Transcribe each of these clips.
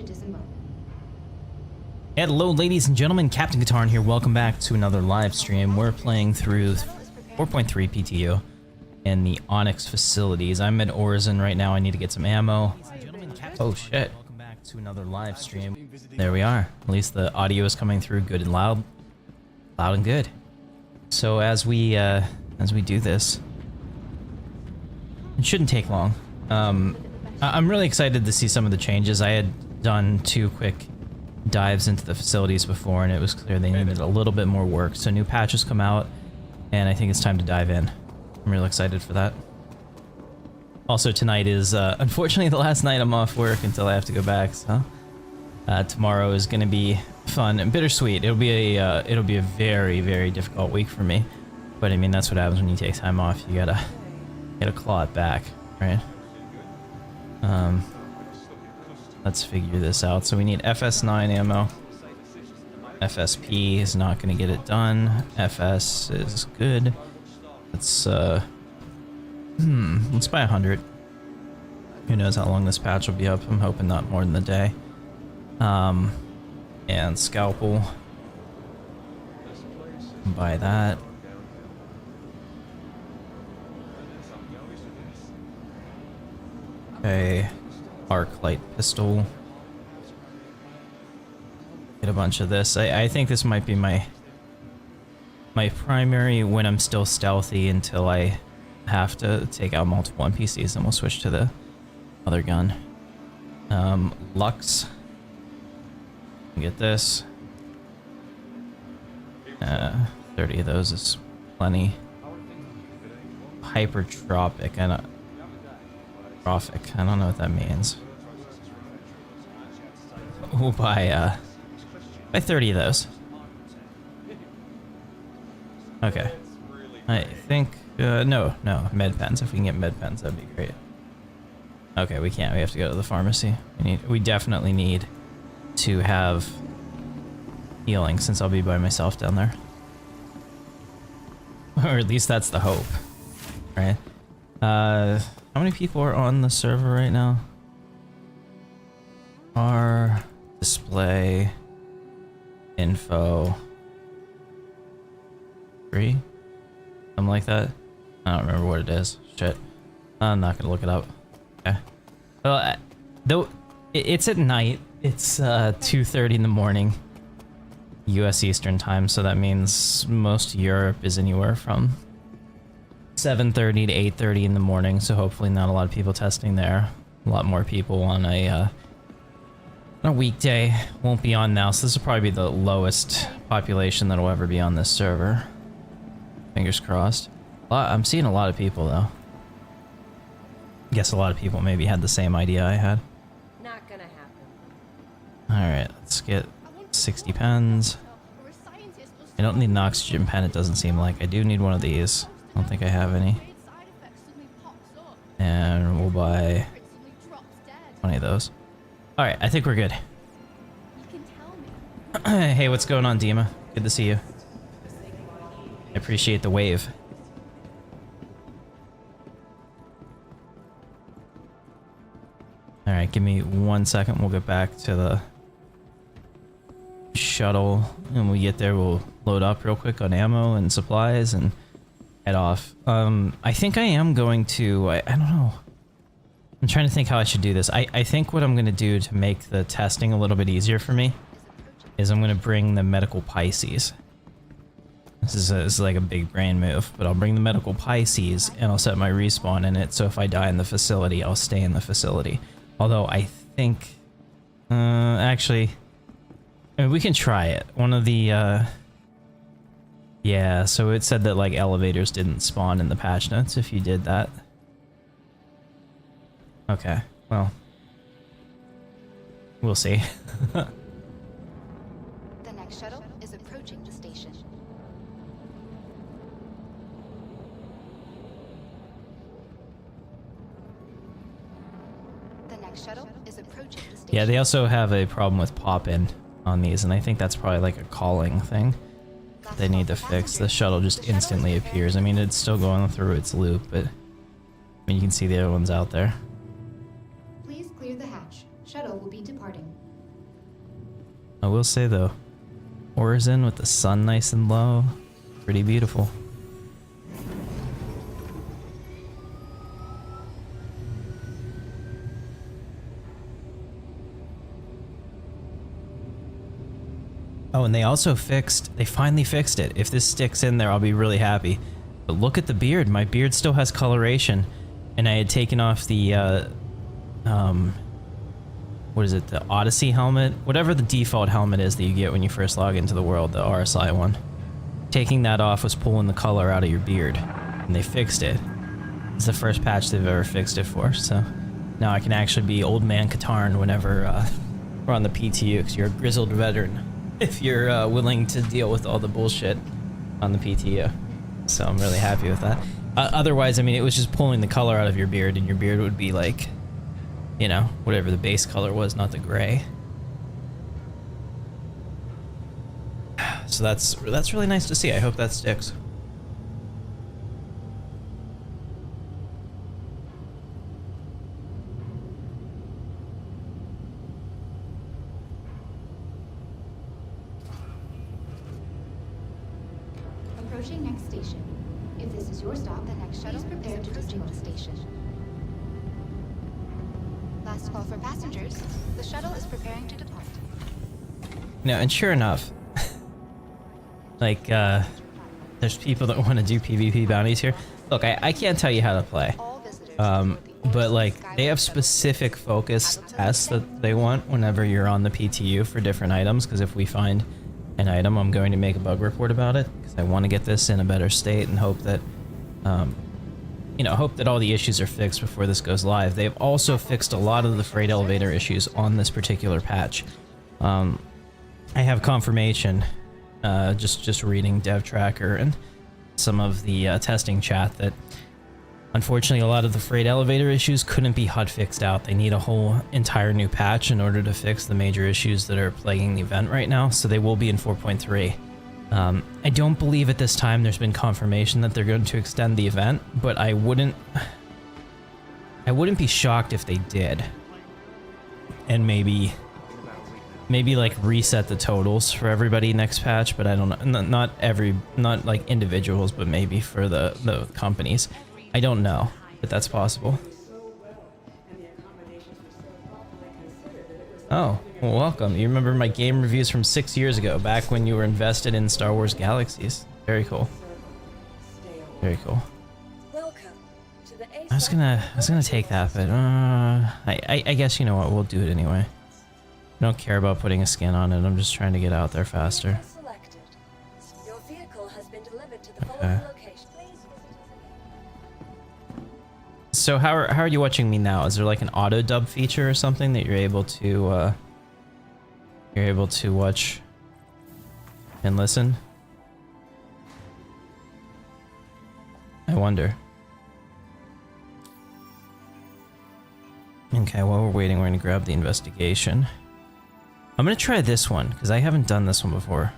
to disembark. Hello ladies and gentlemen, Captain Katarn here. Welcome back to another live stream. We're playing through 4.3 PTU in the Onyx Facilities. I'm at Orison right now. I need to get some ammo. Oh shit. Welcome back to another live stream. There we are. At least the audio is coming through good and loud. Loud and good. So as we do this, it shouldn't take long. I'm really excited to see some of the changes. I had done 2 quick dives into the facilities before, and it was clear they needed a little bit more work. So new patches come out, and I think it's time to dive in. I'm really excited for that. Also, tonight is unfortunately the last night I'm off work until I have to go back. So tomorrow is going to be fun and bittersweet. It'll be a very, very difficult week for me. But I mean, that's what happens when you take time off. You gotta claw it back, right? Let's figure this out. So we need FS9 ammo. FSP is not going to get it done. FS is good. Let's buy 100. Who knows how long this patch will be up. I'm hoping not more than a day. And scalpel. Buy that. Okay. Arc light pistol. Get a bunch of this. I think this might be my primary when I'm still stealthy until I have to take out multiple NPCs, and we'll switch to the other gun. Lux. Get this. 30 of those is plenty. Hypertropic. I don't know what that means. We'll buy 30 of those. Okay. I think no med pens. If we can get med pens, that'd be great. Okay, we can't. We have to go to the pharmacy. We definitely need to have healing, since I'll be by myself down there. Or at least that's the hope, right? How many people are on the server right now? Our display info 3, something like that. I don't remember what it is. Shit, I'm not gonna look it up. Okay. Well, though it's at night. It's 2:30 in the morning, U.S. Eastern time. So that means most of Europe is anywhere from 7:30 to 8:30 in the morning, so hopefully not a lot of people testing there. A lot more people on a weekday won't be on now, so this will probably be the lowest population that'll ever be on this server. Fingers crossed. I'm seeing a lot of people though. Guess a lot of people maybe had the same idea I had. Not gonna happen. Alright, let's get 60 pens. I don't need an oxygen pen, it doesn't seem like. I do need one of these. I don't think I have any. And we'll buy 20 of those. Alright, I think we're good. Hey, what's going on, Dima? Good to see you. I appreciate the wave. Alright, give me 1 second. We'll get back to the shuttle. And when we get there, we'll load up real quick on ammo and supplies and head off. I think I am going to, I don't know. I'm trying to think how I should do this. I think what I'm going to do to make the testing a little bit easier for me is I'm going to bring the medical Pisces. This is like a big brain move, but I'll bring the medical Pisces and I'll set my respawn in it, so if I die in the facility, I'll stay in the facility. Although I think, actually, I mean, we can try it. One of the, yeah, so it said that like elevators didn't spawn in the patch notes if you did that. Okay, well, we'll see. The next shuttle is approaching the station. The next shuttle is approaching the station. Yeah, they also have a problem with pop-in on these, and I think that's probably like a calling thing they need to fix. The shuttle just instantly appears. I mean, it's still going through its loop, but I mean, you can see the other ones out there. Please clear the hatch. Shuttle will be departing. I will say though, horizon with the sun nice and low, pretty beautiful. Oh, and they finally fixed it. If this sticks in there, I'll be really happy. But look at the beard. My beard still has coloration. And I had taken off the, what is it? The Odyssey helmet? Whatever the default helmet is that you get when you first log into the world, the RSI one. Taking that off was pulling the color out of your beard. And they fixed it. It's the first patch they've ever fixed it for, so now I can actually be Old Man Katarn whenever we're on the PTU, because you're a grizzled veteran. If you're willing to deal with all the bullshit on the PTU. So I'm really happy with that. Otherwise, I mean, it was just pulling the color out of your beard, and your beard would be like, you know, whatever the base color was, not the gray. So that's really nice to see. I hope that sticks. Approaching next station. If this is your stop, the next shuttle is prepared to approaching the station. Last call for passengers. The shuttle is preparing to depart. No, and sure enough, like, there's people that want to do PvP bounties here. Look, I can't tell you how to play. But like, they have specific focus tests that they want whenever you're on the PTU for different items, because if we find an item, I'm going to make a bug report about it, because I want to get this in a better state and hope that, you know, hope that all the issues are fixed before this goes live. They've also fixed a lot of the freight elevator issues on this particular patch. I have confirmation, just reading Dev Tracker and some of the testing chat, that unfortunately a lot of the freight elevator issues couldn't be HUD fixed out. They need a whole entire new patch in order to fix the major issues that are plaguing the event right now, so they will be in 4.3. I don't believe at this time there's been confirmation that they're going to extend the event, but I wouldn't be shocked if they did. And maybe like reset the totals for everybody next patch, but I don't know. Not like individuals, but maybe for the companies. I don't know, but that's possible. Oh, well, welcome. You remember my game reviews from 6 years ago, back when you were invested in Star Wars Galaxies. Very cool. Very cool. I was gonna take that, but I guess, you know what, we'll do it anyway. I don't care about putting a skin on it. I'm just trying to get out there faster. Okay. So how are you watching me now? Is there like an auto dub feature or something that you're able to watch and listen? I wonder. Okay, while we're waiting, we're gonna grab the investigation. I'm gonna try this one because I haven't done this one before.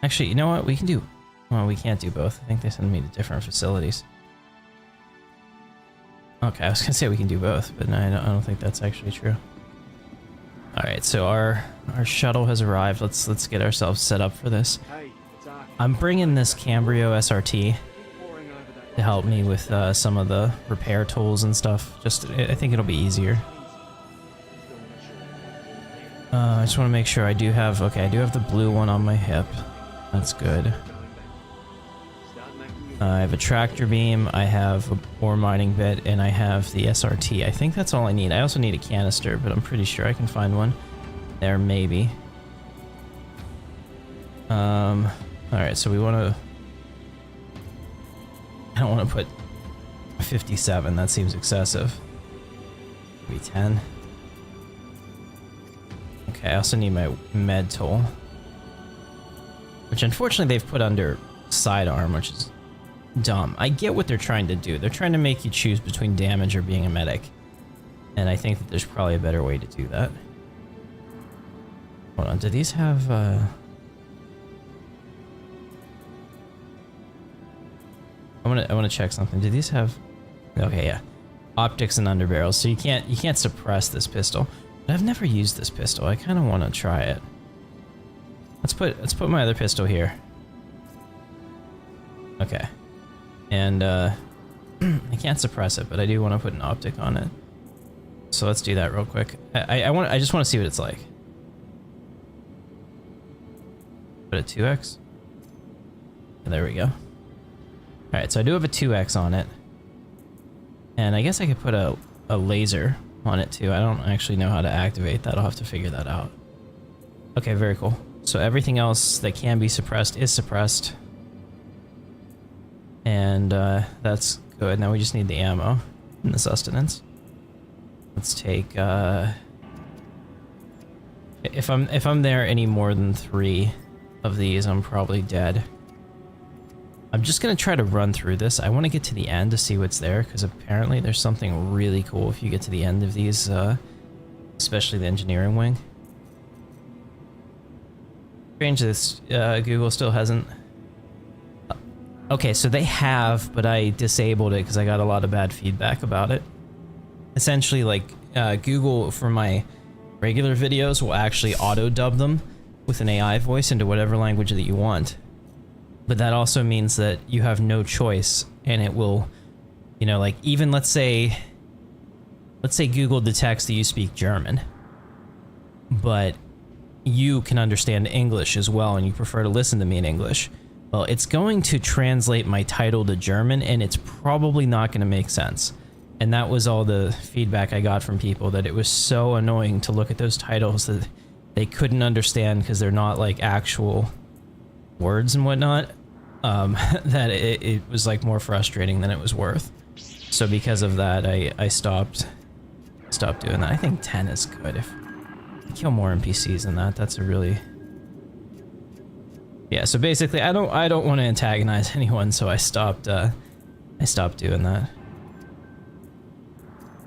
Actually, you know what? We can do. Well, we can't do both. I think they send me to different facilities. Okay, I was gonna say we can do both, but no, I don't think that's actually true. All right, so our shuttle has arrived. Let's get ourselves set up for this. I'm bringing this Cambrio SRT to help me with some of the repair tools and stuff. I think it'll be easier. I just want to make sure I do have. Okay, I do have the blue one on my hip. That's good. I have a tractor beam, I have a ore mining bit, and I have the SRT. I think that's all I need. I also need a canister, but I'm pretty sure I can find one there, maybe. Alright, so we want to... I don't want to put 57, that seems excessive. Maybe 10. Okay, I also need my med tool. Which unfortunately they've put under sidearm, which is dumb. I get what they're trying to do. They're trying to make you choose between damage or being a medic. And I think that there's probably a better way to do that. Hold on, do these have I wanna check something. Do these have... Okay, yeah. optics and underbarrels, so you can't suppress this pistol. But I've never used this pistol. I kind of want to try it. Let's put my other pistol here. Okay. And I can't suppress it, but I do want to put an optic on it. So let's do that real quick. I just want to see what it's like. Put a 2x. There we go. Alright, so I do have a 2x on it. And I guess I could put a laser on it too. I don't actually know how to activate that. I'll have to figure that out. Okay, very cool. So everything else that can be suppressed is suppressed. And that's good. Now we just need the ammo and the sustenance. Let's take if I'm there any more than 3 of these, I'm probably dead. I'm just gonna try to run through this. I want to get to the end to see what's there, because apparently there's something really cool if you get to the end of these, especially the engineering wing. Strange this Google still hasn't. Okay, so they have, but I disabled it because I got a lot of bad feedback about it. Essentially, like, Google, for my regular videos, will actually auto-dub them with an AI voice into whatever language that you want. But that also means that you have no choice, and it will, you know, like, even let's say Google detects that you speak German, but you can understand English as well, and you prefer to listen to me in English. Well, it's going to translate my title to German, and it's probably not going to make sense. And that was all the feedback I got from people, that it was so annoying to look at those titles that they couldn't understand because they're not like actual words and whatnot, that it was like more frustrating than it was worth. So because of that, I stopped doing that. I think 10 is good. If I kill more NPCs than that, that's a really... Yeah, so basically I don't want to antagonize anyone, so I stopped doing that.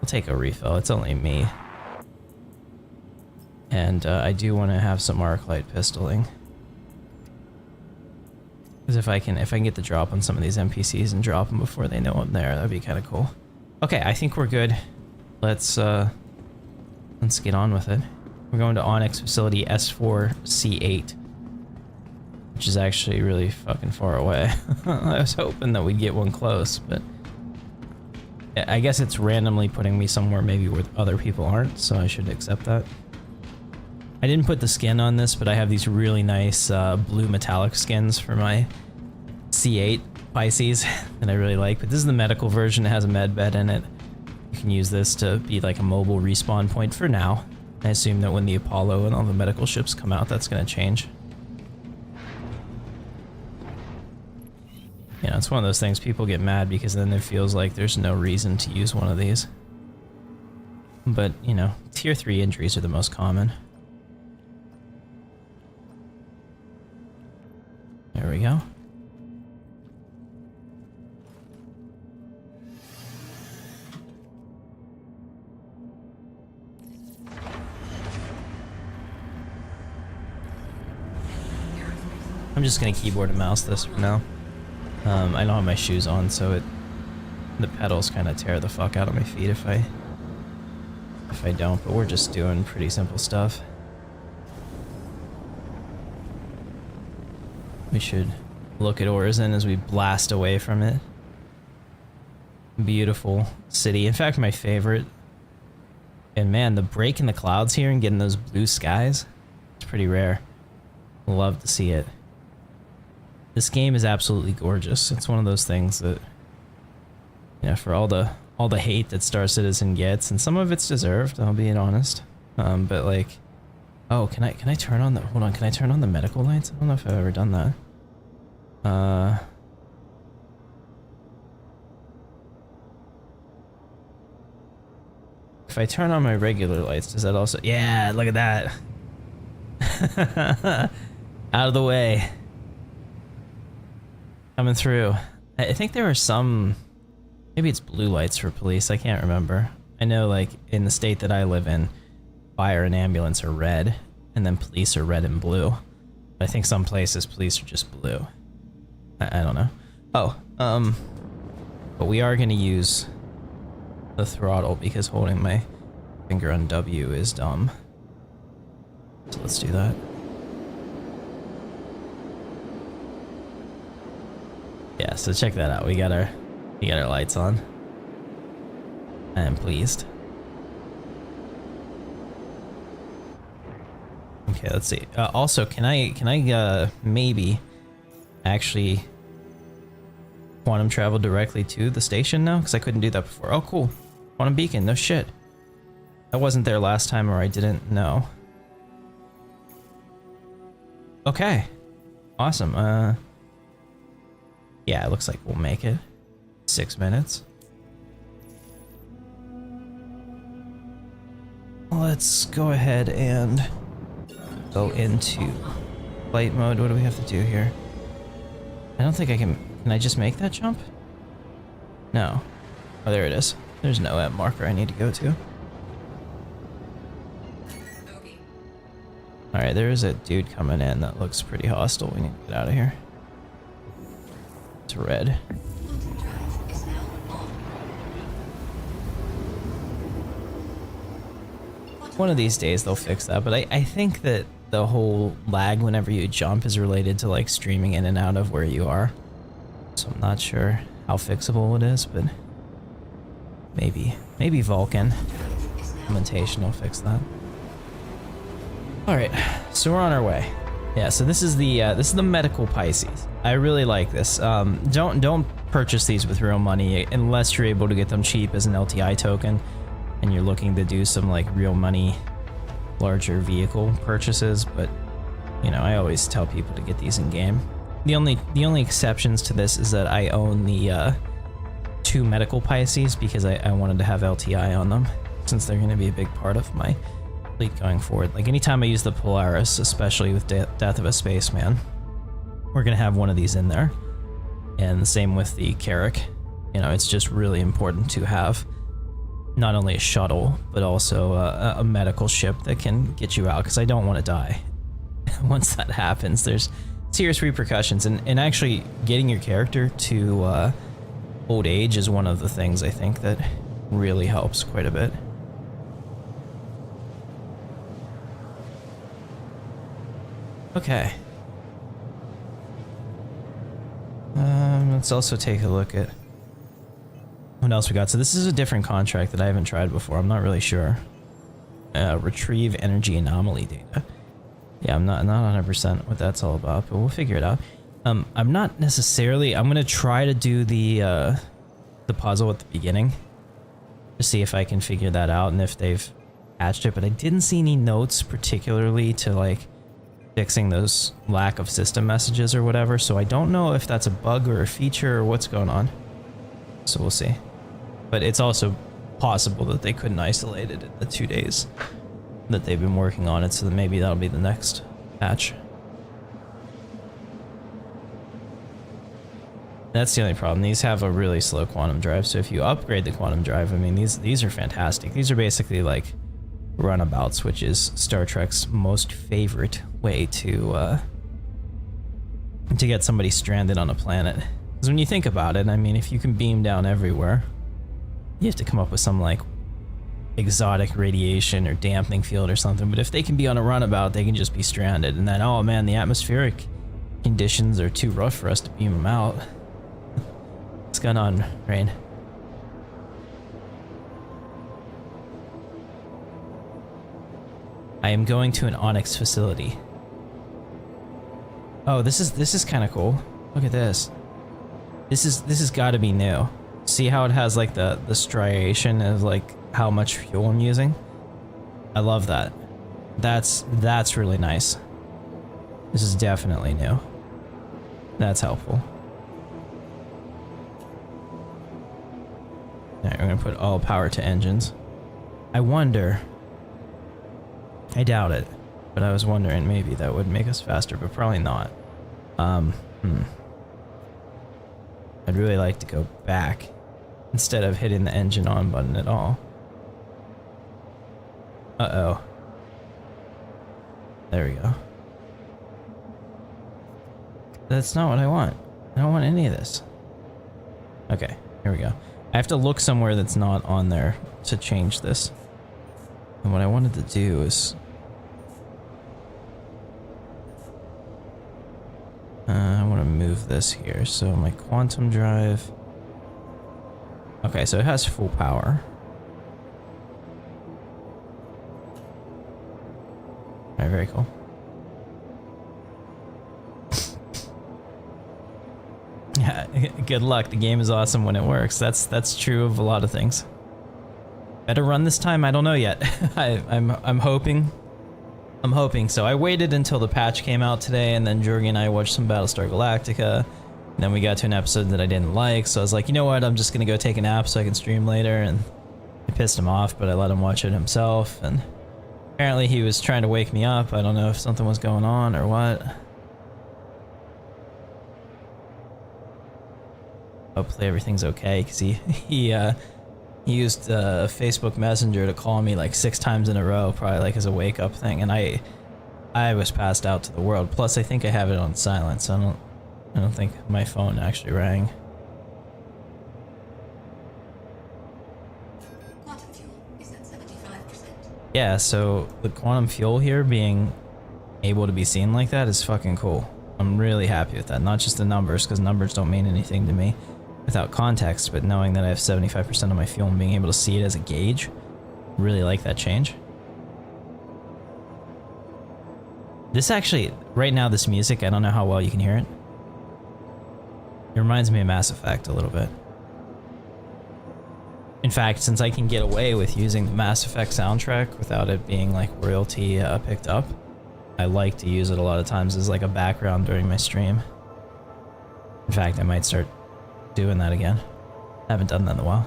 I'll take a refill, it's only me. And I do want to have some arc light pistoling. Because if I can get the drop on some of these NPCs and drop them before they know I'm there, that'd be kind of cool. Okay, I think we're good. Let's get on with it. We're going to Onyx Facility S4C8. Which is actually really fucking far away. I was hoping that we'd get one close, but... I guess it's randomly putting me somewhere maybe where other people aren't, so I should accept that. I didn't put the skin on this, but I have these really nice blue metallic skins for my C8 Pisces that I really like. But this is the medical version. It has a med bed in it. You can use this to be like a mobile respawn point for now. I assume that when the Apollo and all the medical ships come out, that's going to change. You know, it's one of those things people get mad because then it feels like there's no reason to use one of these. But, you know, tier 3 injuries are the most common. There we go. I'm just gonna keyboard and mouse this for now. I don't have my shoes on, so the pedals kind of tear the fuck out of my feet if I don't, but we're just doing pretty simple stuff. We should look at Orison as we blast away from it. Beautiful city. In fact, my favorite. And man, the break in the clouds here and getting those blue skies, it's pretty rare. Love to see it. This game is absolutely gorgeous. It's one of those things that, you know, for all the hate that Star Citizen gets, and some of it's deserved, I'll be honest. But like, oh, can I turn on the, hold on, can I turn on the medical lights? I don't know if I've ever done that. If I turn on my regular lights, does that also, yeah, look at that. Out of the way. Coming through. I think there are some, maybe it's blue lights for police, I can't remember. I know like in the state that I live in, fire and ambulance are red, and then police are red and blue. But I think some places police are just blue. I don't know. Oh, but we are gonna use the throttle because holding my finger on W is dumb. So let's do that. Yeah, so check that out. We got our lights on. I am pleased. Okay, let's see. Also, can I maybe actually quantum travel directly to the station now? Because I couldn't do that before. Oh, cool. Quantum beacon. No shit. That wasn't there last time, or I didn't know. Okay. Awesome. Yeah, it looks like we'll make it. 6 minutes. Let's go ahead and go into flight mode. What do we have to do here? I don't think I can... Can I just make that jump? No. Oh, there it is. There's no M marker I need to go to. Alright, there is a dude coming in that looks pretty hostile. We need to get out of here. It's red. One of these days they'll fix that, but I think that the whole lag whenever you jump is related to like streaming in and out of where you are. So I'm not sure how fixable it is, but maybe Vulcan implementation will fix that. All right, so we're on our way. Yeah, so this is the medical Pisces. I really like this. Don't purchase these with real money unless you're able to get them cheap as an LTI token, and you're looking to do some like real money, larger vehicle purchases. But you know, I always tell people to get these in game. The only exceptions to this is that I own the 2 medical Pisces because I wanted to have LTI on them, since they're going to be a big part of my fleet going forward. Like anytime I use the Polaris, especially with Death of a Spaceman, we're going to have one of these in there. And the same with the Carrack. You know, it's just really important to have not only a shuttle, but also a medical ship that can get you out, because I don't want to die. Once that happens, there's serious repercussions, and actually getting your character to old age is one of the things I think that really helps quite a bit. Okay. Let's also take a look at what else we got. So this is a different contract that I haven't tried before. I'm not really sure. Retrieve energy anomaly data. Yeah, I'm not 100% what that's all about, but we'll figure it out. I'm not necessarily... I'm gonna try to do the puzzle at the beginning to see if I can figure that out and if they've patched it, but I didn't see any notes particularly to like fixing those lack of system messages or whatever, so I don't know if that's a bug or a feature or what's going on. So we'll see. But it's also possible that they couldn't isolate it in the 2 days that they've been working on it, so that maybe that'll be the next patch. That's the only problem. These have a really slow quantum drive, so if you upgrade the quantum drive, I mean, these are fantastic. These are basically like runabouts, which is Star Trek's most favorite way to get somebody stranded on a planet. Because when you think about it, I mean, if you can beam down everywhere, you have to come up with some like exotic radiation or dampening field or something. But if they can be on a runabout, they can just be stranded. And then, oh man, the atmospheric conditions are too rough for us to beam them out. What's going on, Rain? I am going to an Onyx facility. Oh, this is kind of cool. Look at this. This has got to be new. See how it has like the striation of like how much fuel I'm using? I love that. That's really nice. This is definitely new. That's helpful. Alright, we're gonna put all power to engines. I wonder... I doubt it, but I was wondering maybe that would make us faster, but probably not. I'd really like to go back instead of hitting the engine on button at all. Uh-oh. There we go. That's not what I want. I don't want any of this. Okay, here we go. I have to look somewhere that's not on there to change this. And what I wanted to do is... I want to move this here. So my quantum drive... Okay, so it has full power. Alright, very cool. Yeah, good luck. The game is awesome when it works. That's true of a lot of things. Better run this time? I don't know yet. I'm hoping. I'm hoping. So I waited until the patch came out today, and then Jorgie and I watched some Battlestar Galactica. And then we got to an episode that I didn't like, so I was like, you know what? I'm just gonna go take a nap so I can stream later. And I pissed him off, but I let him watch it himself. And apparently he was trying to wake me up. I don't know if something was going on or what. Hopefully everything's okay, because he used Facebook Messenger to call me like 6 times in a row, probably like as a wake up thing, and I was passed out to the world. Plus I think I have it on silent, so I don't think my phone actually rang. Quantum fuel is at 75%. Yeah, so the quantum fuel here being able to be seen like that is fucking cool. I'm really happy with that. Not just the numbers, because numbers don't mean anything to me without context, but knowing that I have 75% of my fuel and being able to see it as a gauge, really like that change. This actually, right now, this music, I don't know how well you can hear it. It reminds me of Mass Effect a little bit. In fact, since I can get away with using the Mass Effect soundtrack without it being like royalty picked up, I like to use it a lot of times as like a background during my stream. In fact, I might start doing that again. I haven't done that in a while.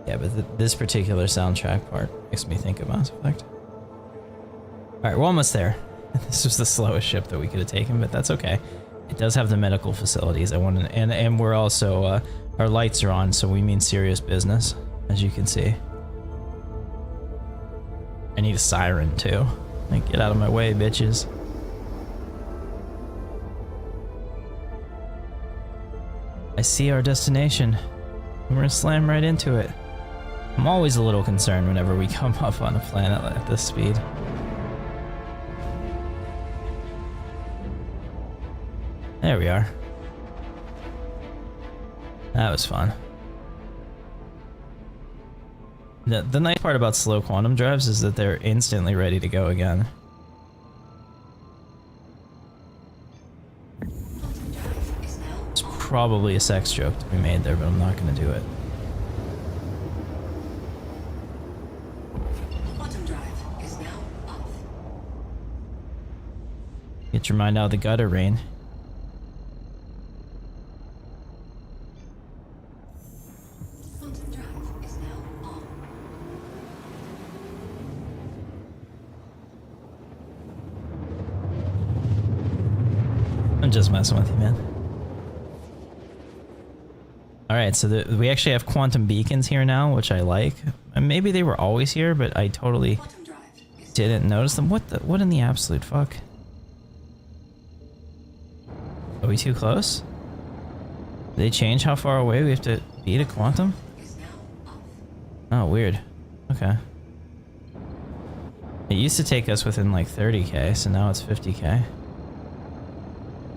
Yeah, but this particular soundtrack part makes me think of Mass Effect. Alright, we're almost there. This was the slowest ship that we could have taken, but that's okay. It does have the medical facilities. And we're also, our lights are on, so we mean serious business, as you can see. I need a siren too. Like, get out of my way, bitches. I see our destination. We're gonna slam right into it. I'm always a little concerned whenever we come up on a planet at this speed. There we are. That was fun. The nice part about slow quantum drives is that they're instantly ready to go again. It's probably a sex joke to be made there, but I'm not going to do it. Quantum drive is now off. Get your mind out of the gutter, Rain. Quantum drive is now on. I'm just messing with you, man. Alright, so we actually have quantum beacons here now, which I like. And maybe they were always here, but I totally Quantum drive is didn't notice them. What in the absolute fuck? Are we too close? Did they change how far away we have to be to quantum? is now off. Oh, weird. Okay. It used to take us within like 30k, so now it's 50k. I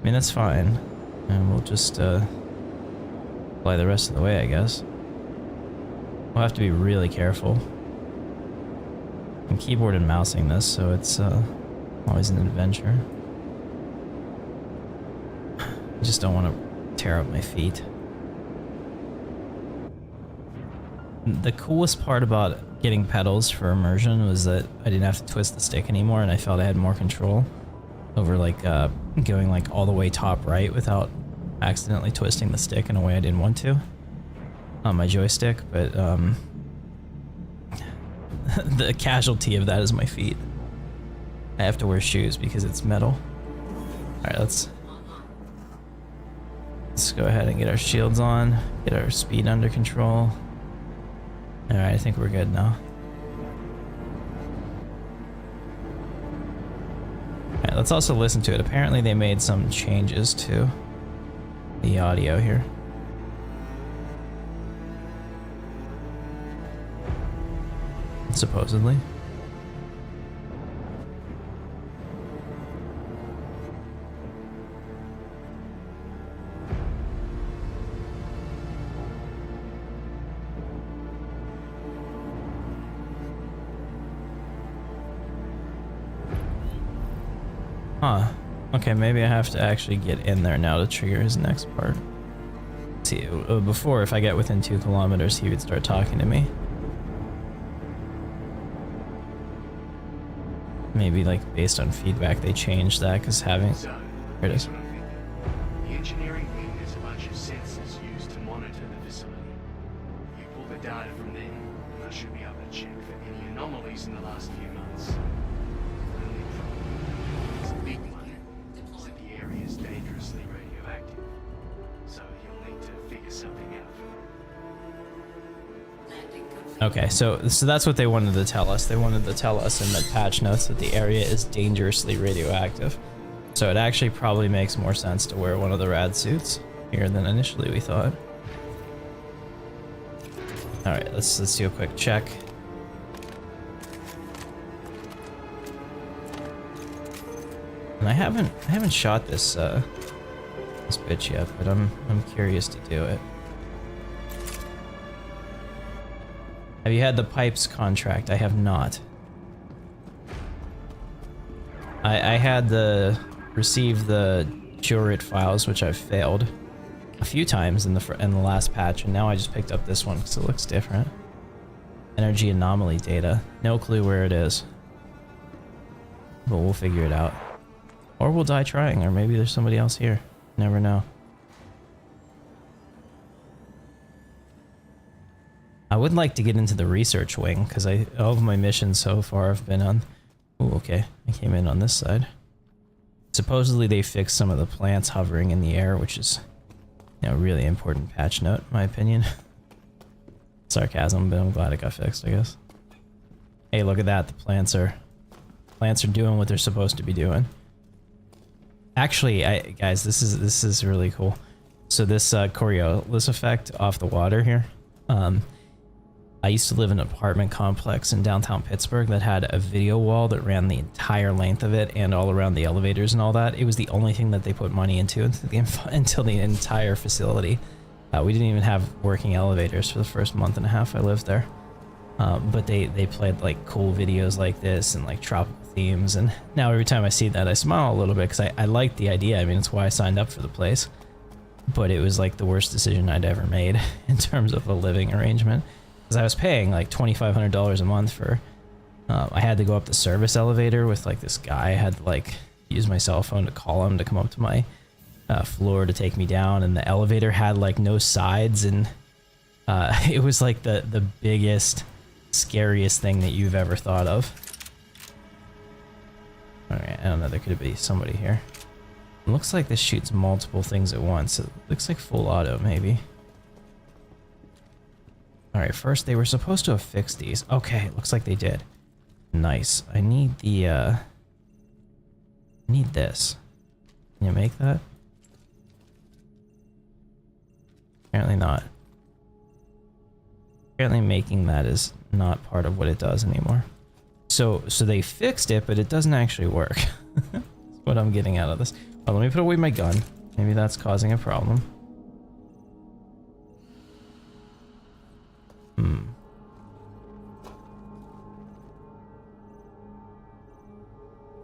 mean, that's fine. And we'll just fly the rest of the way, I guess. We'll have to be really careful. I'm keyboard and mousing this, so it's always an adventure. I just don't want to tear up my feet. The coolest part about getting pedals for immersion was that I didn't have to twist the stick anymore, and I felt I had more control over like going like all the way top right without accidentally twisting the stick in a way I didn't want to on my joystick. But the casualty of that is my feet. I have to wear shoes because it's metal. Alright, let's go ahead and get our shields on, get our speed under control. Alright, I think we're good now. Alright, let's also listen to it. Apparently they made some changes too. the audio here. Supposedly. Huh. Okay, maybe I have to actually get in there now to trigger his next part. See, before, if I get within 2 kilometers, he would start talking to me. Maybe, like, based on feedback, they changed that, because having... So, Here it is. here's what I'm thinking. The engineering wing has a bunch of sensors used to monitor the facility. You pull the data from there, and I should be able to check for any anomalies in the last few months. The only problem is a big one, is that the area is dangerously radioactive. So you'll need to figure something out for that. Landing complete. Okay, so that's what they wanted to tell us. They wanted to tell us in the patch notes that the area is dangerously radioactive. So it actually probably makes more sense to wear one of the rad suits here than initially we thought. All right, let's do a quick check. And I haven't shot this this bitch yet, but I'm curious to do it. Have you had the pipes contract? I have not. I had received the Jurit files, which I've failed a few times in the last patch, and now I just picked up this one because it looks different. Energy anomaly data. No clue where it is, but we'll figure it out. Or we'll die trying, or maybe there's somebody else here. Never know. I would like to get into the research wing, because all of my missions so far have been on... Oh, okay. I came in on this side. Supposedly they fixed some of the plants hovering in the air, which is, you know, really important patch note, in my opinion. Sarcasm, but I'm glad it got fixed, I guess. Hey, look at that. The plants are doing what they're supposed to be doing. Actually, guys, this is really cool. So this Coriolis effect off the water here. I used to live in an apartment complex in downtown Pittsburgh that had a video wall that ran the entire length of it and all around the elevators and all that. It was the only thing that they put money into until the entire facility. We didn't even have working elevators for the first month and a half I lived there. But they played like cool videos like this and like tropical themes, and now every time I see that I smile a little bit because I like the idea. I mean, it's why I signed up for the place. But it was like the worst decision I'd ever made in terms of a living arrangement. Because I was paying like $2,500 a month for, I had to go up the service elevator with like this guy. I had to like use my cell phone to call him to come up to my floor to take me down, and the elevator had like no sides, and it was like the biggest, scariest thing that you've ever thought of. Alright, I don't know, there could be somebody here. It looks like this shoots multiple things at once. It looks like full auto, maybe. Alright, first they were supposed to have fixed these. Okay, it looks like they did. Nice. I need the, I need this. Can you make that? Apparently not. Apparently making that is not part of what it does anymore. So they fixed it, but it doesn't actually work. That's what I'm getting out of this. Oh, let me put away my gun. Maybe that's causing a problem.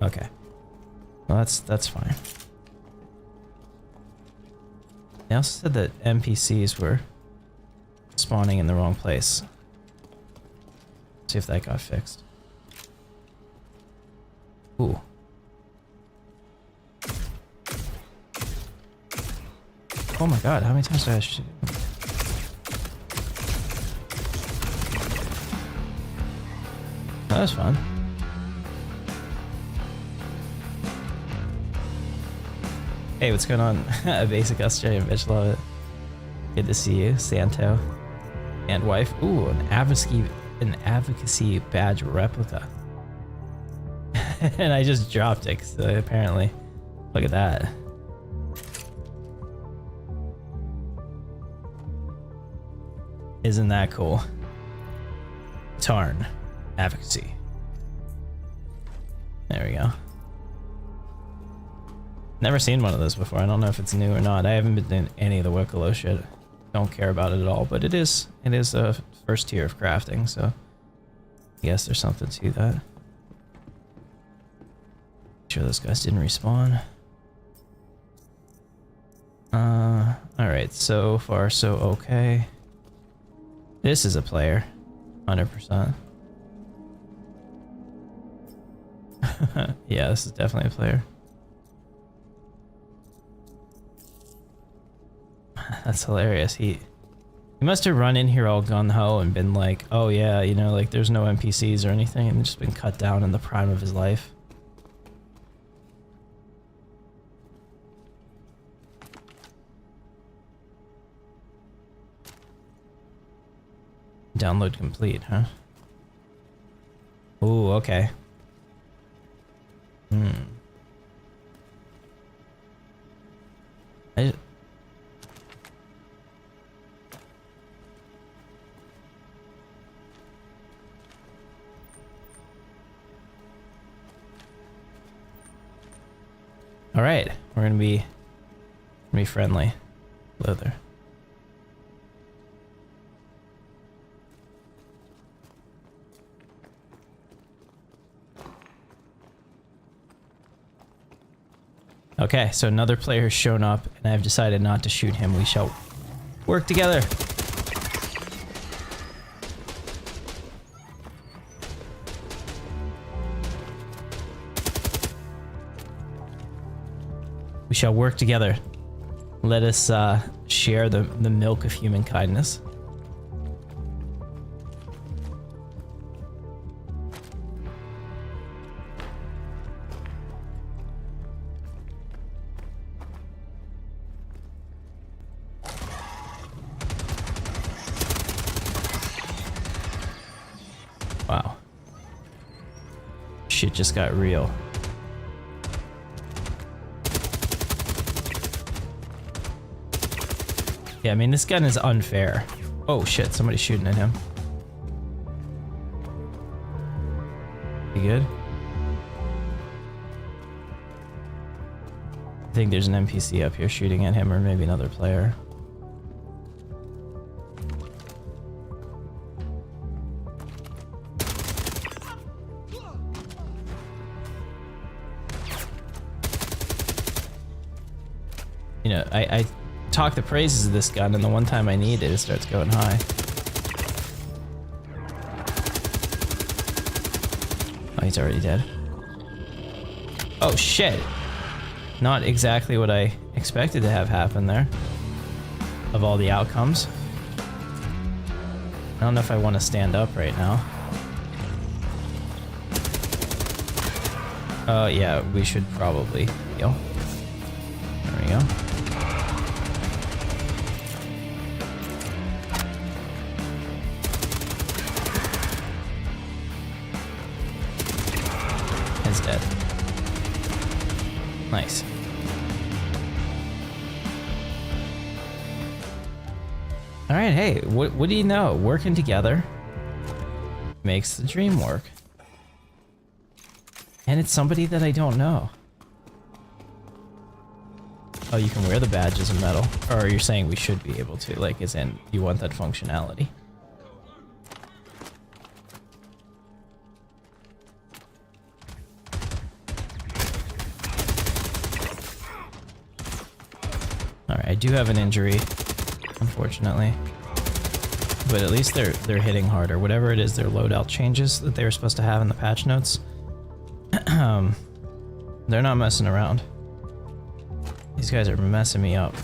Okay. Well, that's fine. They also said that NPCs were spawning in the wrong place. See if that got fixed. Ooh. Oh my god, how many times did I shoot? That was fun. Hey, what's going on? A basic Australian bitch, love it. Good to see you, Santo. And wife. Ooh, an advocacy badge replica. And I just dropped it, so apparently. Look at that. Isn't that cool? Tarn. Advocacy. There we go. Never seen one of those before. I don't know if it's new or not. I haven't been doing any of the Wicklow shit. Don't care about it at all, but it is a first tier of crafting, so I guess there's something to that. Make sure those guys didn't respawn. Alright, so far so okay. This is a player. 100%. Yeah, this is definitely a player. That's hilarious. He must have run in here all gung-ho and been like, oh yeah, you know, like there's no NPCs or anything, and just been cut down in the prime of his life. Download complete, huh? Ooh, okay. All right, we're gonna be friendly. Hello there. Okay, so another player has shown up, and I've decided not to shoot him. We shall work together. We shall work together. Let us share the milk of human kindness. Wow. Shit just got real. Yeah, I mean, this gun is unfair. Oh shit, somebody's shooting at him. You good? I think there's an NPC up here shooting at him, or maybe another player. You know, I talk the praises of this gun, and the one time I need it, it starts going high. Oh, he's already dead. Oh shit! Not exactly what I expected to have happen there. Of all the outcomes. I don't know if I want to stand up right now. Yeah, we should probably heal. There we go. Is dead. Nice. All right, hey, what do you know? Working together makes the dream work. And it's somebody that I don't know. Oh, you can wear the badges of metal. Or you're saying we should be able to, like, as in, you want that functionality. Alright, I do have an injury, unfortunately. But at least they're hitting harder. Whatever it is, their loadout changes that they were supposed to have in the patch notes. They're not messing around. These guys are messing me up.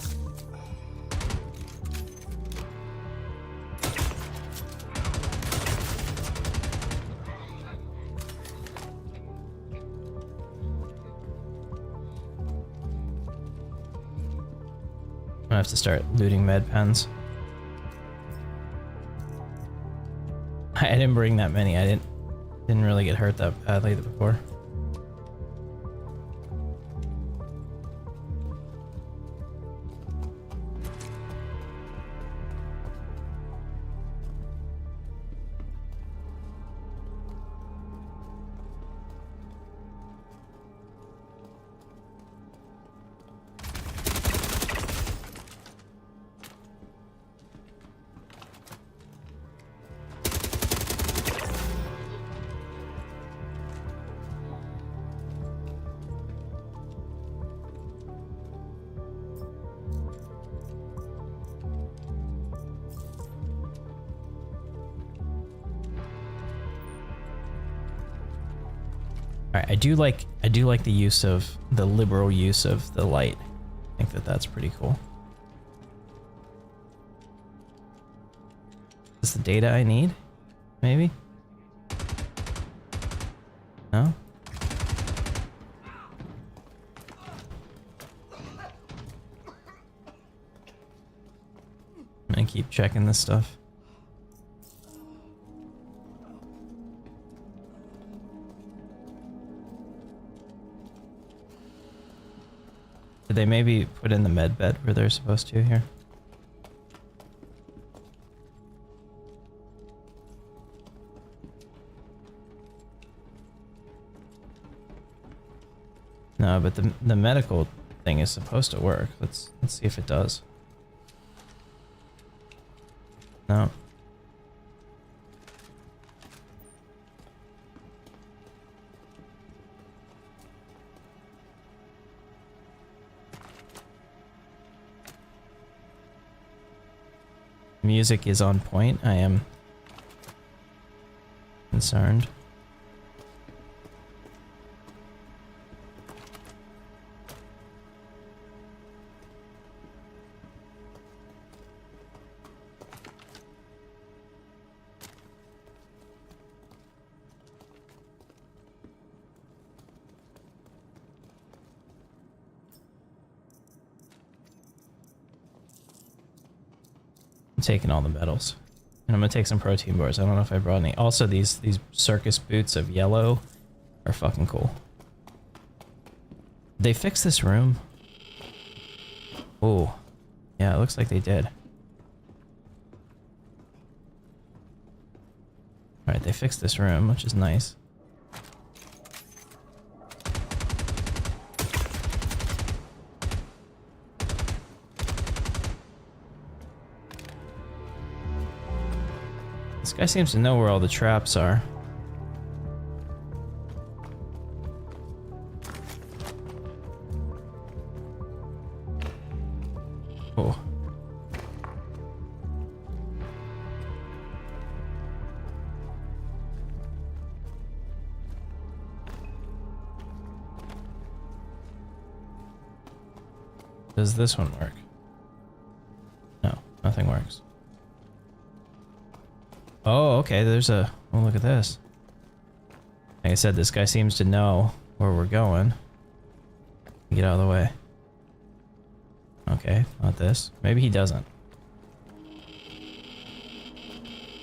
I'm gonna have to start looting med pens. I didn't bring that many. I didn't really get hurt that badly before. Alright, I do like the use of the liberal use of the light. I think that that's pretty cool. Is this the data I need? Maybe? No? I'm gonna keep checking this stuff. Did they maybe put in the med bed where they're supposed to here? No, but the medical thing is supposed to work. Let's see if it does. No. Music is on point. I am concerned. Taking all the metals, and I'm gonna take some protein bars. I don't know if I brought any. Also, these circus boots of yellow are fucking cool. They fixed this room. Oh, yeah, it looks like they did. All right, they fixed this room, which is nice. This guy seems to know where all the traps are. Oh. Does this one work? No, nothing works. Oh, okay, there's a... Oh, look at this. Like I said, this guy seems to know where we're going. Get out of the way. Okay, not this. Maybe he doesn't.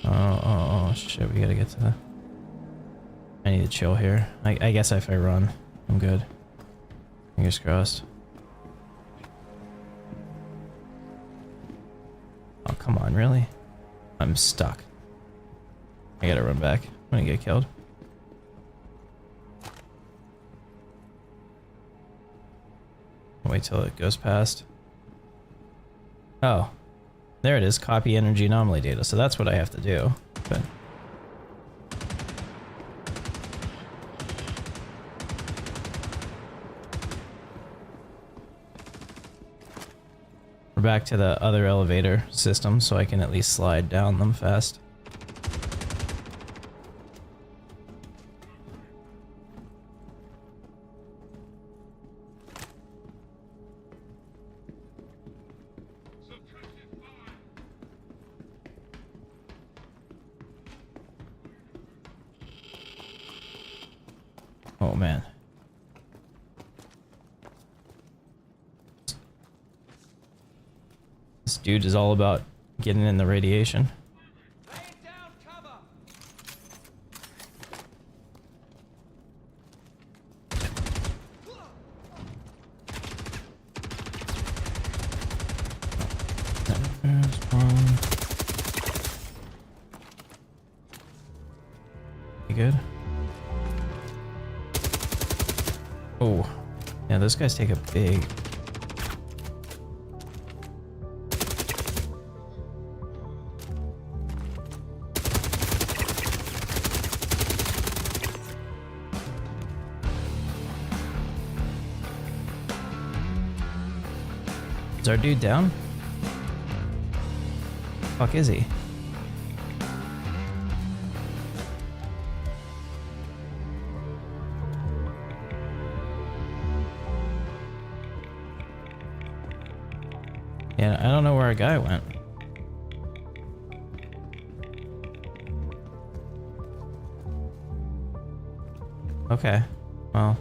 Oh, shit, we gotta get to the... I need to chill here. I guess if I run, I'm good. Fingers crossed. Oh, come on, really? I'm stuck. I gotta run back. I'm gonna get killed. Wait till it goes past. Oh. There it is. Copy energy anomaly data. So that's what I have to do. But we're back to the other elevator system, so I can at least slide down them fast. Oh man. This dude is all about getting in the radiation. You good? Oh, yeah, those guys take a big... Is our dude down? Fuck is he? guy went? Okay, well.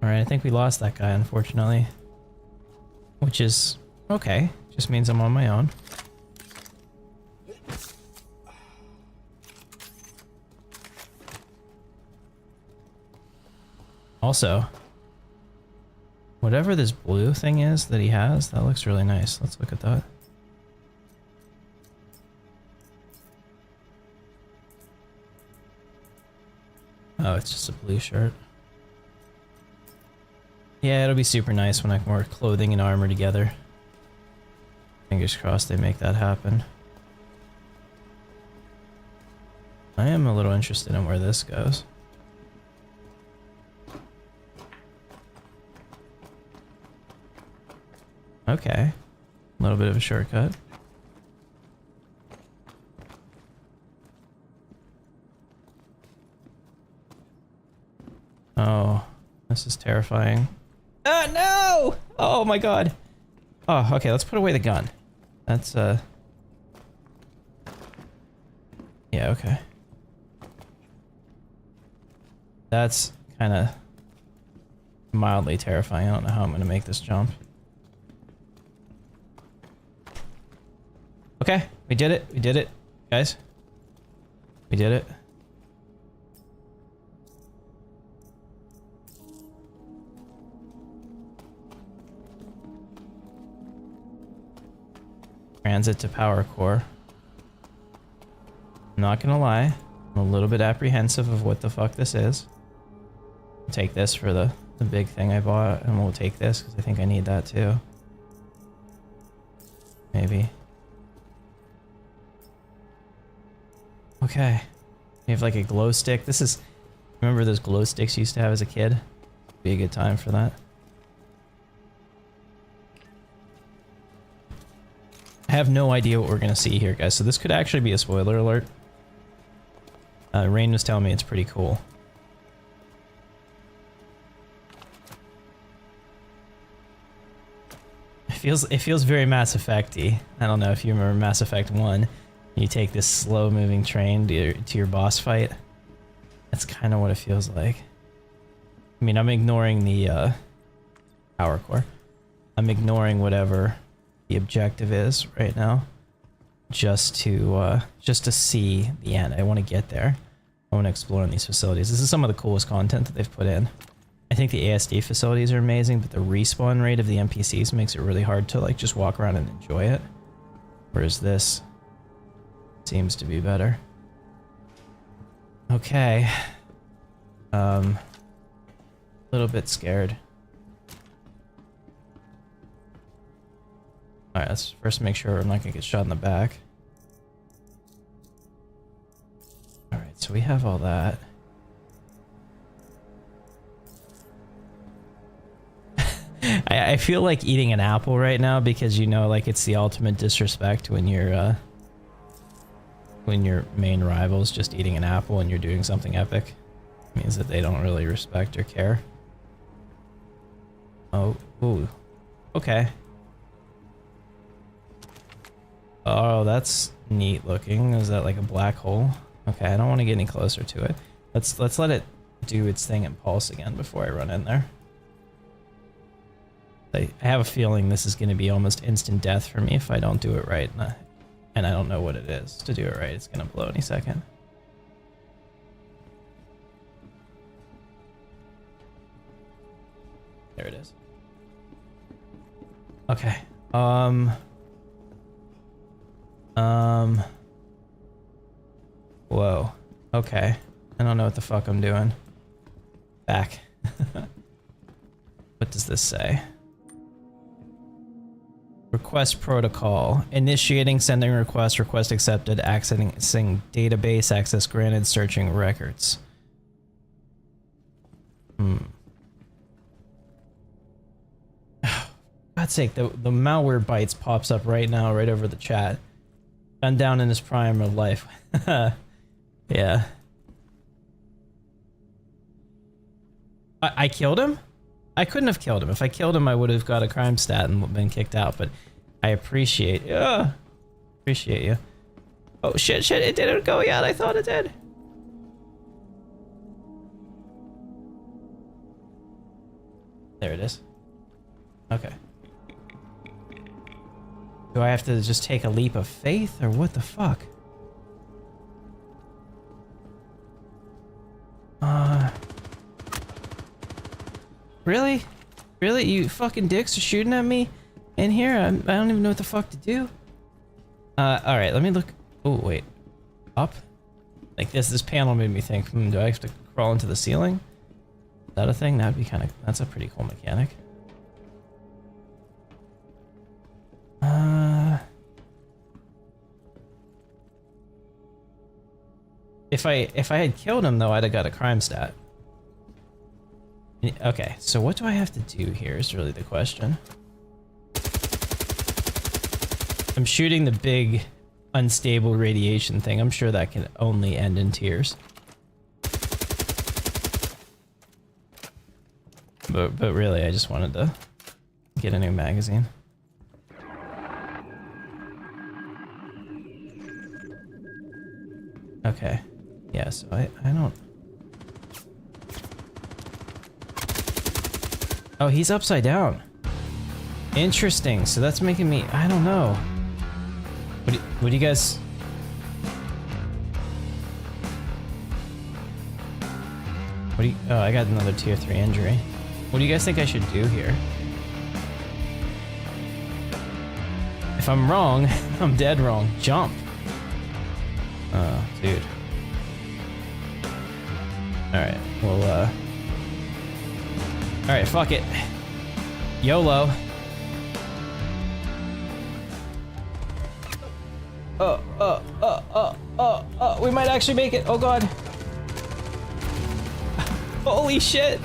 Alright, I think we lost that guy, unfortunately. Which is okay. Just means I'm on my own. Also, whatever this blue thing is that he has, that looks really nice. Let's look at that. Oh, it's just a blue shirt. Yeah, it'll be super nice when I can wear clothing and armor together. Fingers crossed they make that happen. I am a little interested in where this goes. Okay. A little bit of a shortcut. Oh, this is terrifying. Ah, no! Oh my god. Oh, okay, let's put away the gun. That's, yeah, okay. That's kind of mildly terrifying. I don't know how I'm going to make this jump. Okay, we did it. We did it, guys. We did it. Transit to power core. I'm not gonna lie, I'm a little bit apprehensive of what the fuck this is. I'll take this for the big thing I bought, and we'll take this because I think I need that too. Maybe. Okay. You have like a glow stick. This is... Remember those glow sticks you used to have as a kid? Be a good time for that. I have no idea what we're gonna see here, guys, so this could actually be a spoiler alert. Rain was telling me it's pretty cool. It feels very Mass Effect-y. I don't know if you remember Mass Effect 1. You take this slow-moving train to your boss fight. That's kind of what it feels like. I mean, I'm ignoring the power core. I'm ignoring whatever the objective is right now, just to see the end. I want to get there. I want to explore in these facilities. This is some of the coolest content that they've put in. I think the ASD facilities are amazing, but the respawn rate of the NPCs makes it really hard to like just walk around and enjoy it. Whereas this seems to be better. Okay. A little bit scared. Alright, let's first make sure I'm not gonna get shot in the back. Alright, so we have all that. I feel like eating an apple right now because, you know, like it's the ultimate disrespect when your main rival's just eating an apple and you're doing something epic. It means that they don't really respect or care. Oh, ooh. Okay. Oh, that's neat looking. Is that like a black hole? Okay, I don't want to get any closer to it. Let's let it do its thing and pulse again before I run in there. I have a feeling this is going to be almost instant death for me if I don't do it right. And I don't know what it is to do it right. It's going to blow any second. There it is. Okay. Whoa. Okay. I don't know what the fuck I'm doing. Back. What does this say? Request protocol. Initiating sending request. Request accepted. Accessing database. Access granted. Searching records. God's sake, the malware bites pops up right now, right over the chat. Gun down in his prime of life. Yeah. I killed him? I couldn't have killed him. If I killed him, I would have got a crime stat and been kicked out, but I appreciate you. Appreciate you. Oh shit, it didn't go yet. I thought it did. There it is. Okay. Do I have to just take a leap of faith, or what the fuck? Really? Really? You fucking dicks are shooting at me in here? I don't even know what the fuck to do. Alright, let me look. Oh, wait. Up? Like this panel made me think, do I have to crawl into the ceiling? Is that a thing? That'd be kind of, that's a pretty cool mechanic. If I had killed him though, I'd have got a crime stat. Okay, so what do I have to do here is really the question. I'm shooting the big unstable radiation thing. I'm sure that can only end in tears. But really, I just wanted to get a new magazine. Okay. Yeah, so I don't... Oh, he's upside down. Interesting. So that's making me... I don't know. What do you guys... What do you... Oh, I got another tier 3 injury. What do you guys think I should do here? If I'm wrong, I'm dead wrong. Jump. Oh, dude. Alright, well, alright, fuck it. YOLO. We might actually make it. Oh god. Holy shit.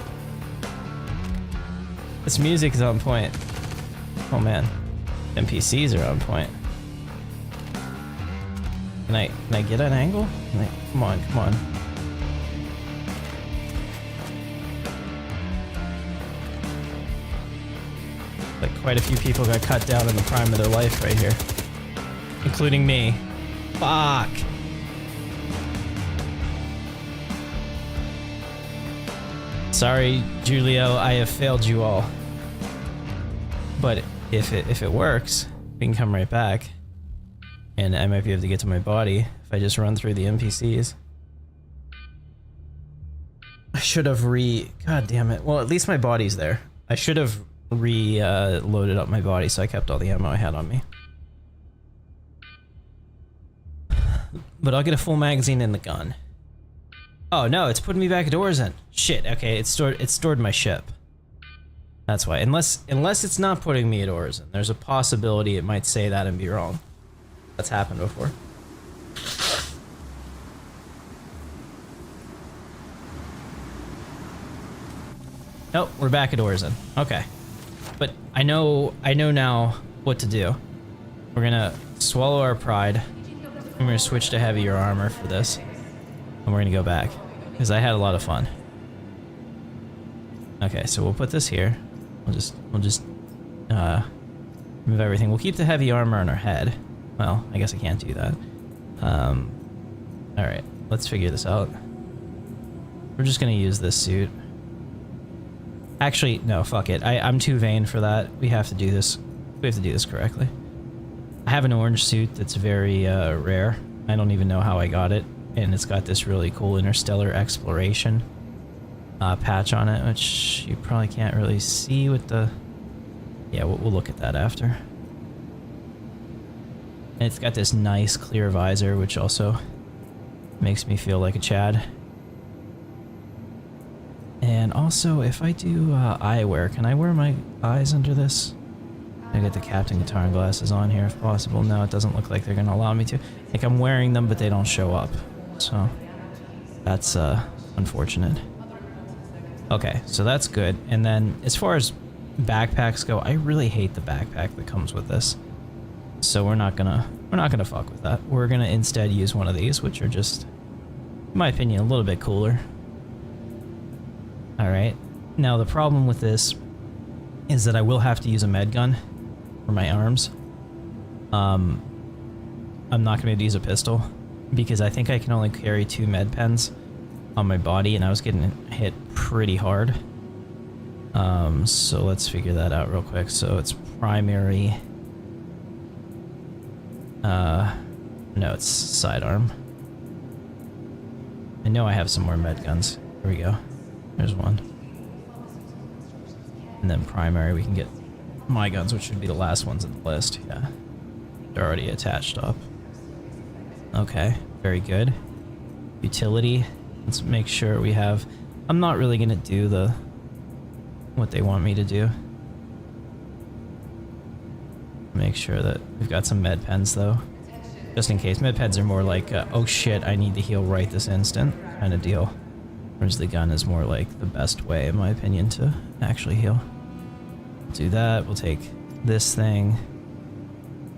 This music is on point. Oh man. NPCs are on point. Can I get an angle? Come on, come on. Like quite a few people got cut down in the prime of their life right here. Including me. Fuck. Sorry, Julio, I have failed you all. But if it works, we can come right back. And I might be able to get to my body if I just run through the NPCs. I should have God damn it. Well, at least my body's there. I should have loaded up my body so I kept all the ammo I had on me. But I'll get a full magazine in the gun. Oh no, it's putting me back at Orzen. Shit, okay, it stored my ship. That's why. Unless it's not putting me at Orzen, there's a possibility it might say that and be wrong. That's happened before. Nope, we're back at Orzen. Okay. But I know now what to do. We're gonna swallow our pride. I'm gonna switch to heavier armor for this. And we're gonna go back. Because I had a lot of fun. Okay, so we'll put this here. We'll just remove everything. We'll keep the heavy armor on our head. Well, I guess I can't do that. Alright, let's figure this out. We're just gonna use this suit. Actually, no, fuck it. I'm too vain for that. We have to do this. We have to do this correctly. I have an orange suit that's very rare. I don't even know how I got it. And it's got this really cool interstellar exploration patch on it, which you probably can't really see with the... Yeah, we'll look at that after. And it's got this nice clear visor, which also Makes me feel like a Chad. And also, if I do eyewear, can I wear my eyes under this? I get the Captain Katarn glasses on here if possible. No, it doesn't look like they're going to allow me to. Like, I'm wearing them, but they don't show up. So, that's unfortunate. Okay, so that's good. And then, as far as backpacks go, I really hate the backpack that comes with this. So we're not gonna fuck with that. We're gonna instead use one of these, which are just, in my opinion, a little bit cooler. Alright. Now the problem with this is that I will have to use a med gun for my arms. I'm not gonna be able to use a pistol because I think I can only carry 2 med pens on my body, and I was getting hit pretty hard. So let's figure that out real quick. So it's primary. No, it's sidearm. I know I have some more med guns. Here we go. There's one. And then primary, we can get my guns, which would be the last ones in the list. Yeah. They're already attached up. Okay, very good. Utility. Let's make sure we have... I'm not really going to do what they want me to do. Make sure that we've got some med pens though. Just in case. Med pens are more like, oh shit, I need to heal right this instant kind of deal. Whereas the gun is more like the best way, in my opinion, to actually heal. Do that. We'll take this thing.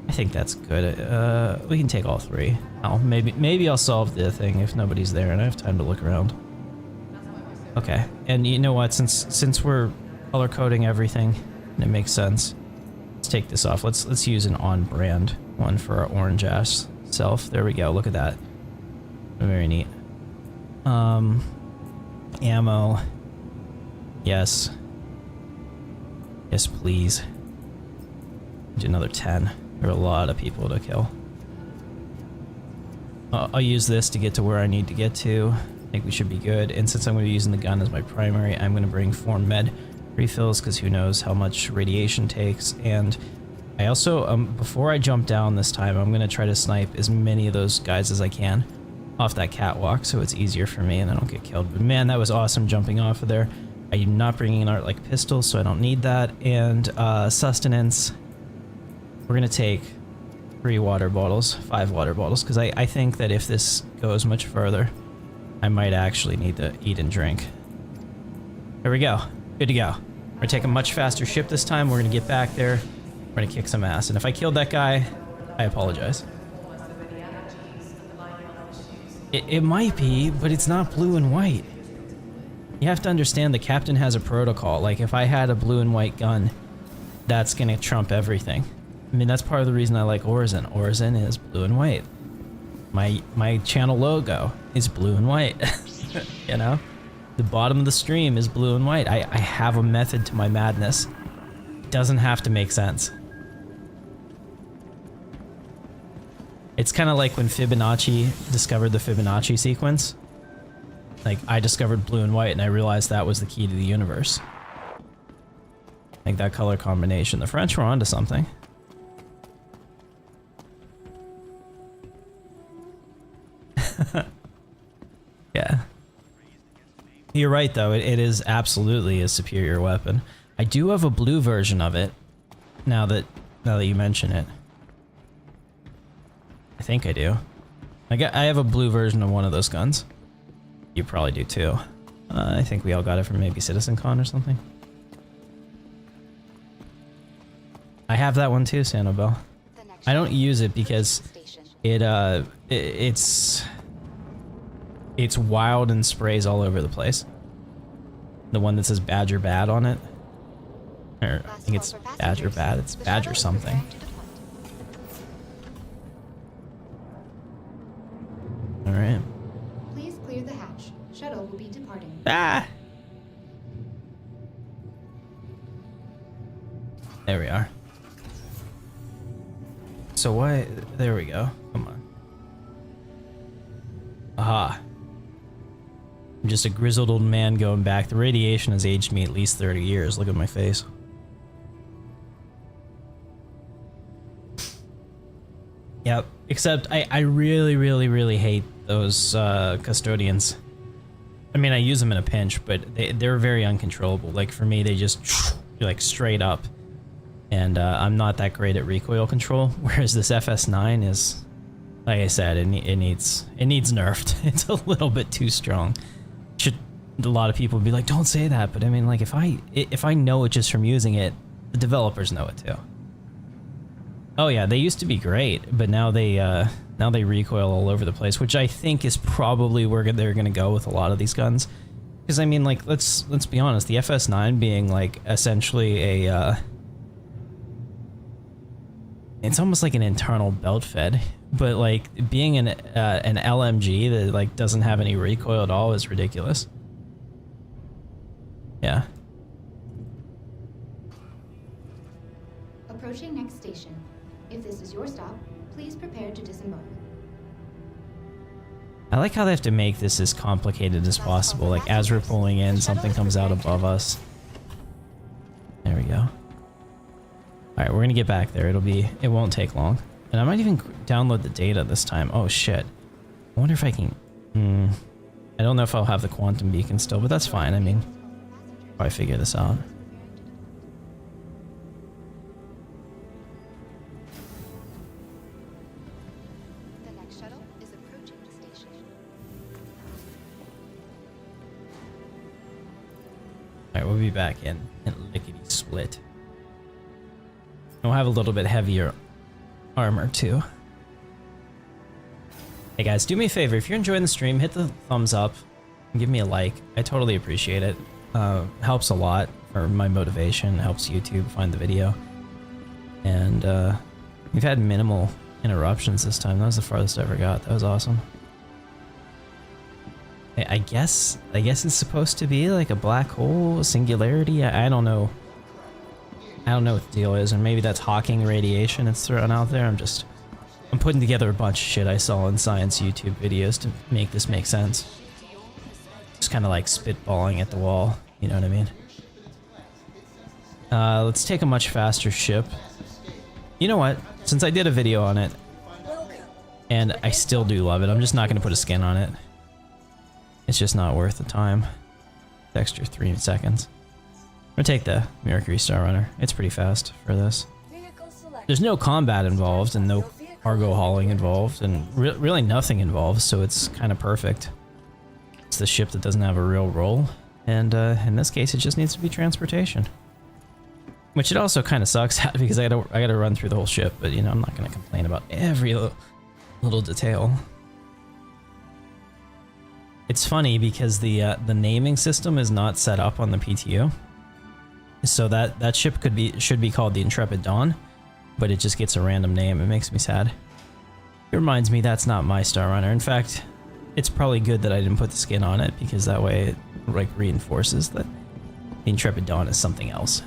I think that's good. We can take all 3. Maybe I'll solve the thing if nobody's there and I have time to look around. Okay. And you know what? Since we're color coding everything, and it makes sense. Let's take this off. Let's use an on-brand one for our orange ass self. There we go. Look at that. Very neat. Ammo. Yes. Yes, please. Do another 10. There are a lot of people to kill. I'll use this to get to where I need to get to. I think we should be good. And since I'm going to be using the gun as my primary, I'm going to bring 4 med refills because who knows how much radiation takes. And I also, before I jump down this time, I'm going to try to snipe as many of those guys as I can off that catwalk so it's easier for me and I don't get killed. But man, that was awesome jumping off of there. I'm not bringing an art-like pistol, so I don't need that. And sustenance, we're going to take 5 water bottles, because I think that if this goes much further, I might actually need to eat and drink. There we go. Good to go. We're gonna take a much faster ship this time. We're gonna get back there. We're gonna kick some ass. And if I killed that guy, I apologize. It might be, but it's not blue and white. You have to understand the captain has a protocol. Like, if I had a blue and white gun, that's gonna trump everything. I mean, that's part of the reason I like Orison. Orison is blue and white. My channel logo is blue and white. You know? The bottom of the stream is blue and white. I have a method to my madness. It doesn't have to make sense. It's kind of like when Fibonacci discovered the Fibonacci sequence. Like, I discovered blue and white and I realized that was the key to the universe. Like that color combination. The French were onto something. Yeah. You're right though, it is absolutely a superior weapon. I do have a blue version of it, now that you mention it. I think I do. I have a blue version of one of those guns. You probably do too. I think we all got it from maybe CitizenCon or something. I have that one too, Sanobel. I don't use it because it's wild and sprays all over the place. The one that says Badger Bad on it. Or I think it's Badger Bad, it's Badger something. Alright. Please clear the hatch. Shuttle will be departing. Ah! There we are. So why... There we go. Come on. Aha. I'm just a grizzled old man going back. The radiation has aged me at least 30 years. Look at my face. Yep. Except I really, really, really hate those custodians. I mean, I use them in a pinch, but they're very uncontrollable. Like for me, they just like straight up, and I'm not that great at recoil control. Whereas this FS9 is, like I said, it needs nerfed. It's a little bit too strong. A lot of people would be like, don't say that, but I mean, like if I know it just from using it, the developers know it too. Oh yeah, they used to be great, but now they recoil all over the place, which I think is probably where they're gonna go with a lot of these guns. Because I mean, like let's be honest, the FS9 being like essentially a it's almost like an internal belt fed, but like being an LMG that like doesn't have any recoil at all is ridiculous. Yeah. Approaching next station. If this is your stop, please prepare to disembark. I like how they have to make this as complicated as possible. Like as we're pulling in, something comes out above us. There we go. Alright, we're gonna get back there. It won't take long. And I might even download the data this time. Oh shit. I wonder if I can... I don't know if I'll have the quantum beacon still, but that's fine. I mean, I figure this out. The next shuttle is approaching the station. Alright, we'll be back in lickety split. We'll have a little bit heavier armor too. Hey guys, do me a favor, if you're enjoying the stream, hit the thumbs up and give me a like. I totally appreciate it. Helps a lot for my motivation, helps YouTube find the video. And we've had minimal interruptions this time. That was the farthest I ever got. That was awesome. I guess it's supposed to be like a black hole, a singularity. I don't know. I don't know what the deal is, and maybe that's Hawking radiation it's thrown out there. I'm putting together a bunch of shit I saw in science YouTube videos to make this make sense. Just kind of like spitballing at the wall, you know what I mean? Let's take a much faster ship. You know what? Since I did a video on it, and I still do love it, I'm just not going to put a skin on it. It's just not worth the time. Extra 3 seconds. I'm gonna take the Mercury Star Runner. It's pretty fast for this. There's no combat involved and no cargo hauling involved and really nothing involved, so it's kind of perfect. It's the ship that doesn't have a real role, and in this case it just needs to be transportation. Which it also kind of sucks at because I gotta run through the whole ship, but you know, I'm not gonna complain about every little detail. It's funny because the naming system is not set up on the PTU. So that ship should be called the Intrepid Dawn, but it just gets a random name. It makes me sad. It reminds me that's not my Star Runner. In fact, it's probably good that I didn't put the skin on it because that way it like reinforces that the Intrepid Dawn is something else.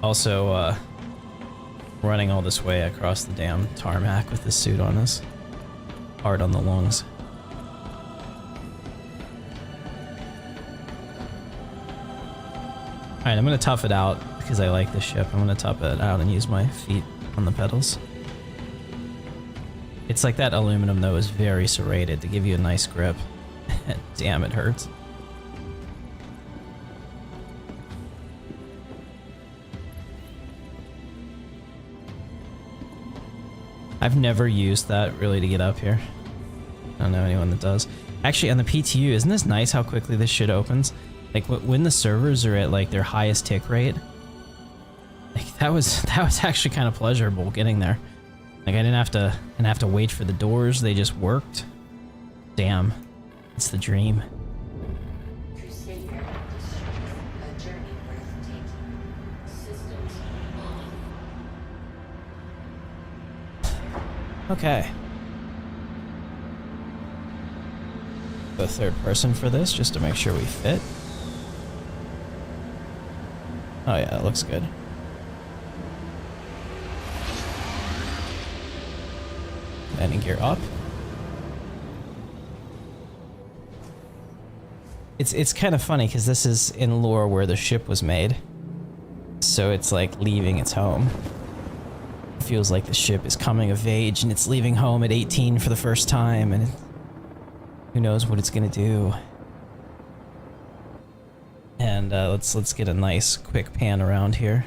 Also, running all this way across the damn tarmac with this suit on is hard on the lungs. Alright, I'm gonna tough it out because I like this ship. I'm gonna tough it out and use my feet on the pedals. It's like that aluminum though is very serrated to give you a nice grip. Damn, it hurts. I've never used that really to get up here. I don't know anyone that does. Actually, on the PTU, isn't this nice how quickly this shit opens? Like when the servers are at like their highest tick rate, like that was actually kind of pleasurable getting there. Like I didn't have to wait for the doors; they just worked. Damn, it's the dream. Okay. The third person for this just to make sure we fit. Oh yeah, that looks good. Landing gear up. It's kind of funny because this is in lore where the ship was made. So it's like leaving its home. feels like the ship is coming of age and it's leaving home at 18 for the first time, and who knows what it's gonna do. And let's get a nice quick pan around here.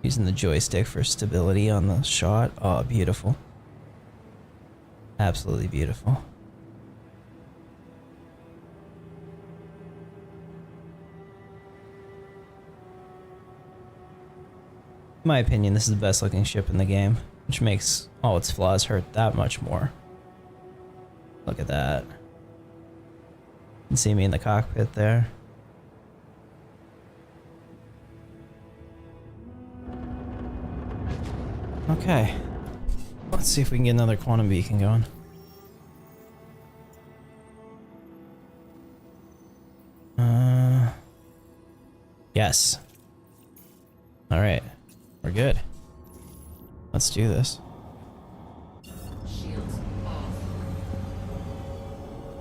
Using the joystick for stability on the shot. Oh, beautiful. Absolutely beautiful. In my opinion, this is the best looking ship in the game, which makes all its flaws hurt that much more. Look at that. You can see me in the cockpit there. Okay. Let's see if we can get another quantum beacon going. Yes. Alright. We're good. Let's do this. Shields off.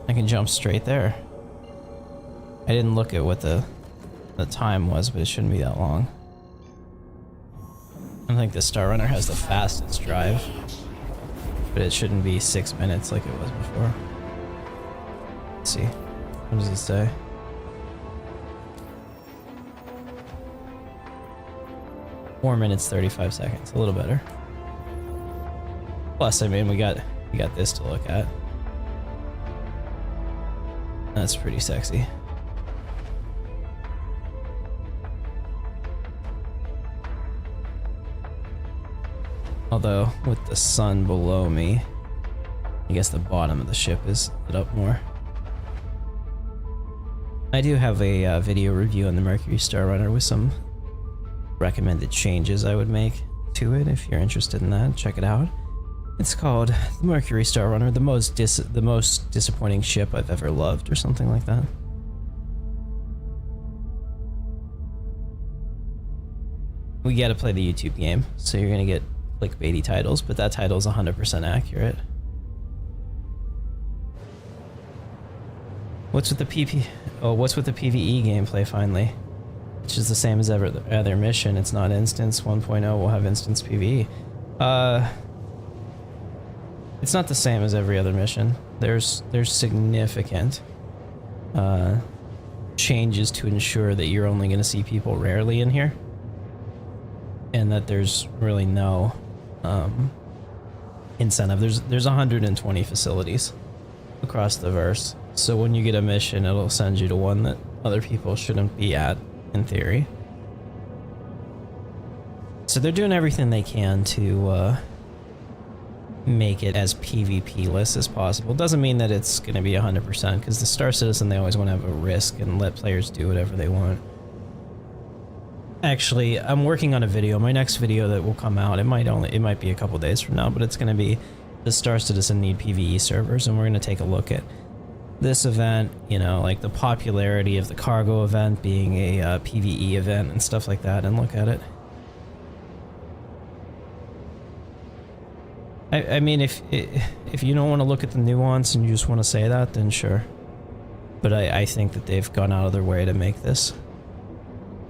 I can jump straight there. I didn't look at what the time was, but it shouldn't be that long. I don't think the Star Runner has the fastest drive, but it shouldn't be 6 minutes like it was before. Let's see. What does it say? Four minutes 35 seconds, a little better. Plus, I mean, we got this to look at. That's pretty sexy. Although, with the sun below me, I guess the bottom of the ship is lit up more. I do have a video review on the Mercury Star Runner with some recommended changes I would make to it. If you're interested in that, check it out. It's called the Mercury Star Runner, the most disappointing ship I've ever loved, or something like that. We gotta play the YouTube game, so you're gonna get clickbaity titles, but that title is 100% accurate. What's with the PVE gameplay finally? Which is the same as every other mission. It's not instance 1.0 will have instance PVE. It's not the same as every other mission. There's significant changes to ensure that you're only going to see people rarely in here, and that there's really no incentive. There's 120 facilities across the verse, so when you get a mission, it'll send you to one that other people shouldn't be at, in theory. So they're doing everything they can to make it as PvP-less as possible. Doesn't mean that it's going to be 100%, because the Star Citizen, they always want to have a risk and let players do whatever they want. Actually, I'm working on a video. My next video that will come out, it might be a couple days from now, but it's going to be the Star Citizen need PvE servers, and we're going to take a look at this event, you know, like the popularity of the cargo event being a PvE event and stuff like that, and look at it. I mean, if you don't want to look at the nuance and you just want to say that, then sure. But I think that they've gone out of their way to make this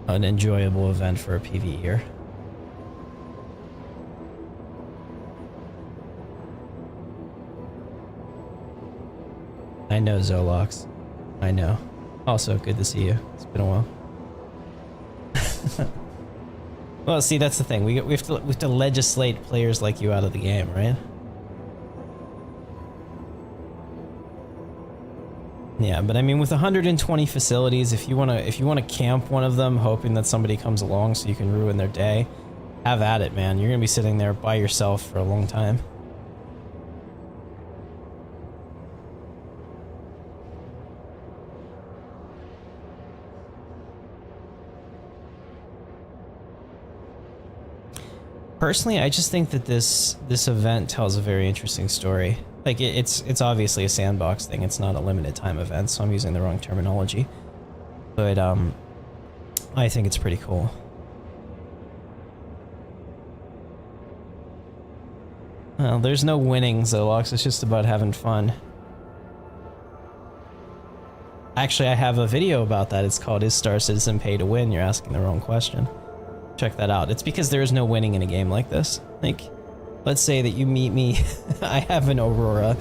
an enjoyable event for a PvEer. I know, Zolox. I know. Also, good to see you. It's been a while. Well, see, that's the thing. We have to legislate players like you out of the game, right? Yeah, but I mean, with 120 facilities, if you wanna camp one of them, hoping that somebody comes along so you can ruin their day, have at it, man. You're gonna be sitting there by yourself for a long time. Personally, I just think that this event tells a very interesting story. Like, it's obviously a sandbox thing. It's not a limited time event, so I'm using the wrong terminology. But I think it's pretty cool. Well, there's no winning, Zolox. It's just about having fun. Actually, I have a video about that. It's called "Is Star Citizen Pay to Win?" You're asking the wrong question. check that out. It's because there is no winning in a game like this. Like, let's say that you meet me, I have an Aurora,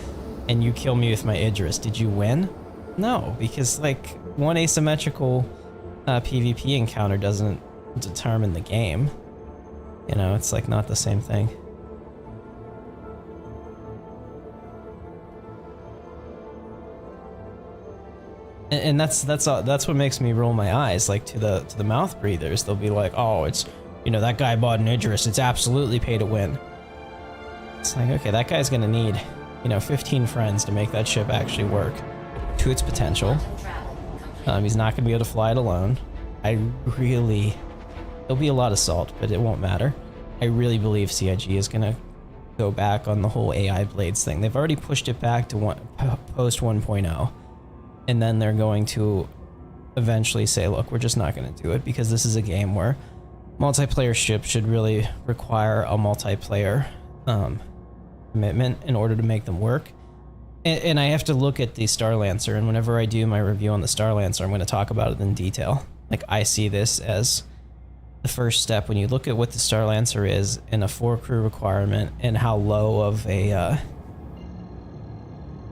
and you kill me with my Idris. Did you win? No, because like one asymmetrical PvP encounter doesn't determine the game. You know, it's like not the same thing. And that's what makes me roll my eyes, like to the mouth breathers. They'll be like, oh, it's, you know, that guy bought an Idris, it's absolutely pay to win. It's like, okay, that guy's gonna need, you know, 15 friends to make that ship actually work to its potential. He's not gonna be able to fly it alone. There'll be a lot of salt, but it won't matter. I really believe CIG is gonna go back on the whole AI blades thing. They've already pushed it back to post 1.0. And then they're going to eventually say, look, we're just not going to do it because this is a game where multiplayer ships should really require a multiplayer commitment in order to make them work. And I have to look at the Star Lancer, and whenever I do my review on the Star Lancer, I'm going to talk about it in detail. Like, I see this as the first step when you look at what the Star Lancer is in a 4-crew requirement and how low of a,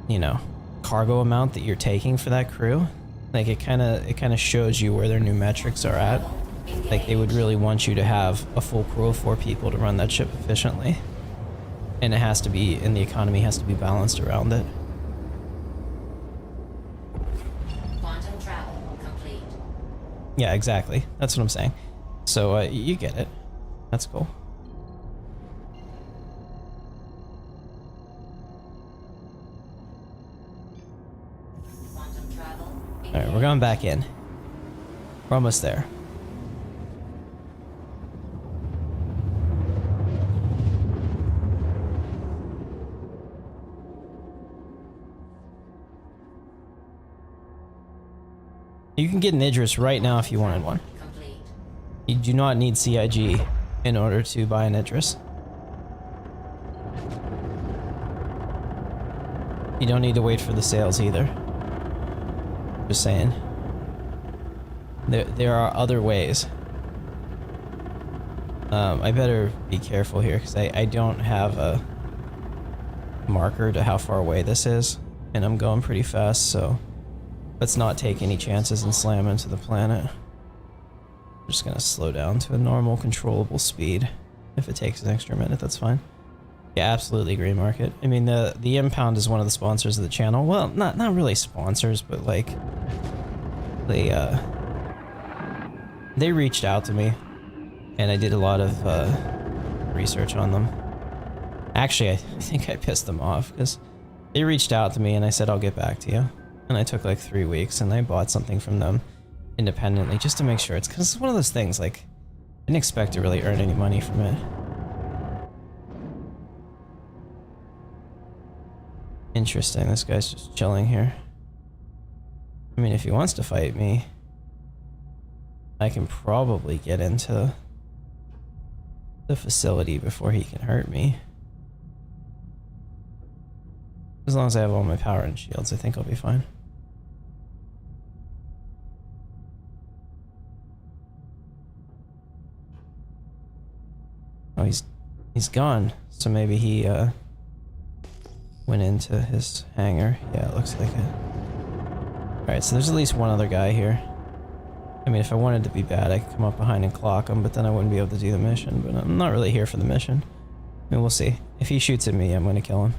you know, cargo amount that you're taking for that crew. Like, it kind of shows you where their new metrics are at. Like, they would really want you to have a full crew of 4 people to run that ship efficiently, and it has to be, and the economy has to be balanced around it. Quantum travel complete. Yeah, exactly, that's what I'm saying. So you get it. That's cool. Alright, we're going back in. We're almost there. You can get an Idris right now if you wanted one. You do not need CIG in order to buy an Idris. You don't need to wait for the sales either. Just saying. There are other ways. I better be careful here because I don't have a marker to how far away this is, and I'm going pretty fast, so let's not take any chances and slam into the planet. I'm just gonna slow down to a normal controllable speed. If it takes an extra minute, that's fine. Yeah, absolutely green market. I mean, the Impound is one of the sponsors of the channel. Well, not really sponsors, but like they reached out to me, and I did a lot of research on them. Actually, I think I pissed them off because they reached out to me and I said I'll get back to you, and I took like 3 weeks and I bought something from them independently just to make sure. It's because it's one of those things, like, I didn't expect to really earn any money from it. Interesting, this guy's just chilling here. I mean, if he wants to fight me, I can probably get into the facility before he can hurt me. As long as I have all my power and shields, I think I'll be fine. Oh, he's gone. So maybe he went into his hangar. Yeah, it looks like it. Alright, so there's at least one other guy here. I mean, if I wanted to be bad, I could come up behind and clock him, but then I wouldn't be able to do the mission. But I'm not really here for the mission. I mean, we'll see. If he shoots at me, I'm gonna kill him.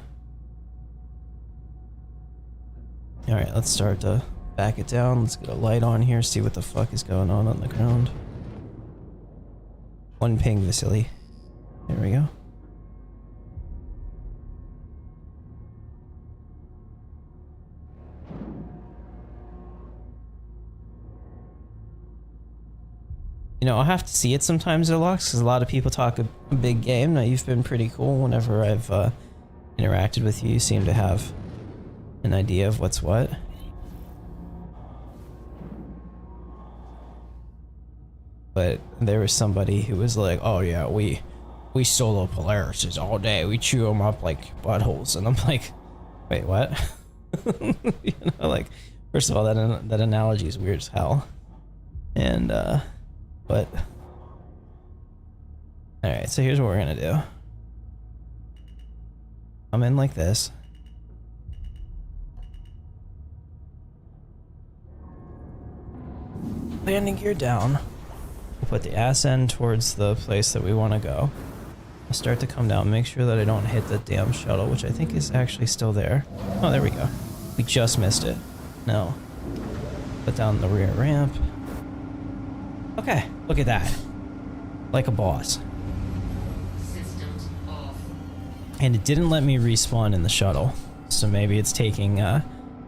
Alright, let's start to back it down. Let's get a light on here, see what the fuck is going on the ground. One ping, Vasily. There we go. You know, I'll have to see it sometimes, Deluxe, because a lot of people talk a big game. Now, you've been pretty cool whenever I've interacted with you. You seem to have an idea of what's what. But there was somebody who was like, oh yeah, we solo Polarises all day. We chew them up like buttholes. And I'm like, wait, what? You know, like, first of all, that analogy is weird as hell. And, but Alright, so here's what we're gonna do. I'm in like this. Landing gear down. We'll put the ass end towards the place that we want to go. I'll start to come down, make sure that I don't hit the damn shuttle, which I think is actually still there. Oh, there we go. We just missed it. No. Put down the rear ramp. Okay, look at that. Like a boss. Systems off. And it didn't let me respawn in the shuttle. So maybe it's taking,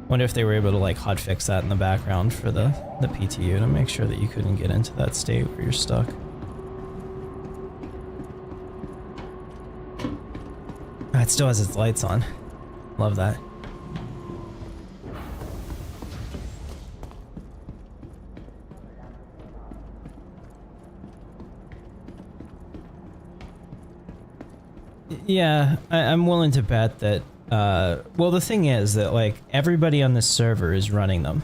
wonder if they were able to like hotfix that in the background for the PTU to make sure that you couldn't get into that state where you're stuck. Ah, it still has its lights on. Love that. Yeah, I'm willing to bet that, well, the thing is that, like, everybody on this server is running them.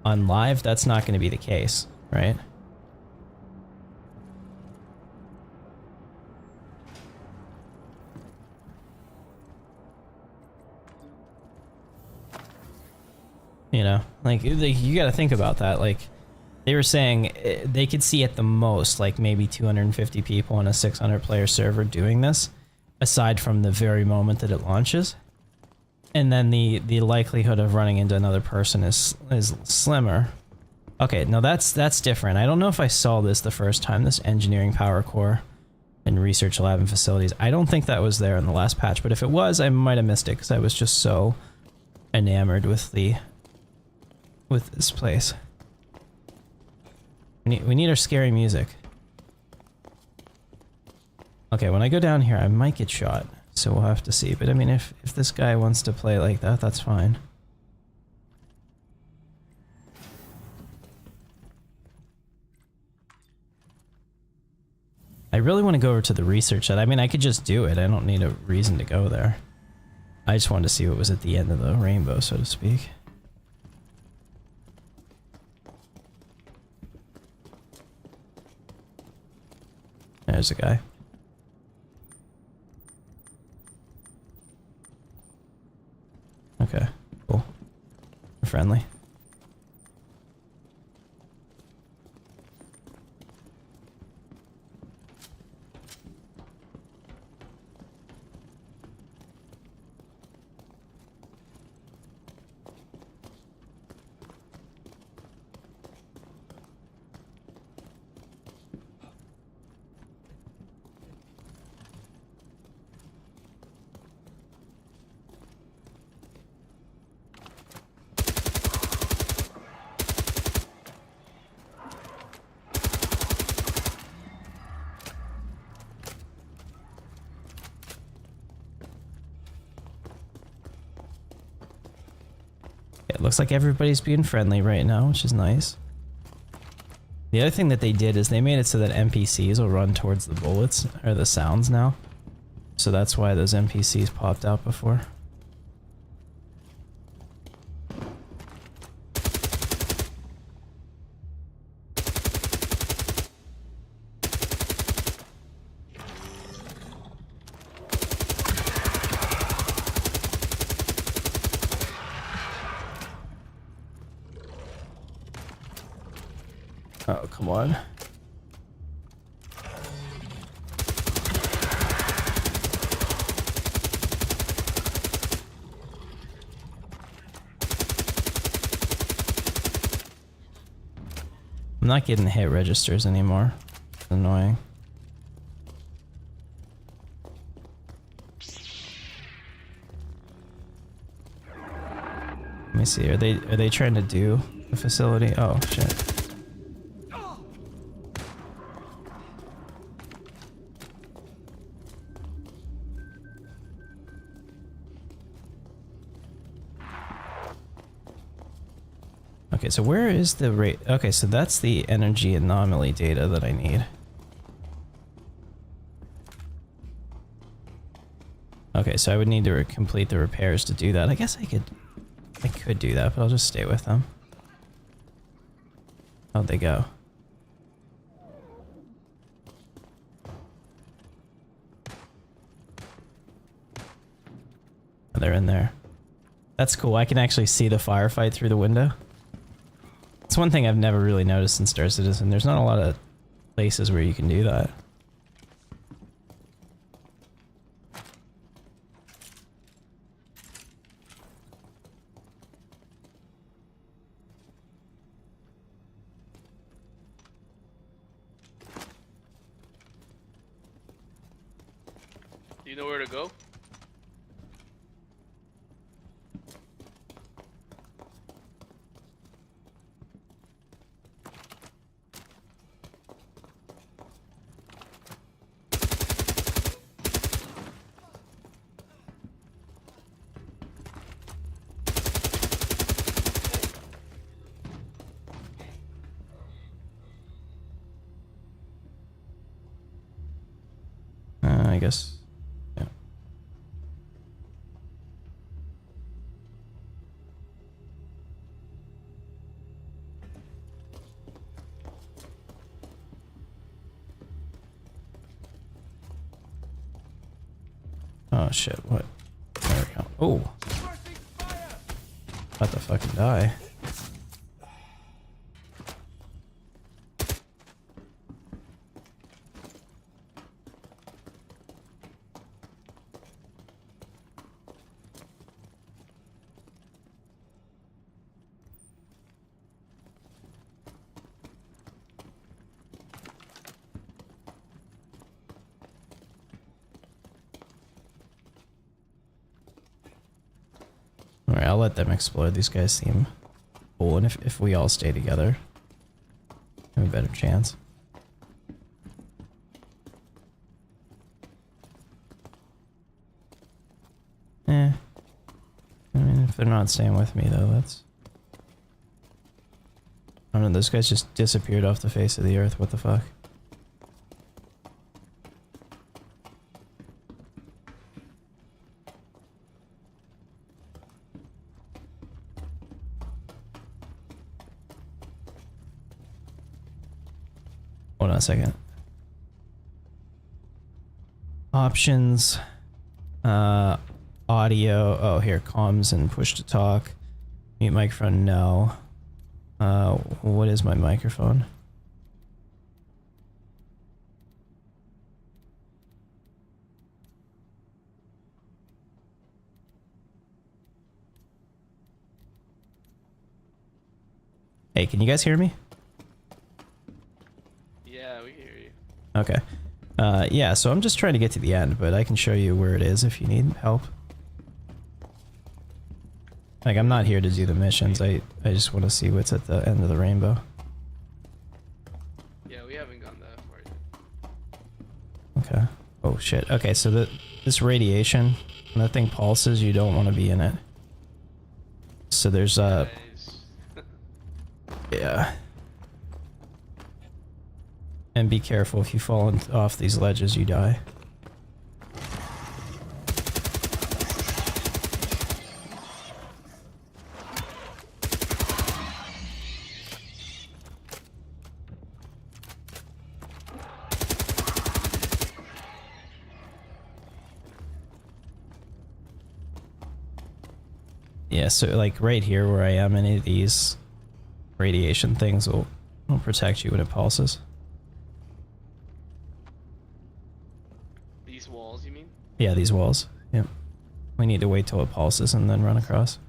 On live, that's not going to be the case, right? You know, like you got to think about that. Like, they were saying they could see at the most, like, maybe 250 people on a 600-player server doing this, aside from the very moment that it launches. And then the likelihood of running into another person is slimmer. Okay, no, that's different. I don't know if I saw this the first time, this engineering power core and research lab and facilities. I don't think that was there in the last patch, but if it was, I might have missed it because I was just so enamored with this place. We need our scary music. Okay, when I go down here, I might get shot, so we'll have to see. But I mean, if this guy wants to play like that, that's fine. I really want to go over to the research shed. I mean, I could just do it. I don't need a reason to go there. I just wanted to see what was at the end of the rainbow, so to speak. There's a guy. Okay, cool. We're friendly. It looks like everybody's being friendly right now, which is nice. The other thing that they did is they made it so that NPCs will run towards the bullets, or the sounds now. So that's why those NPCs popped out before. Oh, come on. I'm not getting hit registers anymore. It's annoying. Let me see. Are they trying to do the facility? Oh shit. Okay, so where is the rate? Okay, so that's the energy anomaly data that I need. Okay, so I would need to complete the repairs to do that. I guess I could do that, but I'll just stay with them. How'd they go? They're in there. That's cool. I can actually see the firefight through the window. It's one thing I've never really noticed in Star Citizen. There's not a lot of places where you can do that. Do you know where to go? I guess. Yeah. Oh shit, what? There we go. Oh! About to fucking die. Alright, I'll let them explode. These guys seem cool, and if we all stay together, we have a better chance. I mean, if they're not staying with me, though, that's... I don't know, those guys just disappeared off the face of the earth. What the fuck? Hold on a second. Options. Audio. Oh, here. Comms and push to talk. Mute microphone. No. What is my microphone? Hey, can you guys hear me? Yeah, we can hear you. Okay. Yeah, so I'm just trying to get to the end, but I can show you where it is if you need help. Like, I'm not here to do the missions. I just want to see what's at the end of the rainbow. Yeah, we haven't gone that far yet. Okay. Oh, shit. Okay, so this radiation, when that thing pulses, you don't want to be in it. So there's, Nice. yeah. And be careful, if you fall off these ledges, you die. Yeah, so like right here where I am, any of these radiation things will protect you when it pulses. These walls, you mean? Yeah, these walls. Yep. We need to wait till it pulses and then run across.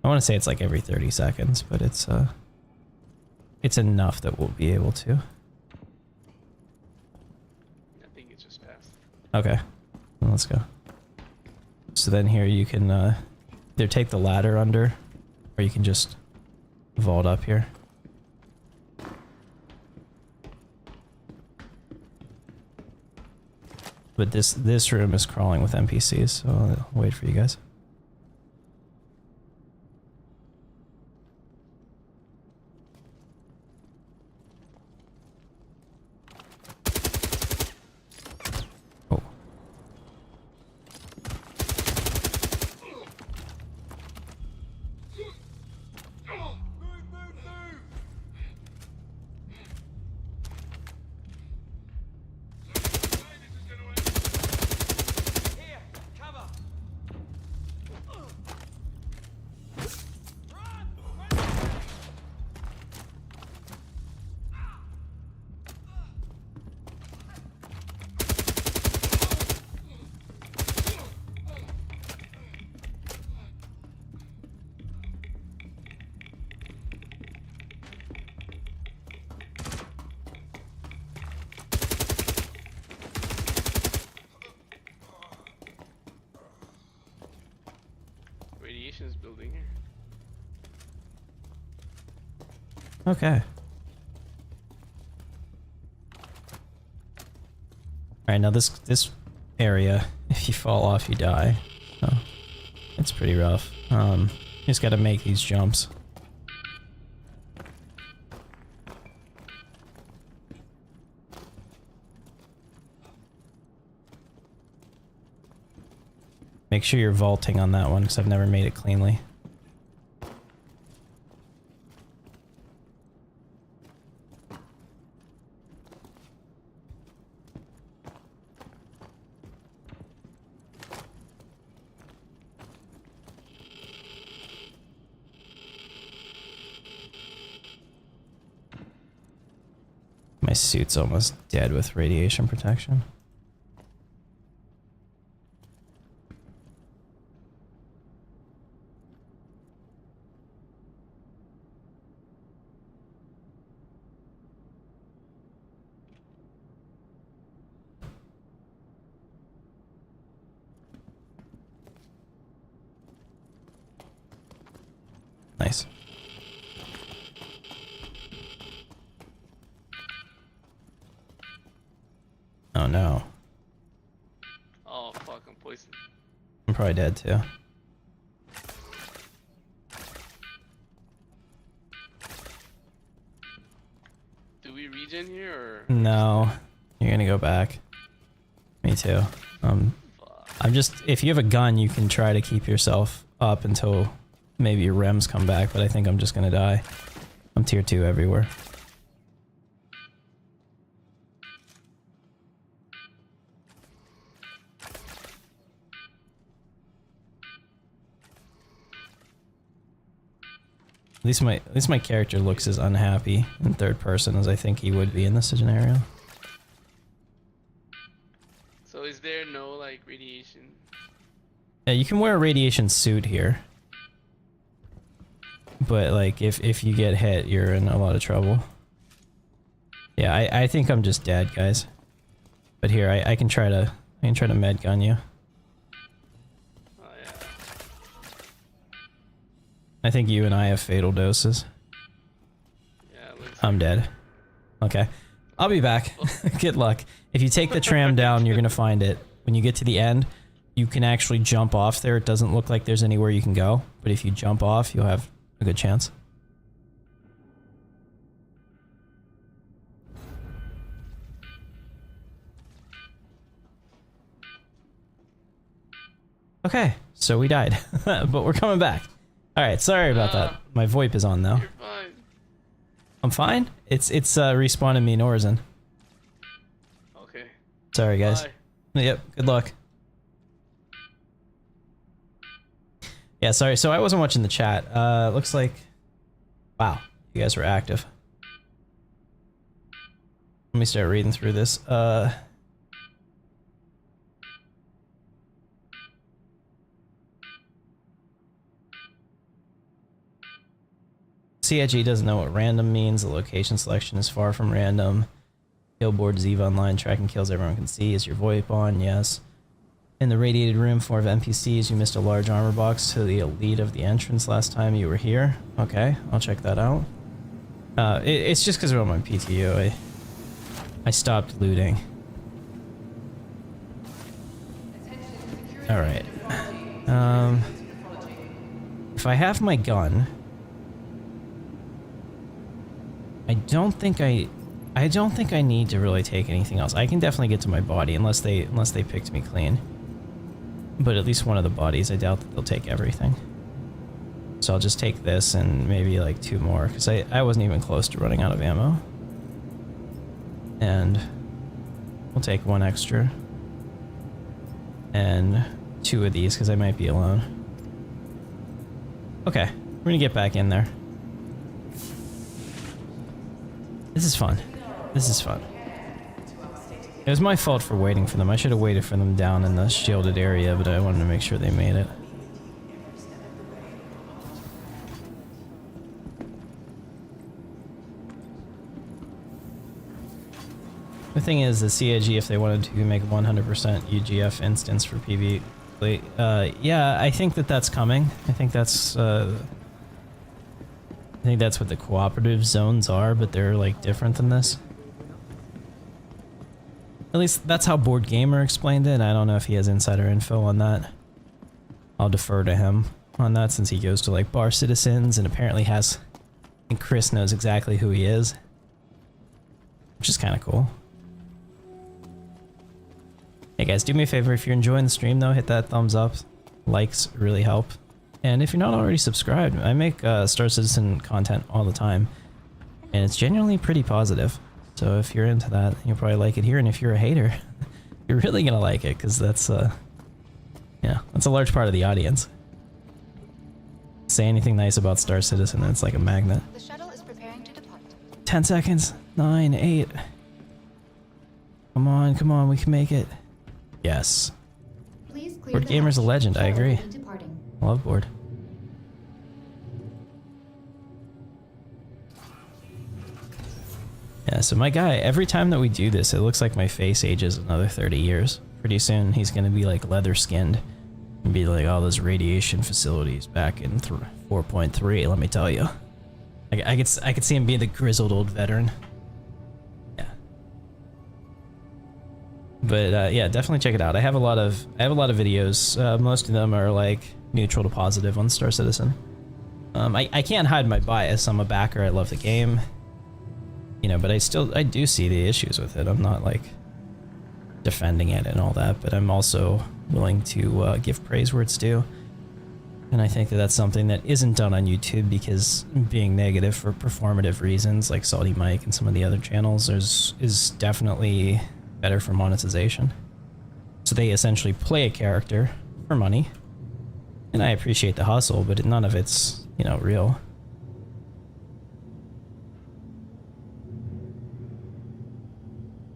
I want to say it's like every 30 seconds, but it's enough that we'll be able to. I think it just passed. Okay. Well, let's go. So then here you can either take the ladder under, or you can just vault up here. But this room is crawling with NPCs, so I'll wait for you guys. Oh. Okay. Alright, now this area, if you fall off, you die. So, it's pretty rough. You just gotta make these jumps. Make sure you're vaulting on that one, because I've never made it cleanly. My suit's almost dead with radiation protection. Nice. Oh no. Oh fuck, I'm poisoned. I'm probably dead too. Do we regen here or? No. You're gonna go back. Me too. I'm just, if you have a gun, you can try to keep yourself up until maybe your rems come back, but I think I'm just gonna die. I'm tier 2 everywhere. At least my character looks as unhappy in third person as I think he would be in this scenario. So is there no like radiation? Yeah, you can wear a radiation suit here. But like if you get hit, you're in a lot of trouble. Yeah, I think I'm just dead, guys. But here, I can try to med gun you. Oh yeah. I think you and I have fatal doses. Yeah, looks I'm dead. Okay. I'll be back. Good luck. If you take the tram down, you're gonna find it. When you get to the end, you can actually jump off there. It doesn't look like there's anywhere you can go, but if you jump off, you'll have a good chance. Okay, so we died, but we're coming back. Alright, sorry about that. My VoIP is on though. You're fine. I'm fine? It's respawning me in Origin. Okay. Sorry guys. Bye. Yep, good luck. Yeah, sorry, so I wasn't watching the chat. Looks like... Wow, you guys were active. Let me start reading through this. CIG doesn't know what random means. The location selection is far from random. Killboard is EVE Online. Tracking kills everyone can see. Is your VoIP on? Yes. In the radiated room, 4 of NPCs. You missed a large armor box to the elite of the entrance last time you were here. Okay, I'll check that out. It's just because we're on my PTU. I stopped looting. Alright. If I have my gun... I don't think I need to really take anything else. I can definitely get to my body unless they picked me clean. But at least one of the bodies, I doubt that they'll take everything. So I'll just take this and maybe like 2 more, because I wasn't even close to running out of ammo. And we'll take 1 extra. And 2 of these, because I might be alone. Okay, we're gonna get back in there. This is fun. This is fun. It was my fault for waiting for them. I should have waited for them down in the shielded area, but I wanted to make sure they made it. The thing is, the CIG, if they wanted to make 100% UGF instance for PvE, yeah, I think that that's coming. I think that's I think that's what the cooperative zones are, but they're like different than this. At least that's how Board Gamer explained it. I don't know if he has insider info on that. I'll defer to him on that since he goes to like Bar Citizens and apparently has... And Chris knows exactly who he is. Which is kind of cool. Hey guys, do me a favor, if you're enjoying the stream though, hit that thumbs up. Likes really help. And if you're not already subscribed, I make Star Citizen content all the time. And it's genuinely pretty positive. So if you're into that, you'll probably like it here. And if you're a hater, you're really gonna like it, because that's yeah, that's a large part of the audience. Say anything nice about Star Citizen and it's like a magnet. The shuttle is preparing to depart. 10 seconds. 9, 8. Come on, we can make it. Yes. Please clear Board the Gamer's a hatch. legend, I Shuttle agree. will be departing. I love Board. Yeah, so my guy, every time that we do this, it looks like my face ages another 30 years. Pretty soon, he's gonna be like leather skinned and be like, all those radiation facilities back in 4.3, let me tell you. I could see him being the grizzled old veteran. Yeah. But yeah, definitely check it out. I have a lot of videos. Most of them are like neutral to positive on Star Citizen. I can't hide my bias. I'm a backer. I love the game. You know, but I do see the issues with it. I'm not like defending it and all that, but I'm also willing to give praise where it's due. And I think that that's something that isn't done on YouTube, because being negative for performative reasons like Salty Mike and some of the other channels is definitely better for monetization. So they essentially play a character for money. And I appreciate the hustle, but none of it's, you know, real.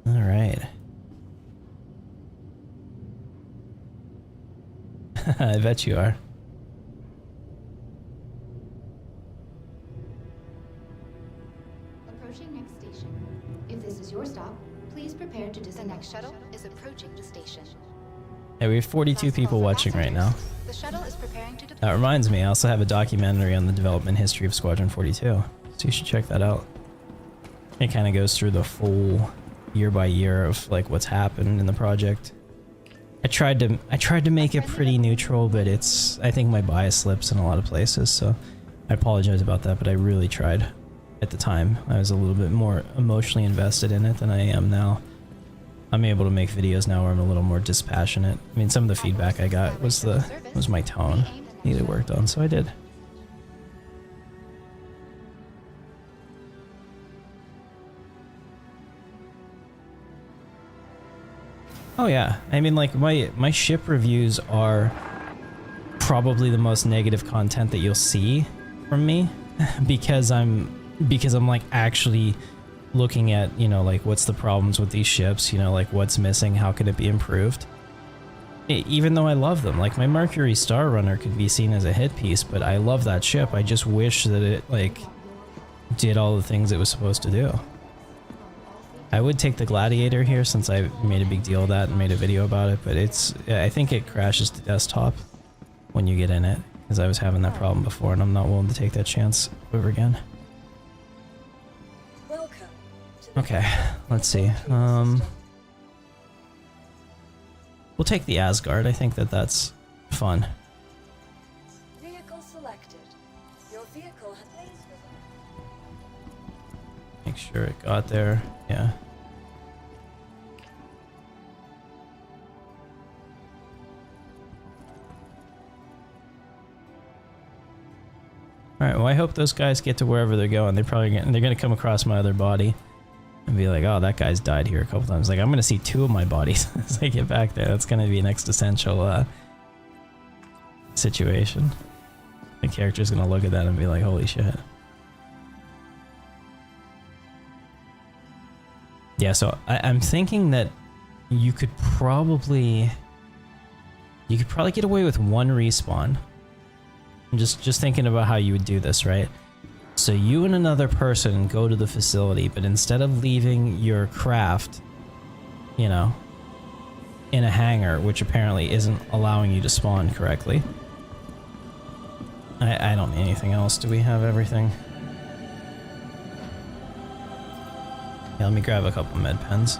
All right. I bet you are. Approaching next station. If this is your stop, please prepare to descend. The next shuttle is approaching the station. Hey, we have 42 people watching right now. The shuttle is preparing to depart. That reminds me, I also have a documentary on the development history of Squadron 42, so you should check that out. It kind of goes through the full year by year of like what's happened in the project. I tried to make it pretty neutral, but I think my bias slips in a lot of places, so I apologize about that, but I really tried at the time. I was a little bit more emotionally invested in it than I am now. I'm able to make videos now where I'm a little more dispassionate. I mean, some of the feedback I got was my tone needed worked on, so I did. Oh yeah, I mean, like my ship reviews are probably the most negative content that you'll see from me because I'm like actually looking at, you know, like what's the problems with these ships, you know, like what's missing, how can it be improved. Even though I love them, like my Mercury Star Runner could be seen as a hit piece, but I love that ship. I just wish that it like did all the things it was supposed to do. I would take the Gladiator here since I made a big deal of that and made a video about it, but I think it crashes to desktop when you get in it, because I was having that problem before and I'm not willing to take that chance over again. Okay, let's see. We'll take the Asgard. I think that's fun. Vehicle selected. Your vehicle has Make sure it got there. Yeah. All right. Well, I hope those guys get to wherever they're going. They're gonna come across my other body and be like, "Oh, that guy's died here a couple times." Like, I'm gonna see 2 of my bodies as I get back there. That's gonna be an existential situation. The character's gonna look at that and be like, "Holy shit." Yeah, so I'm thinking that you could probably get away with 1 respawn. I'm just thinking about how you would do this, right? So you and another person go to the facility, but instead of leaving your craft, you know, in a hangar, which apparently isn't allowing you to spawn correctly. I don't need anything else. Do we have everything? Yeah, let me grab a couple med pens.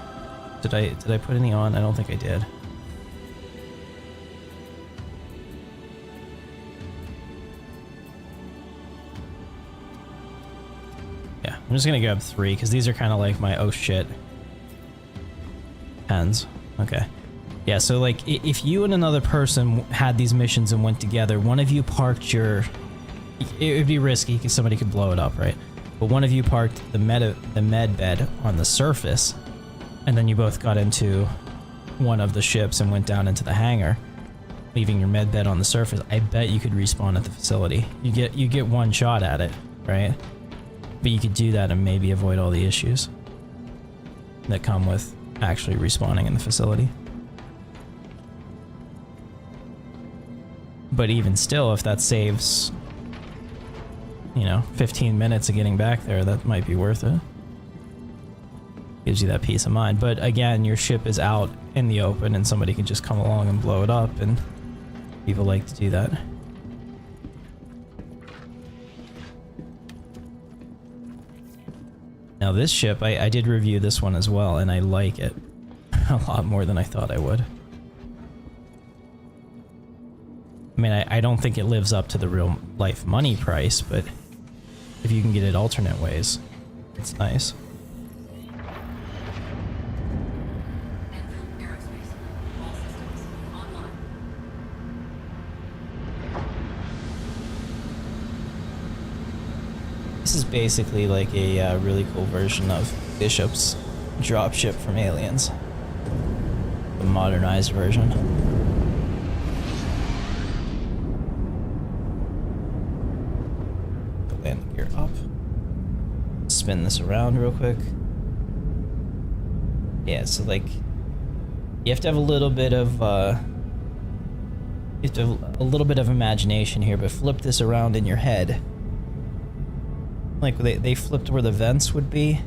Did I put any on? I don't think I did. Yeah, I'm just gonna grab 3 because these are kind of like my oh shit pens. Okay. Yeah, so like if you and another person had these missions and went together, one of you parked your... It would be risky because somebody could blow it up, right? But one of you parked the med bed on the surface, and then you both got into one of the ships and went down into the hangar, leaving your med bed on the surface. I bet you could respawn at the facility. You get one shot at it, right? But you could do that and maybe avoid all the issues that come with actually respawning in the facility. But even still, if that saves, you know, 15 minutes of getting back there, that might be worth it. Gives you that peace of mind. But again, your ship is out in the open and somebody can just come along and blow it up, and people like to do that. Now this ship, I did review this one as well, and I like it a lot more than I thought I would. I mean, I don't think it lives up to the real life money price, but if you can get it alternate ways, it's nice. This is basically like a really cool version of Bishop's dropship from Aliens. The modernized version. The landing gear up. Spin this around real quick. Yeah, so like you have to have a little bit of a little bit of imagination here, but flip this around in your head. Like they flipped where the vents would be,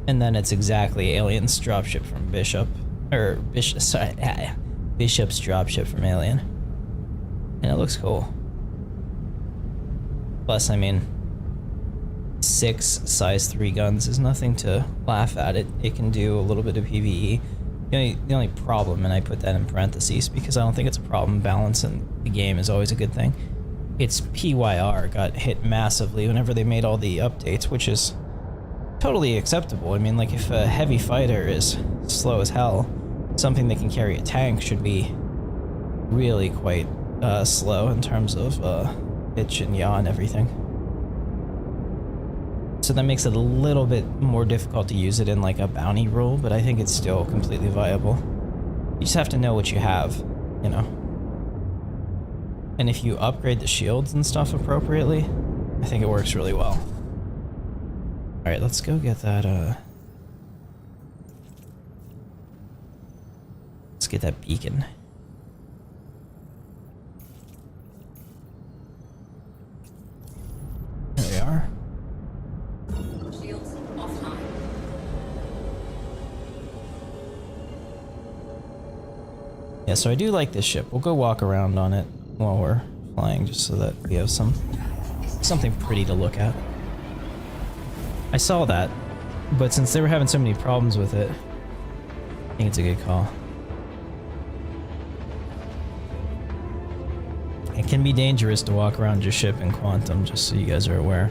and then it's exactly Alien's dropship from Bishop, or Bishop's dropship from Alien, and it looks cool. Plus, I mean, 6 size 3 guns is nothing to laugh at. It can do a little bit of PVE. The only problem, and I put that in parentheses because I don't think it's a problem, balance in the game is always a good thing. Its PYR got hit massively whenever they made all the updates, which is totally acceptable. I mean, like, if a heavy fighter is slow as hell, something that can carry a tank should be really quite slow in terms of pitch and yaw and everything. So that makes it a little bit more difficult to use it in like a bounty role, but I think it's still completely viable. You just have to know what you have, you know. And if you upgrade the shields and stuff appropriately, I think it works really well. Alright, let's go get that, let's get that beacon. There we are. Shields offline. Yeah, so I do like this ship. We'll go walk around on it while we're flying, just so that we have something pretty to look at. I saw that, but since they were having so many problems with it, I think it's a good call. It can be dangerous to walk around your ship in Quantum, just so you guys are aware.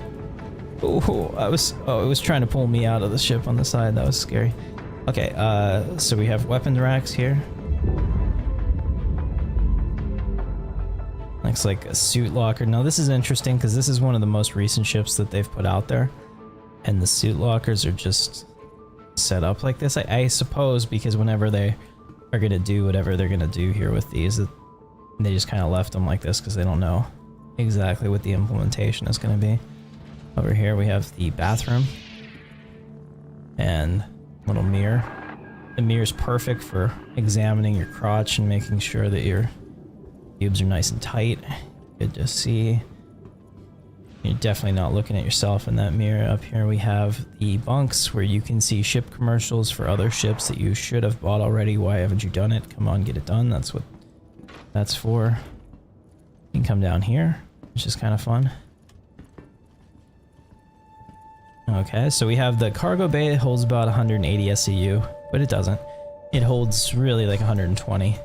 Oh, it was trying to pull me out of the ship on the side. That was scary. Okay, so we have weapon racks here. Looks like a suit locker. Now this is interesting because this is one of the most recent ships that they've put out there, and the suit lockers are just set up like this. I suppose because whenever they are going to do whatever they're going to do here with these, they just kind of left them like this because they don't know exactly what the implementation is going to be. Over here we have the bathroom and little mirror. The mirror's perfect for examining your crotch and making sure that your pubes are nice and tight. Good to see. You're definitely not looking at yourself in that mirror. Up here we have the bunks where you can see ship commercials for other ships that you should have bought already. Why haven't you done it? Come on, get it done. That's what that's for. You can come down here, which is kind of fun. Okay, so we have the cargo bay. It holds about 180 SCU, but it doesn't. It holds really like 120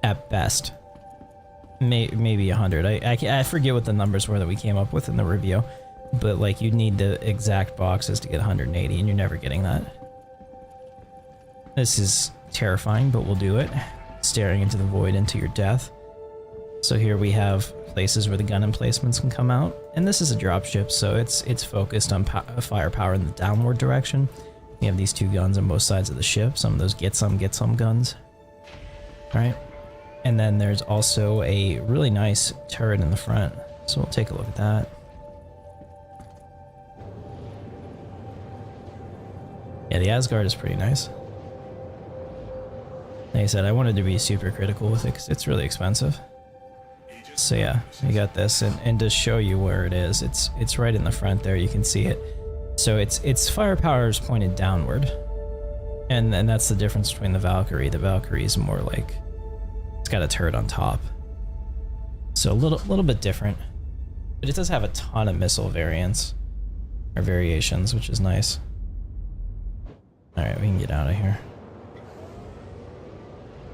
at best. Maybe 100. I forget what the numbers were that we came up with in the review, but like you'd need the exact boxes to get 180, and you're never getting that. This is terrifying, but we'll do it. Staring into the void into your death. So here we have places where the gun emplacements can come out, and this is a dropship, so it's focused on firepower in the downward direction. We have these two guns on both sides of the ship. Some of those get some guns. Right? And then there's also a really nice turret in the front. So we'll take a look at that. Yeah, the Asgard is pretty nice. Like I said, I wanted to be super critical with it because it's really expensive. So yeah, you got this, and to show you where it is, it's right in the front there. You can see it. So its firepower is pointed downward, and that's the difference between the Valkyrie. The Valkyrie is more like it's got a turret on top, so a little bit different, but it does have a ton of missile variants or variations, which is nice. All right, we can get out of here.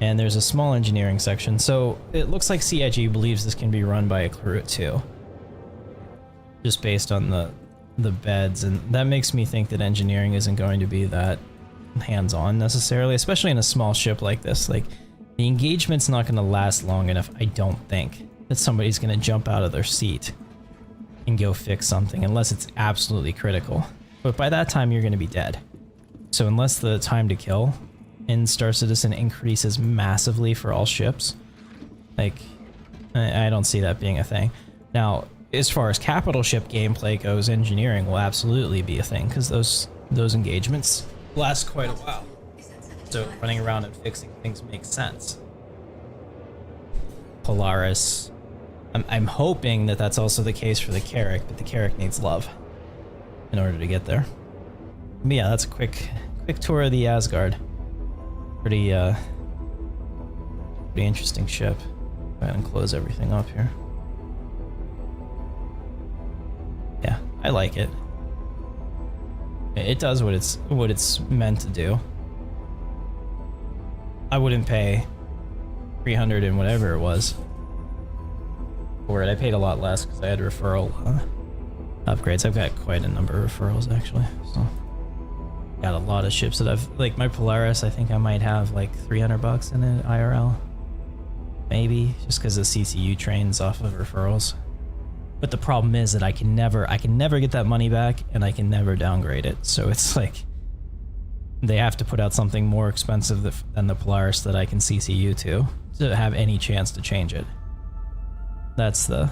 And there's a small engineering section, so it looks like CIG believes this can be run by a crew too, just based on the beds, and that makes me think that engineering isn't going to be that hands-on necessarily, especially in a small ship like this. Like, the engagement's not going to last long enough, I don't think, that somebody's going to jump out of their seat and go fix something unless it's absolutely critical. But by that time, you're going to be dead. So unless the time to kill in Star Citizen increases massively for all ships, like, I don't see that being a thing. Now, as far as capital ship gameplay goes, engineering will absolutely be a thing, because those engagements last quite a while. So running around and fixing things makes sense. Polaris, I'm hoping that that's also the case for the Carrack, but the Carrack needs love in order to get there. But yeah, that's a quick tour of the Asgard. Pretty interesting ship. Go ahead and close everything up here. Yeah, I like it. It does what it's meant to do. I wouldn't pay 300 and whatever it was for it. I paid a lot less because I had referral upgrades. I've got quite a number of referrals actually, so got a lot of ships that I've, like my Polaris, I think I might have like $300 in it IRL, maybe, just because the CCU trains off of referrals. But the problem is that I can never get that money back, and I can never downgrade it. So it's like they have to put out something more expensive than the Polaris that I can CCU to have any chance to change it. That's the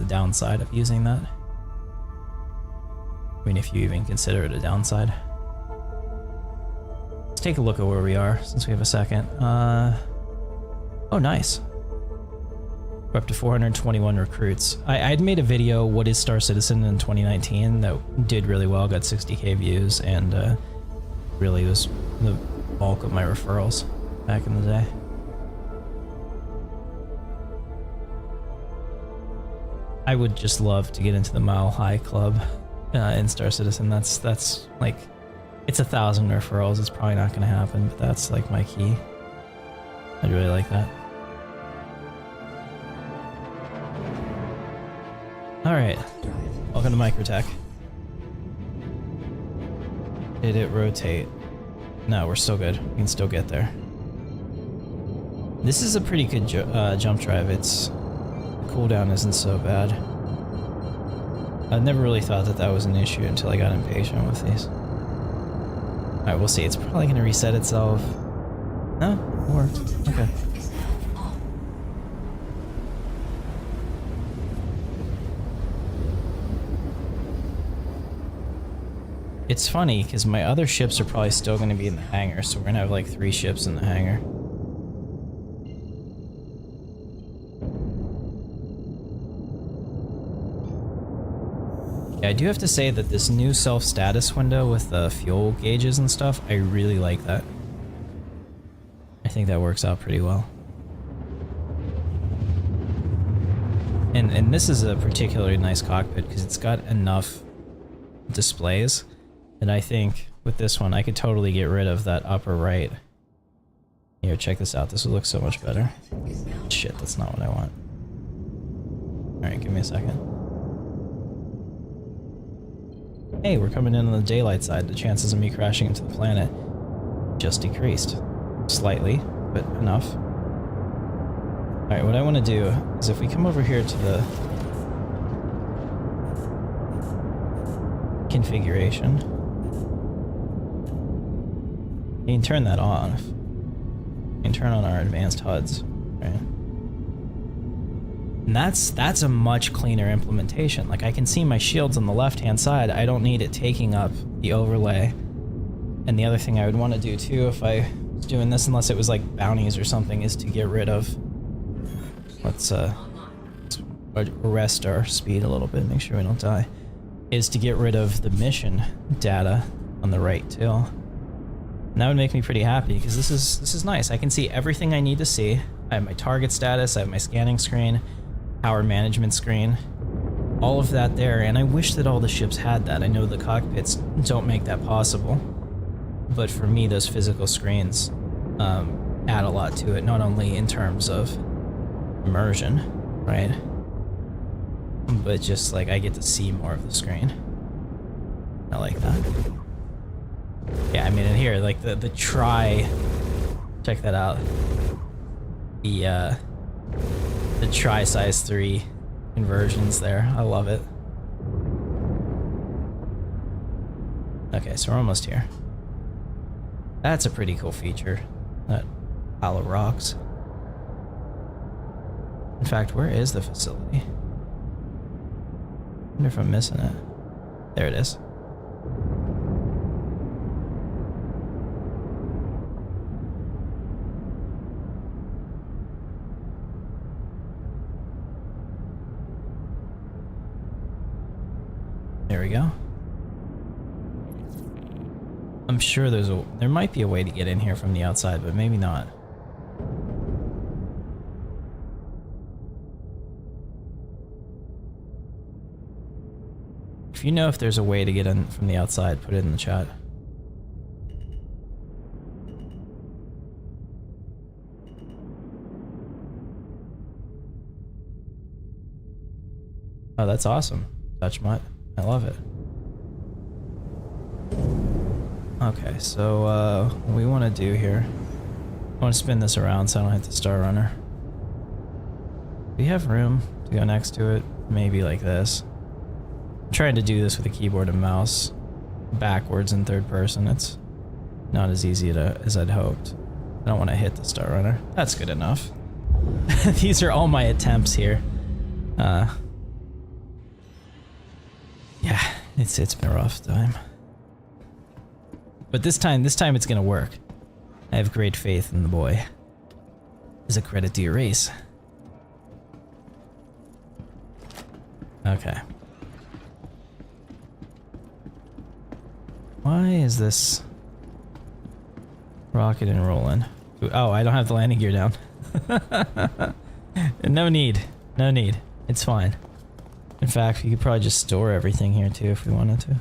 downside of using that. I mean, if you even consider it a downside. Let's take a look at where we are since we have a second. Oh, nice. We're up to 421 recruits. I'd made a video, What is Star Citizen, in 2019 that did really well, got 60k views, and really was the bulk of my referrals back in the day. I would just love to get into the Mile High Club in Star Citizen. That's like, it's 1,000 referrals. It's probably not going to happen, but that's like my key. I'd really like that. Alright, welcome to Microtech. Did it rotate? No, we're still good. We can still get there. This is a pretty good jump drive. Its cooldown isn't so bad. I never really thought that was an issue until I got impatient with these. Alright, we'll see. It's probably going to reset itself. No? It worked. Okay. It's funny, because my other ships are probably still going to be in the hangar, so we're going to have like 3 ships in the hangar. Yeah, I do have to say that this new self-status window with the fuel gauges and stuff, I really like that. I think that works out pretty well. And this is a particularly nice cockpit because it's got enough displays. And I think with this one, I could totally get rid of that upper right. Here, check this out. This would look so much better. Shit, that's not what I want. Alright, give me a second. Hey, we're coming in on the daylight side. The chances of me crashing into the planet just decreased. Slightly, but enough. Alright, what I want to do is if we come over here to the configuration, you can turn that off. You can turn on our advanced HUDs, right? And that's a much cleaner implementation. Like, I can see my shields on the left-hand side. I don't need it taking up the overlay. And the other thing I would want to do too, if I was doing this, unless it was like bounties or something, is to get rid of. Let's arrest our speed a little bit, make sure we don't die. Is to get rid of the mission data on the right too. And that would make me pretty happy because this is nice. I can see everything I need to see. I have my target status, I have my scanning screen, power management screen, all of that there. And I wish that all the ships had that. I know the cockpits don't make that possible, but for me, those physical screens add a lot to it. Not only in terms of immersion, right? But just like I get to see more of the screen. I like that. Yeah, I mean in here, like the try, check that out. The try size 3 conversions there. I love it. Okay, so we're almost here. That's a pretty cool feature. That pile of rocks. In fact, where is the facility? I wonder if I'm missing it. There it is. There we go. I'm sure there might be a way to get in here from the outside, but maybe not. If you know if there's a way to get in from the outside, put it in the chat. Oh, that's awesome. Touch mutt. I love it. Okay, so what we want to do here, I want to spin this around so I don't hit the Star Runner. Do you have room to go next to it? Maybe like this. I'm trying to do this with a keyboard and mouse backwards in third person. It's not as easy as I'd hoped. I don't want to hit the Star Runner. That's good enough. These are all my attempts here. Yeah, it's been a rough time. But this time it's gonna work. I have great faith in the boy. It's a credit to your race. Okay. Why is this rocket and rolling? Oh, I don't have the landing gear down. No need. No need. It's fine. In fact, you could probably just store everything here too if we wanted to.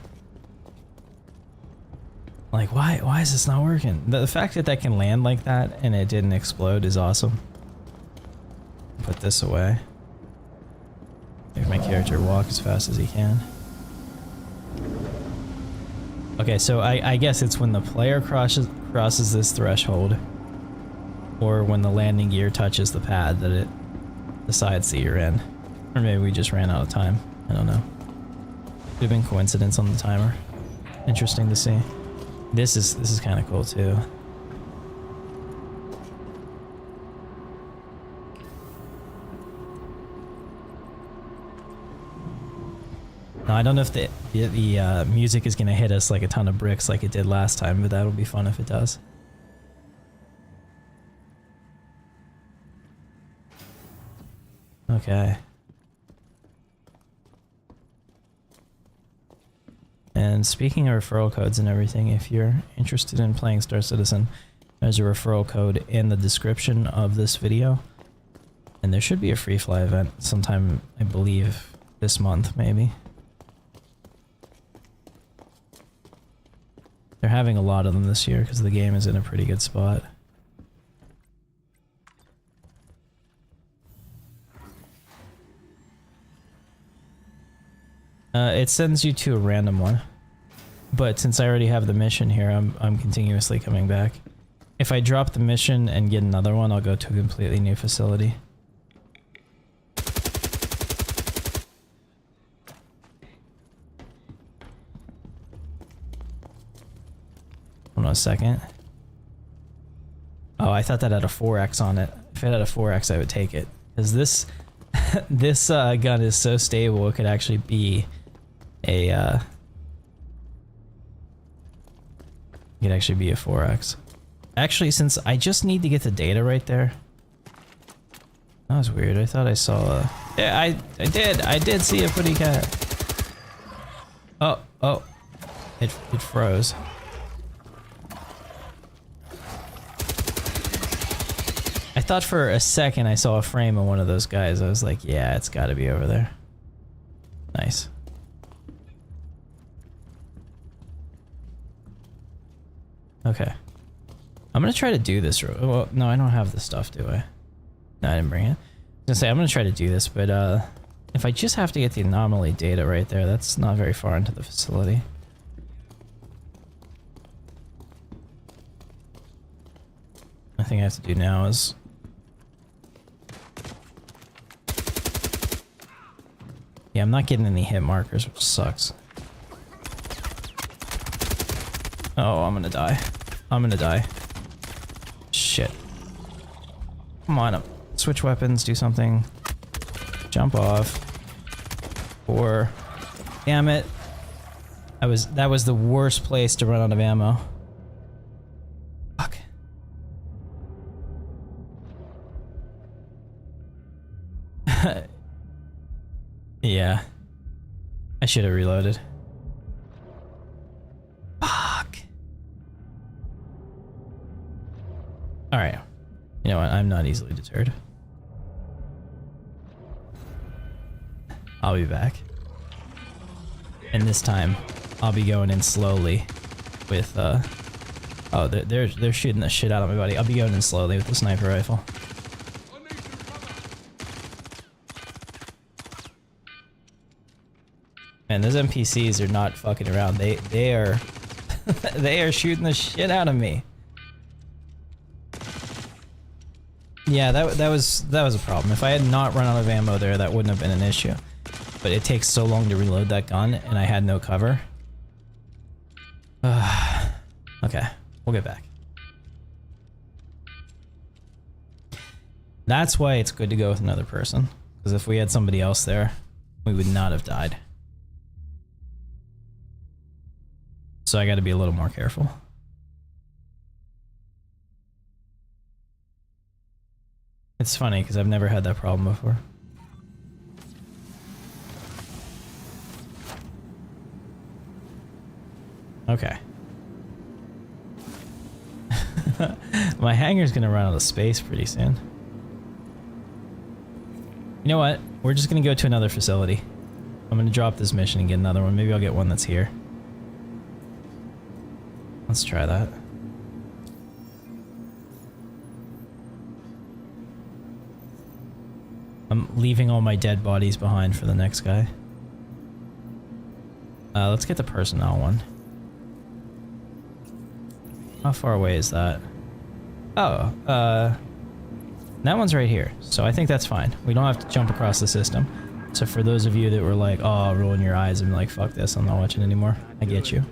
Like, why is this not working? The fact that that can land like that and it didn't explode is awesome. Put this away. Make my character walk as fast as he can. Okay, so I guess it's when the player crosses this threshold, or when the landing gear touches the pad, that it decides that you're in. Or maybe we just ran out of time. I don't know. Could have been coincidence on the timer. Interesting to see. This is kind of cool too. Now I don't know if the music is gonna hit us like a ton of bricks like it did last time, but that'll be fun if it does. Okay. And speaking of referral codes and everything, if you're interested in playing Star Citizen, there's a referral code in the description of this video. And there should be a free fly event sometime, I believe, this month, maybe. having a lot of them this year because the game is in a pretty good spot. It sends you to a random one, but since I already have the mission here, I'm continuously coming back. If I drop the mission and get another one, I'll go to a completely new facility. Hold on a second. Oh, I thought that had a 4x on it. If it had a 4x, I would take it. Because this this gun is so stable, it could actually be a it could actually be a 4x. Actually, since I just need to get the data right there. That was weird. I thought I saw a... Yeah, I did see a pretty cat. Oh, it froze. I thought for a second I saw a frame of one of those guys. I was like, yeah, it's gotta be over there. Nice. Okay. I'm gonna try to do this. Well, no, I don't have the stuff, do I? No, I didn't bring it. I was gonna say, I'm gonna try to do this, but if I just have to get the anomaly data right there, that's not very far into the facility. The thing I have to do now is... Yeah, I'm not getting any hit markers, which sucks. Oh, I'm gonna die. I'm gonna die. Shit. Come on, switch weapons, do something. Jump off. Or... Damn it. That was the worst place to run out of ammo. Fuck. Yeah. I should have reloaded. Fuck. Alright. You know what? I'm not easily deterred. I'll be back. And this time, I'll be going in slowly with, Oh, they're shooting the shit out of me, buddy. I'll be going in slowly with the sniper rifle. Man, those NPCs are not fucking around. They are they are shooting the shit out of me. Yeah, that was a problem. If I had not run out of ammo there, that wouldn't have been an issue. But it takes so long to reload that gun, and I had no cover. Okay, we'll get back. That's why it's good to go with another person. Because if we had somebody else there, we would not have died. So I gotta be a little more careful. It's funny because I've never had that problem before. Okay. My hangar's gonna run out of space pretty soon. You know what? We're just gonna go to another facility. I'm gonna drop this mission and get another one. Maybe I'll get one that's here. Let's try that. I'm leaving all my dead bodies behind for the next guy. Let's get the personnel one. How far away is that? Oh, that one's right here. So I think that's fine. We don't have to jump across the system. So for those of you that were like, oh, rolling your eyes and like, fuck this, I'm not watching anymore. I get you.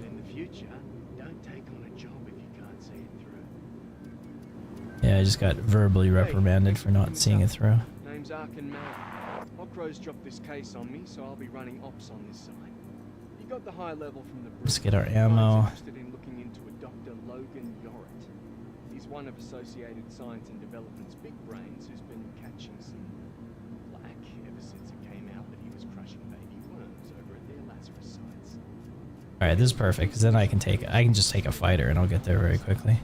Yeah, I just got verbally reprimanded for not seeing it through. Name's Ocro's dropped this case on me, so I'll be running ops on this side. You got the high level from the Let's get our ammo. Interested in looking into a Dr. Logan Yorrett. He's one of Associated Science and Development's big brains who's been catching some flack ever since it came out that he was crushing baby worms over at their Lazarus sites. All right, this is perfect because then I can just take a fighter and I'll get there very quickly.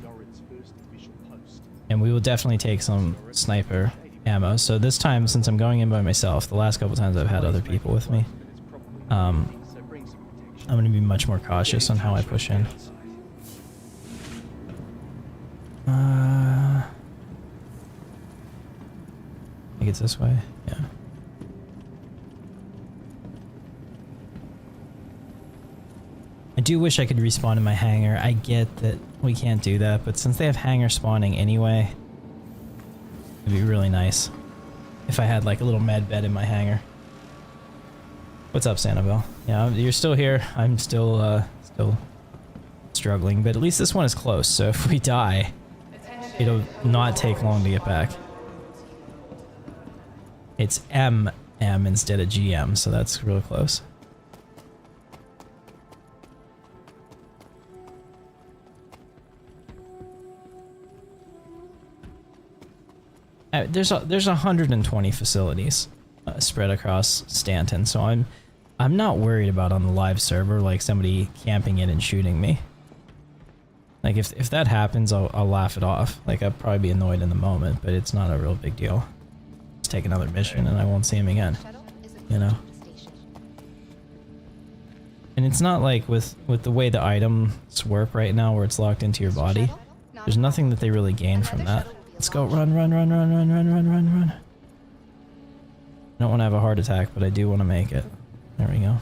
And we will definitely take some sniper ammo. So this time, since I'm going in by myself, the last couple times I've had other people with me, I'm going to be much more cautious on how I push in. I think it's this way. Yeah. I do wish I could respawn in my hangar. I get that we can't do that, but since they have hangar spawning anyway, it'd be really nice if I had like a little med bed in my hangar. What's up, Sanibel? Yeah, you're still here. I'm still struggling, but at least this one is close, so if we die, it'll not take long to get back. It's MM instead of GM, so that's real close. There's 120 facilities spread across Stanton, so I'm not worried about on the live server like somebody camping it and shooting me. Like if that happens, I'll laugh it off. Like I'll probably be annoyed in the moment, but it's not a real big deal. Just take another mission and I won't see him again. You know. And it's not like with the way the items work right now, where it's locked into your body. There's nothing that they really gain from that. Let's go run. I don't want to have a heart attack, but I do want to make it. There we go.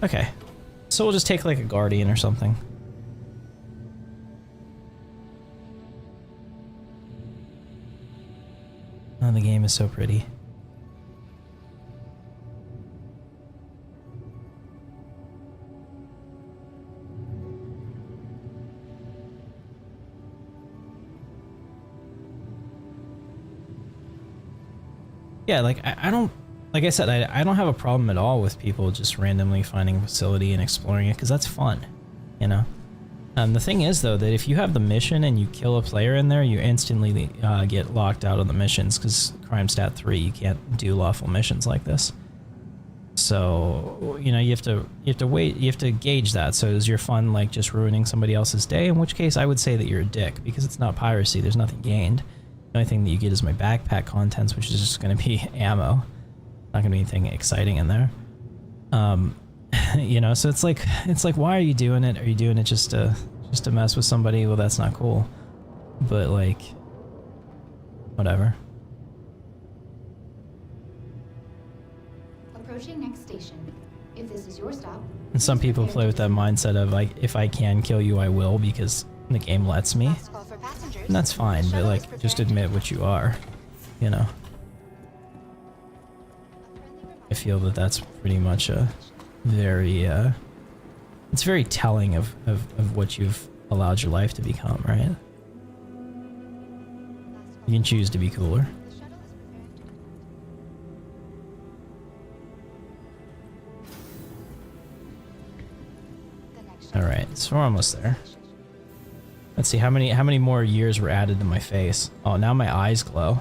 Okay. So we'll just take like a guardian or something. Oh, the game is so pretty. Yeah, like I don't, like I said, I don't have a problem at all with people just randomly finding a facility and exploring it, because that's fun, you know? The thing is though, that if you have the mission and you kill a player in there, you instantly get locked out of the missions, because crime stat 3, you can't do lawful missions like this. So, you know, you have to wait, you have to gauge that. So is your fun like just ruining somebody else's day? In which case I would say that you're a dick, because it's not piracy, there's nothing gained. The only thing that you get is my backpack contents, which is just going to be ammo. Not going to be anything exciting in there. You know, so it's like, why are you doing it? Are you doing it just to mess with somebody? Well, that's not cool. But like, whatever. Approaching next station. If this is your stop. And some people play with that mindset of like, if I can kill you, I will, because the game lets me. And that's fine, but like, just admit what you are, you know. I feel that that's pretty much a very, it's very telling of what you've allowed your life to become, right? You can choose to be cooler. Alright, so we're almost there. Let's see how many more years were added to my face. Oh, now my eyes glow.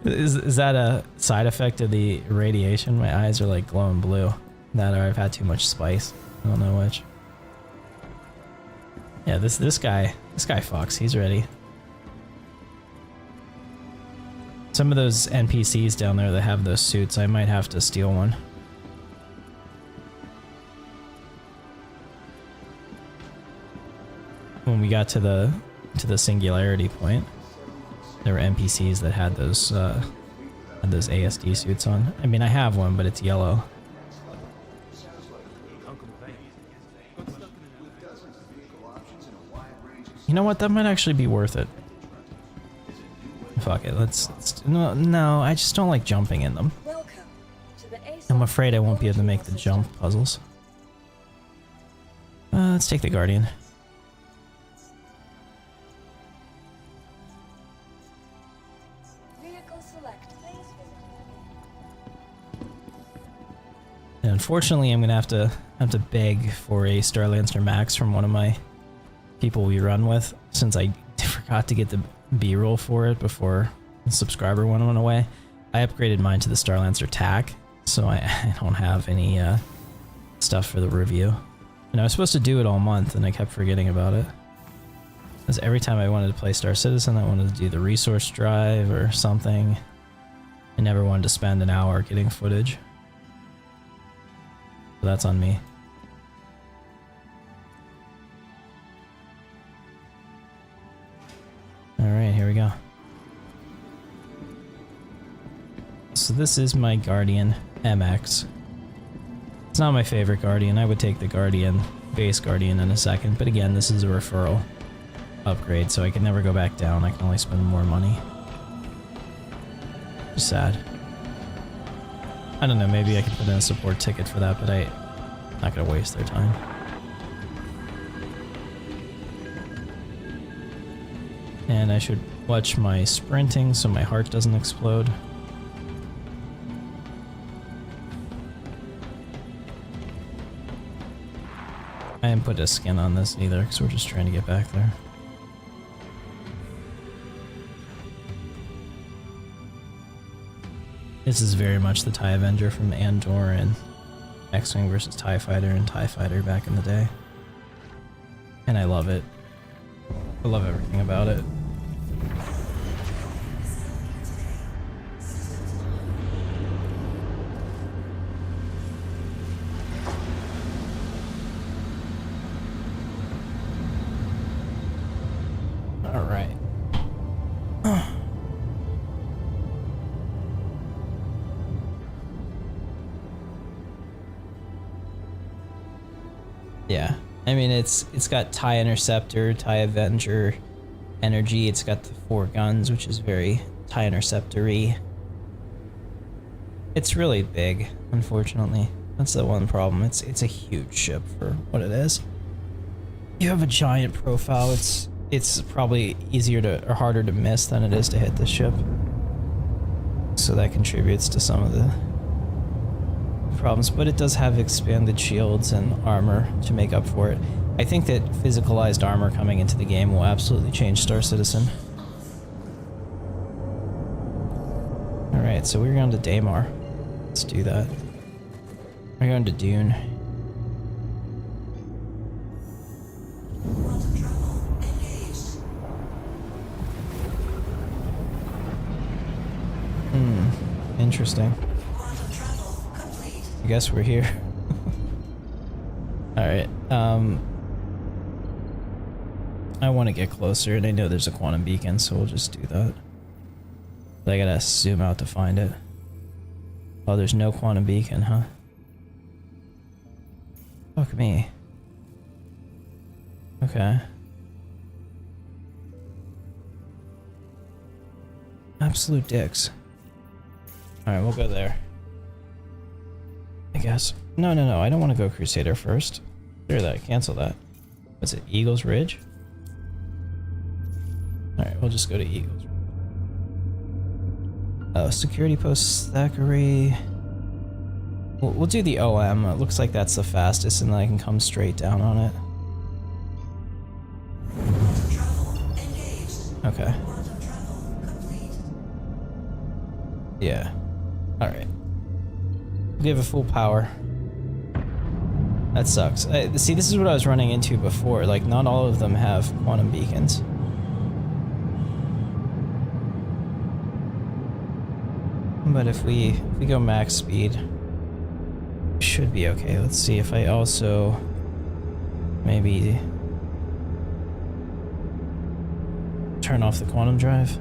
Is that a side effect of the radiation? My eyes are like glowing blue. That or I've had too much spice. I don't know which. Yeah, this guy fucks. He's ready. Some of those NPCs down there that have those suits, I might have to steal one. When we got to the singularity point, there were NPCs that had those ASD suits on. I mean, I have one, but it's yellow. You know what? That might actually be worth it. Fuck it. Let's no. I just don't like jumping in them. I'm afraid I won't be able to make the jump puzzles. Let's take the Guardian. And unfortunately, I'm gonna have to beg for a Star Lancer Max from one of my people we run with, since I forgot to get the B-roll for it before the subscriber one went away. I upgraded mine to the Star Lancer TAC, so I don't have any stuff for the review. And I was supposed to do it all month, and I kept forgetting about it. Because every time I wanted to play Star Citizen, I wanted to do the resource drive or something. I never wanted to spend an hour getting footage. So that's on me. this is my Guardian MX. It's not my favorite Guardian. I would take the Guardian, base Guardian in a second, but again, this is a referral upgrade, so I can never go back down. I can only spend more money. Just sad. I don't know, maybe I could put in a support ticket for that, but I'm not gonna waste their time. And I should watch my sprinting so my heart doesn't explode. I didn't put a skin on this either, because we're just trying to get back there. This is very much the TIE Avenger from Andor and X-Wing versus TIE Fighter and TIE Fighter back in the day. And I love it. I love everything about it. Alright. Yeah, I mean it's got TIE Interceptor, TIE Avenger energy. It's got the 4 guns, which is very TIE Interceptor-y. It's really big, unfortunately. That's the one problem. It's a huge ship for what it is. You have a giant profile. It's probably easier to or harder to miss than it is to hit this ship. So that contributes to some of the problems, but it does have expanded shields and armor to make up for it. I think that physicalized armor coming into the game will absolutely change Star Citizen. Alright, so we're going to Daymar. Let's do that. We're going to Dune. Interesting. I guess we're here. Alright, I want to get closer, and I know there's a quantum beacon, so we'll just do that. But I gotta zoom out to find it. Oh, there's no quantum beacon, huh? Fuck me. Okay. Absolute dicks. Alright, we'll go there. I guess. No, I don't want to go Crusader first. Clear that, cancel that. What's it, Eagles Ridge? Alright, we'll just go to Eagles Ridge. Oh, security post Thackeray. We'll do the OM. It looks like that's the fastest, and then I can come straight down on it. Okay. Yeah. Alright. Give it full power. That sucks. See, this is what I was running into before. Like, not all of them have quantum beacons. But if we go max speed, we should be okay. Let's see if I also maybe turn off the quantum drive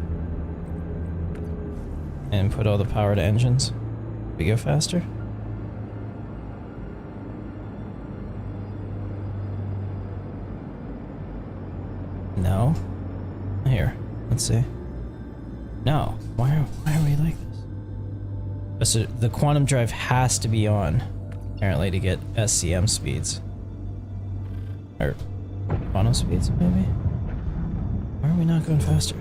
and put all the power to engines. We go faster. No. Here, let's see. No. Why are we like this? Oh, so the quantum drive has to be on, apparently, to get SCM speeds. Or quantum speeds, maybe? Why are we not going faster?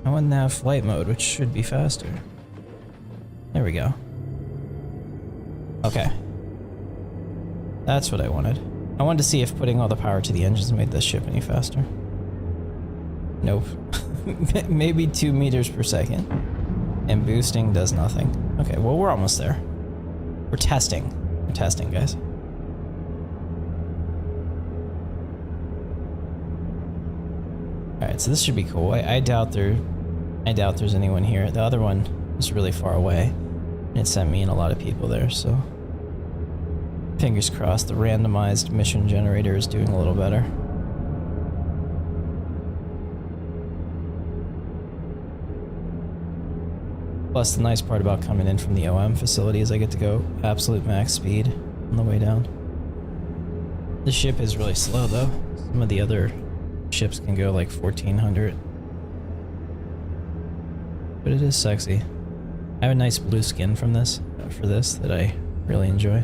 I want to have flight mode, which should be faster. There we go. Okay. That's what I wanted. I wanted to see if putting all the power to the engines made this ship any faster. Nope. Maybe 2 meters per second. And boosting does nothing. Okay, well, we're almost there. We're testing. We're testing, guys. Alright, so this should be cool. I doubt there's anyone here. The other one is really far away. And it sent me and a lot of people there, so fingers crossed the randomized mission generator is doing a little better. Plus, the nice part about coming in from the OM facility is I get to go absolute max speed on the way down. The ship is really slow though. Some of the other ships can go like 1400. But it is sexy. I have a nice blue skin from this, for this, that I really enjoy.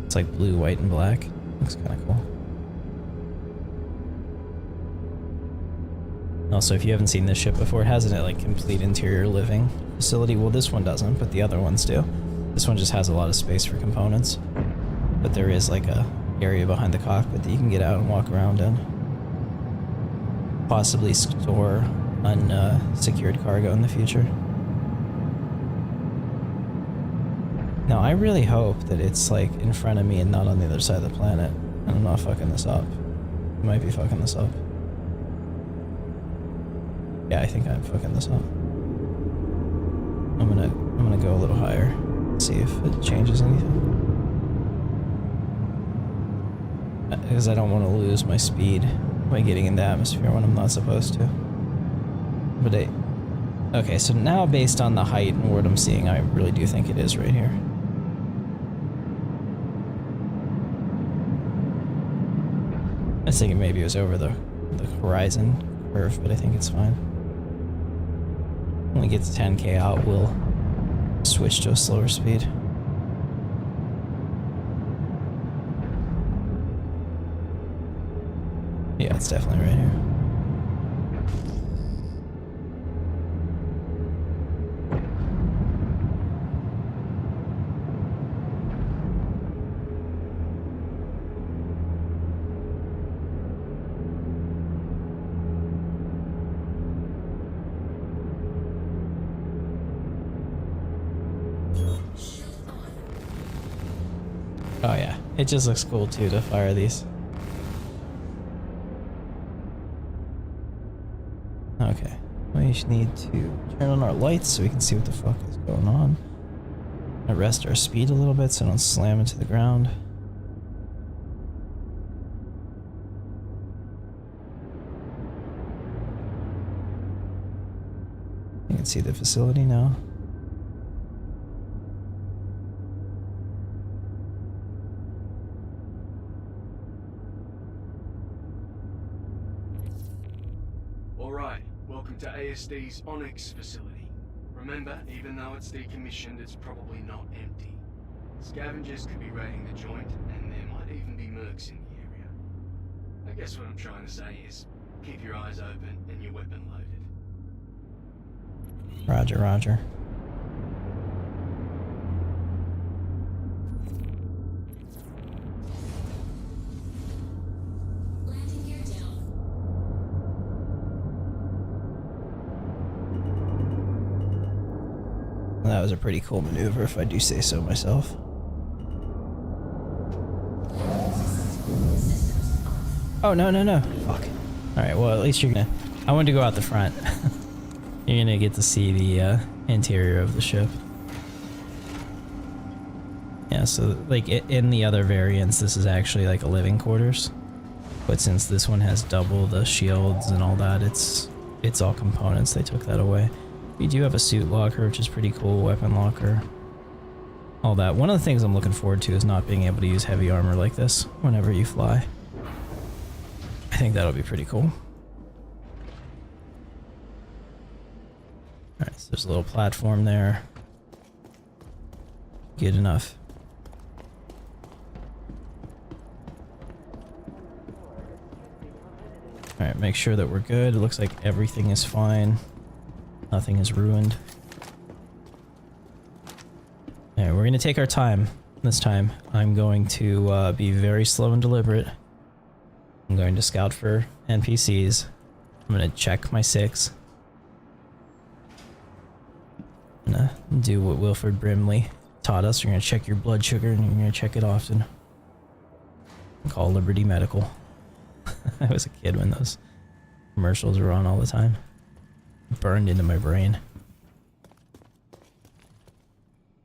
It's like blue, white, and black. Looks kind of cool. Also, if you haven't seen this ship before, it has a like complete interior living facility. Well, this one doesn't, but the other ones do. This one just has a lot of space for components. But there is like a area behind the cockpit that you can get out and walk around in. Possibly store unsecured cargo in the future. Now, I really hope that it's like in front of me and not on the other side of the planet. And I'm not fucking this up. I might be fucking this up. Yeah, I think I'm fucking this up. I'm gonna go a little higher. See if it changes anything. Because I don't want to lose my speed by getting in the atmosphere when I'm not supposed to. But okay, so now based on the height and what I'm seeing, I really do think it is right here. I was thinking maybe it was over the horizon curve, but I think it's fine. When we get to 10k out, we'll switch to a slower speed. Yeah, it's definitely right here. Oh yeah, it just looks cool too to fire these. Okay, we need to turn on our lights so we can see what the fuck is going on. Arrest our speed a little bit so I don't slam into the ground. You can see the facility now. To ASD's Onyx facility. Remember, even though it's decommissioned, it's probably not empty. Scavengers could be raiding the joint, and there might even be mercs in the area. I guess what I'm trying to say is, keep your eyes open and your weapon loaded. Roger, roger. That was a pretty cool maneuver, if I do say so myself. Oh, no, no, no. Fuck. Alright, well, at least you're gonna... I wanted to go out the front. You're gonna get to see the interior of the ship. Yeah, so, like, in the other variants, this is actually, like, a living quarters. But since this one has double the shields and all that, it's all components. They took that away. We do have a suit locker, which is pretty cool, weapon locker, all that. One of the things I'm looking forward to is not being able to use heavy armor like this whenever you fly. I think that'll be pretty cool. Alright, so there's a little platform there. Good enough. Alright, make sure that we're good. It looks like everything is fine. Nothing is ruined. Alright, we're gonna take our time this time. I'm going to be very slow and deliberate. I'm going to scout for NPCs. I'm gonna check my 6. I'm gonna do what Wilford Brimley taught us. You're gonna check your blood sugar and you're gonna check it often. Call Liberty Medical. I was a kid when those commercials were on all the time. Burned into my brain.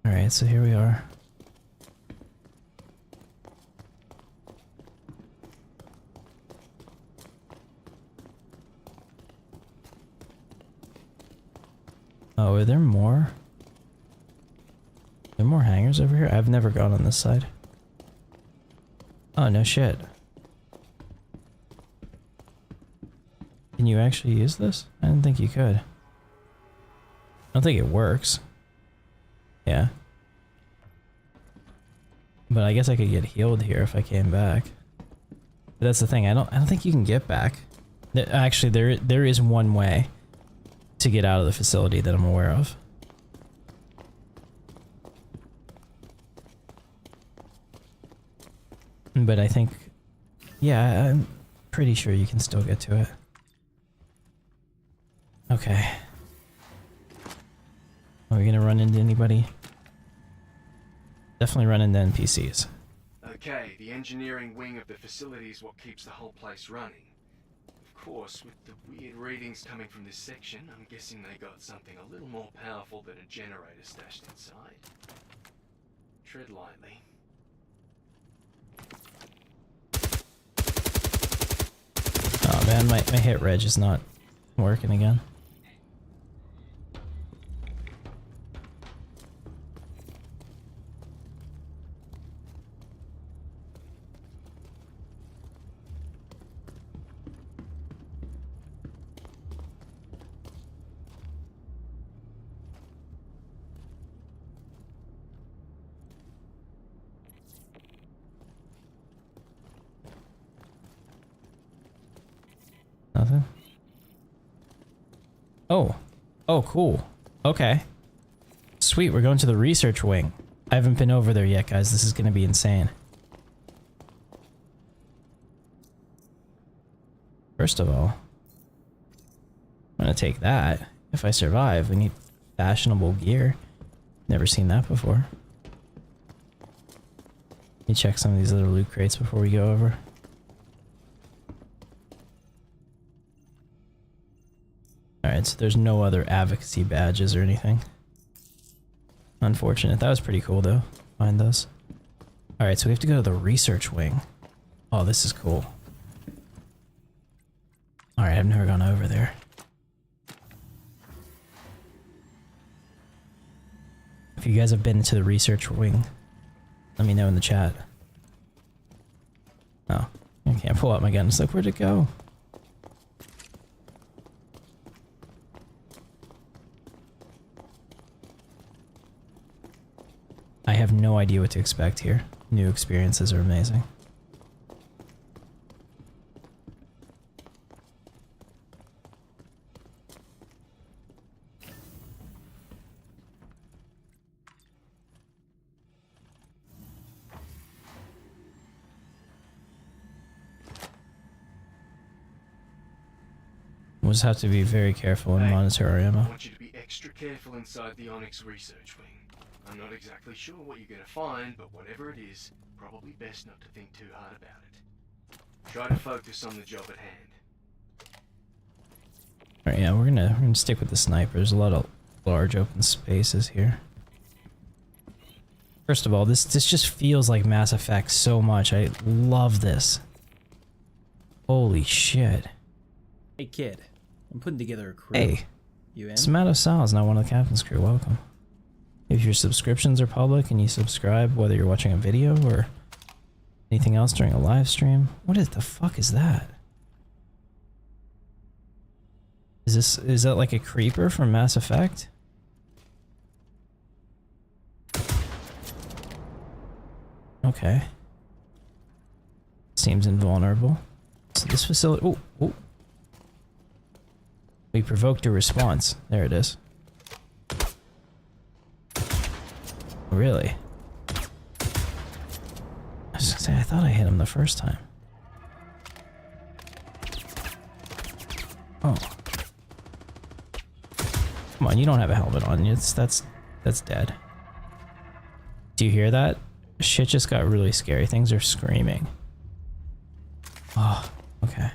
Alright, so here we are. Oh, are there more? Are there more hangars over here? I've never gone on this side. Oh, no shit. Can you actually use this? I didn't think you could. I don't think it works. Yeah. But I guess I could get healed here if I came back. But that's the thing, I don't think you can get back. Actually, there is one way to get out of the facility that I'm aware of. But I think, yeah, I'm pretty sure you can still get to it. Okay. Are we gonna run into anybody? Definitely run into NPCs. Okay, the engineering wing of the facility is what keeps the whole place running. Of course, with the weird readings coming from this section, I'm guessing they got something a little more powerful than a generator stashed inside. Tread lightly. Oh man, my hit reg is not working again. Nothing? Oh. Oh, cool. Okay. Sweet, we're going to the research wing. I haven't been over there yet, guys. This is gonna be insane. First of all, I'm gonna take that. If I survive, we need fashionable gear. Never seen that before. Let me check some of these other loot crates before we go over. Alright, so there's no other advocacy badges or anything. Unfortunate. That was pretty cool though. Find those. Alright, so we have to go to the research wing. Oh, this is cool. Alright, I've never gone over there. If you guys have been to the research wing, let me know in the chat. Oh, I can't pull out my gun. It's like, where'd it go? I have no idea what to expect here. New experiences are amazing. We'll just have to be very careful and monitor our ammo. I want you to be extra careful inside the Onyx research wing. I'm not exactly sure what you're gonna find, but whatever it is, probably best not to think too hard about it. Try to focus on the job at hand. Alright, yeah, we're gonna stick with the sniper. There's a lot of large open spaces here. First of all, this just feels like Mass Effect so much. I love this. Holy shit. Hey kid, I'm putting together a crew. Hey, You in? Samato Sal is now one of the captain's crew. Welcome. If your subscriptions are public and you subscribe, whether you're watching a video or anything else during a live stream, what the fuck is that? Is that like a creeper from Mass Effect? Okay. Seems invulnerable. So this facility. Oh, oh. We provoked a response. There it is. Really? I was gonna say, I thought I hit him the first time. Oh. Come on, you don't have a helmet on. That's dead. Do you hear that? Shit just got really scary. Things are screaming. Oh, okay.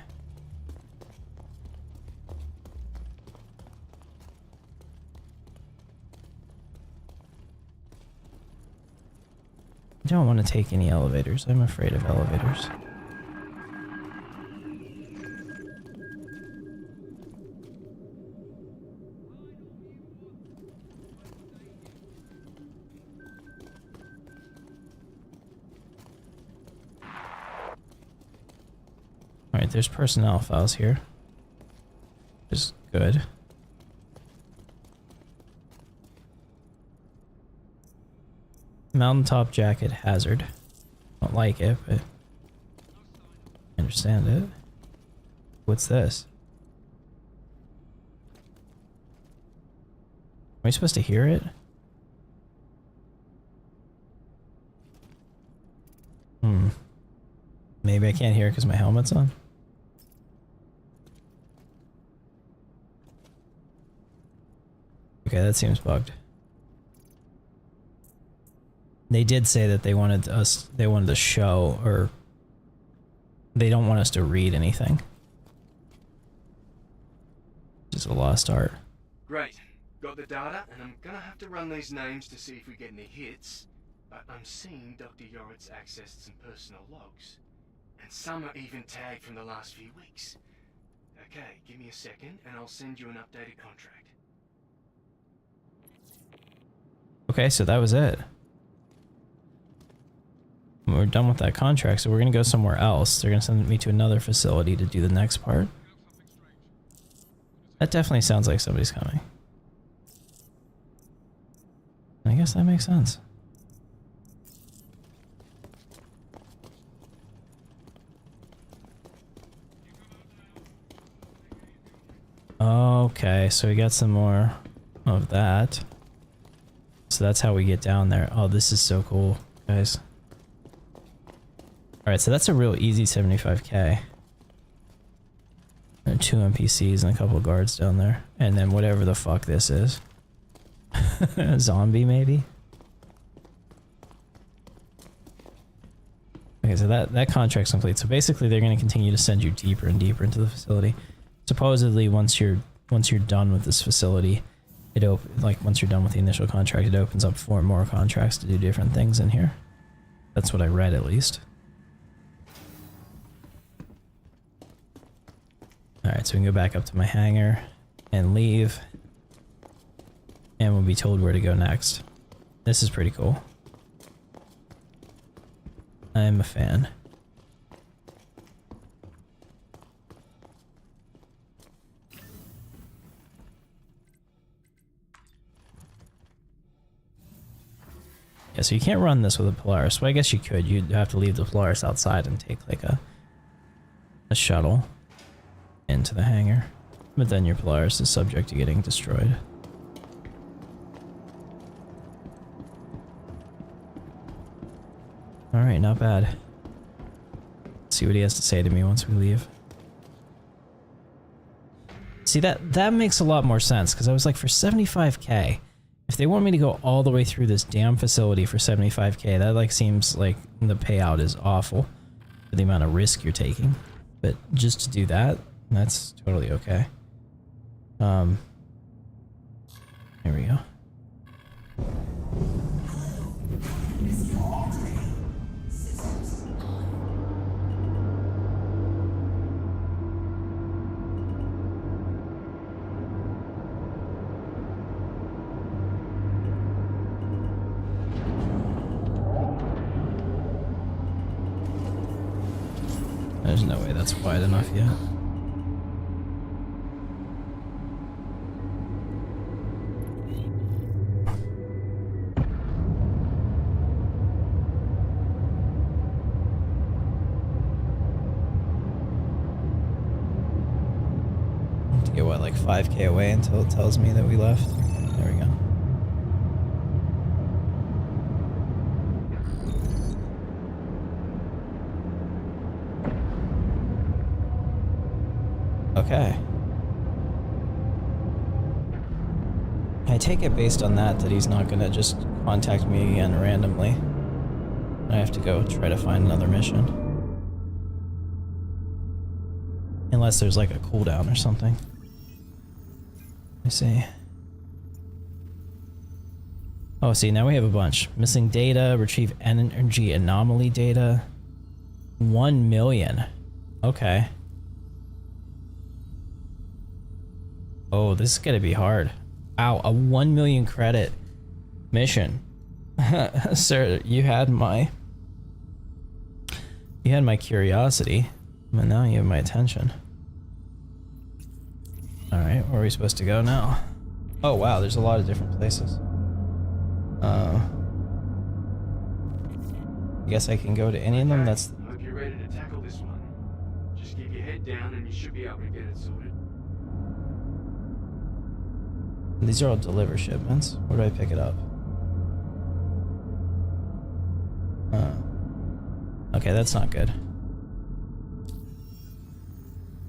I don't want to take any elevators. I'm afraid of elevators. Alright, there's personnel files here. Which is good. Mountaintop jacket hazard. Don't like it, but I understand it. What's this? Am I supposed to hear it? Maybe I can't hear it because my helmet's on. Okay, that seems bugged. They did say that they wanted to show, or they don't want us to read anything. Just a lost art. Great. Got the data, and I'm gonna have to run these names to see if we get any hits. But I'm seeing Dr. Yoritz accessed some personal logs. And some are even tagged from the last few weeks. Okay, give me a second, and I'll send you an updated contract. Okay, so that was it. We're done with that contract, so we're gonna go somewhere else. They're gonna send me to another facility to do the next part. That definitely sounds like somebody's coming. I guess that makes sense. Okay, so we got some more of that. So that's how we get down there. Oh, this is so cool, guys. Alright, so that's a real easy 75k. There are 2 NPCs and a couple of guards down there. And then whatever the fuck this is. A zombie, maybe? Okay, so that contract's complete. So basically they're going to continue to send you deeper and deeper into the facility. Supposedly, once you're done with this facility, once you're done with the initial contract, it opens up 4 more contracts to do different things in here. That's what I read, at least. Alright, so we can go back up to my hangar and leave. And we'll be told where to go next. This is pretty cool. I'm a fan. Yeah, so you can't run this with a Polaris. Well, I guess you could. You'd have to leave the Polaris outside and take like a shuttle into the hangar. But then your Polaris is subject to getting destroyed. Alright, not bad. Let's see what he has to say to me once we leave. See, that makes a lot more sense, because I was like, for 75k, if they want me to go all the way through this damn facility for 75k, that like seems like the payout is awful for the amount of risk you're taking. But just to do that, that's totally okay. Here we go. There's no way that's wide enough yet. To get what, like 5k away until it tells me that we left? There we go. Okay. I take it based on that he's not gonna just contact me again randomly. I have to go try to find another mission. Unless there's like a cooldown or something. I see. Oh, see, now we have a bunch. Missing data, retrieve energy anomaly data. 1 million. Okay. Oh, this is gonna be hard. Ow, a 1 million credit mission. Sir, you had my curiosity, And now you have my attention. Alright, where are we supposed to go now? Oh wow, there's a lot of different places. I guess I can go to any of them. That's Hope you're ready to tackle this one. Just keep your head down and you should be able to get it sorted. these are all deliver shipments. Where do I pick it up? Okay, that's not good.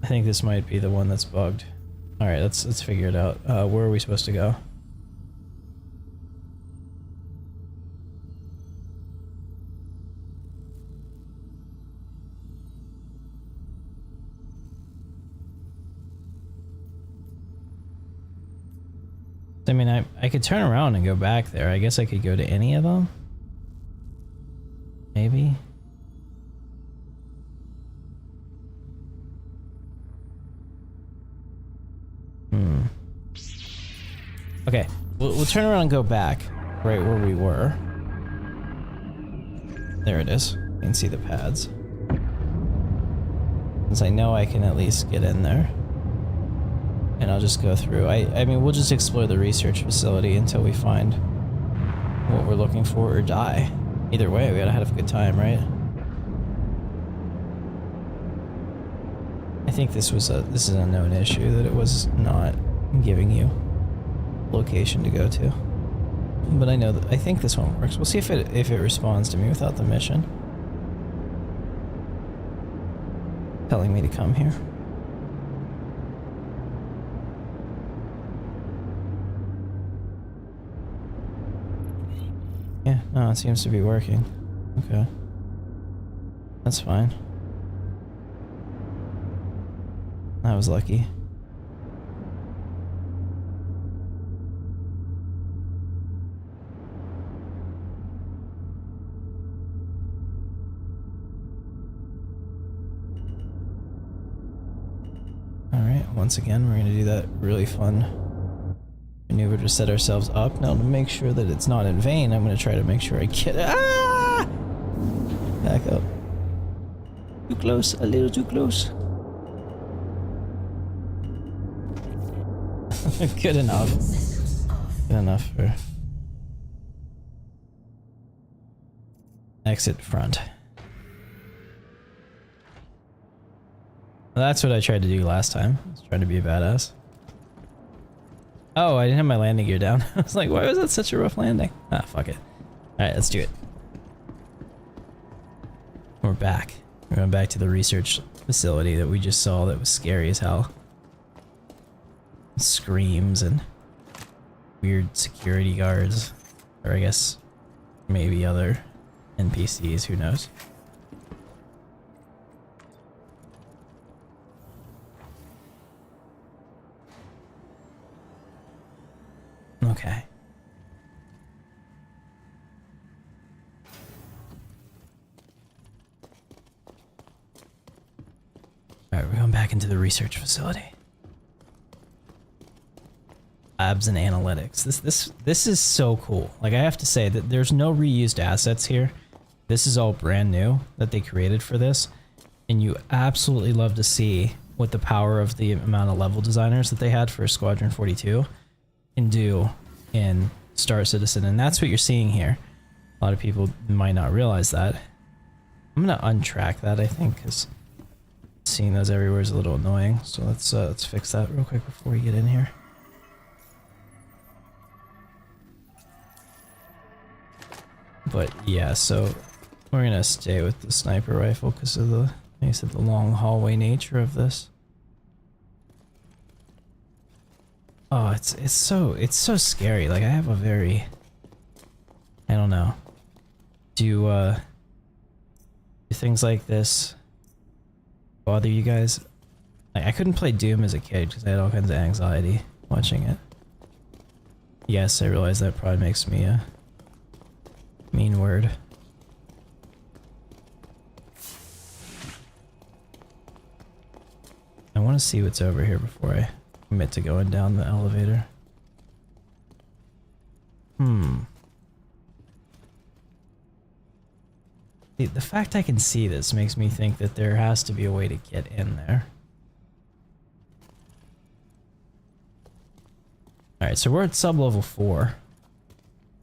I think this might be the one that's bugged. Alright, let's figure it out. Where are we supposed to go? I mean, I could turn around and go back there. I guess I could go to any of them. Maybe. Okay, we'll turn around and go back right where we were. There it is. You can see the pads. Since I know I can at least get in there. And I'll just go through. I mean, we'll just explore the research facility until we find what we're looking for or die. Either way, we gotta have a good time, right? I think this is a known issue, that it was not giving you location to go to. But I think this one works. We'll see if it responds to me without the mission telling me to come here. Yeah, no, it seems to be working. Okay. That's fine. I was lucky. Alright, once again, we're going to do that really fun maneuver to set ourselves up. Now, to make sure that it's not in vain, I'm going to try to make sure I get it. Ah! Back up. Too close, a little too close. Good enough. Good enough for exit front. Well, that's what I tried to do last time. I was trying to be a badass. Oh, I didn't have my landing gear down. I was like, why was that such a rough landing? Ah, fuck it. Alright, let's do it. We're back. We're going back to the research facility that we just saw that was scary as hell. Screams and weird security guards. Or I guess maybe other NPCs, who knows. Okay. Alright, we're going back into the research facility. Labs and analytics. This is so cool. Like, I have to say that there's no reused assets here. This is all brand new that they created for this. And you absolutely love to see what the power of the amount of level designers that they had for Squadron 42 can do in Star Citizen, and that's what you're seeing here. A lot of people might not realize that. I'm gonna untrack that, I think, because seeing those everywhere is a little annoying. So let's fix that real quick before we get in here. But yeah, so we're gonna stay with the sniper rifle because of the, like I said, the long hallway nature of this. Oh, it's so scary. Like, I have a very, I don't know. Do things like this bother you guys? Like, I couldn't play Doom as a kid because I had all kinds of anxiety watching it. Yes, I realize that probably makes me a mean word. I want to see what's over here before I commit to going down the elevator. The fact I can see this makes me think that there has to be a way to get in there. Alright, so we're at sub-level 4.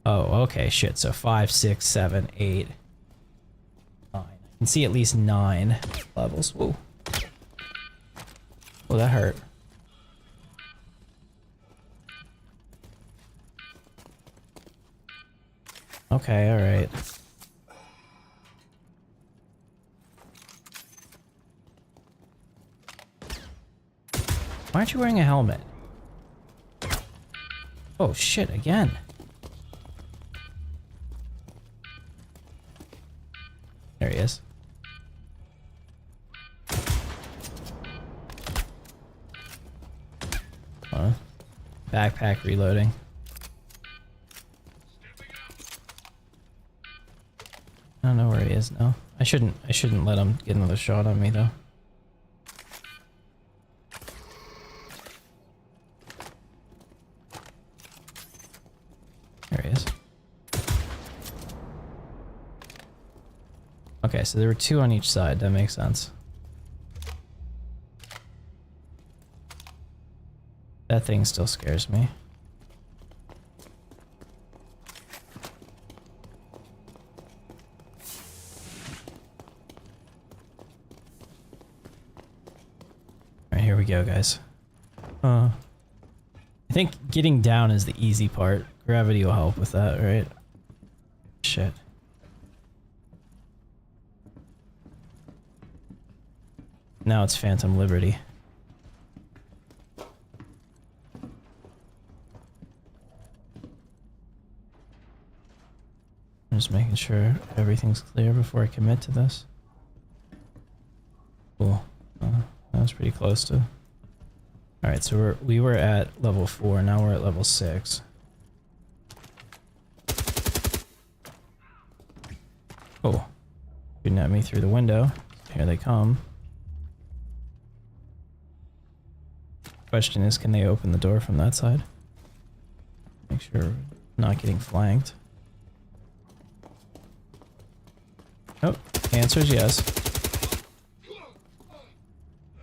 Oh, okay, shit. So 5, 6, 7, 8, 9. I can see at least 9 levels. Whoa. Oh, that hurt. Okay, alright. Why aren't you wearing a helmet? Oh shit, again. There he is. Backpack reloading. I don't know where he is now. I shouldn't let him get another shot on me though. There he is. Okay, so there were 2 on each side. That makes sense. That thing still scares me. Alright, here we go, guys. I think getting down is the easy part. Gravity will help with that, right? Shit. Now it's Phantom Liberty. I'm just making sure everything's clear before I commit to this. Cool. That was pretty close to. Alright, so we were at level 4, now we're at level 6. Oh. Shooting at me through the window. Here they come. Question is, can they open the door from that side? Make sure we're not getting flanked. Oh, the answer is yes.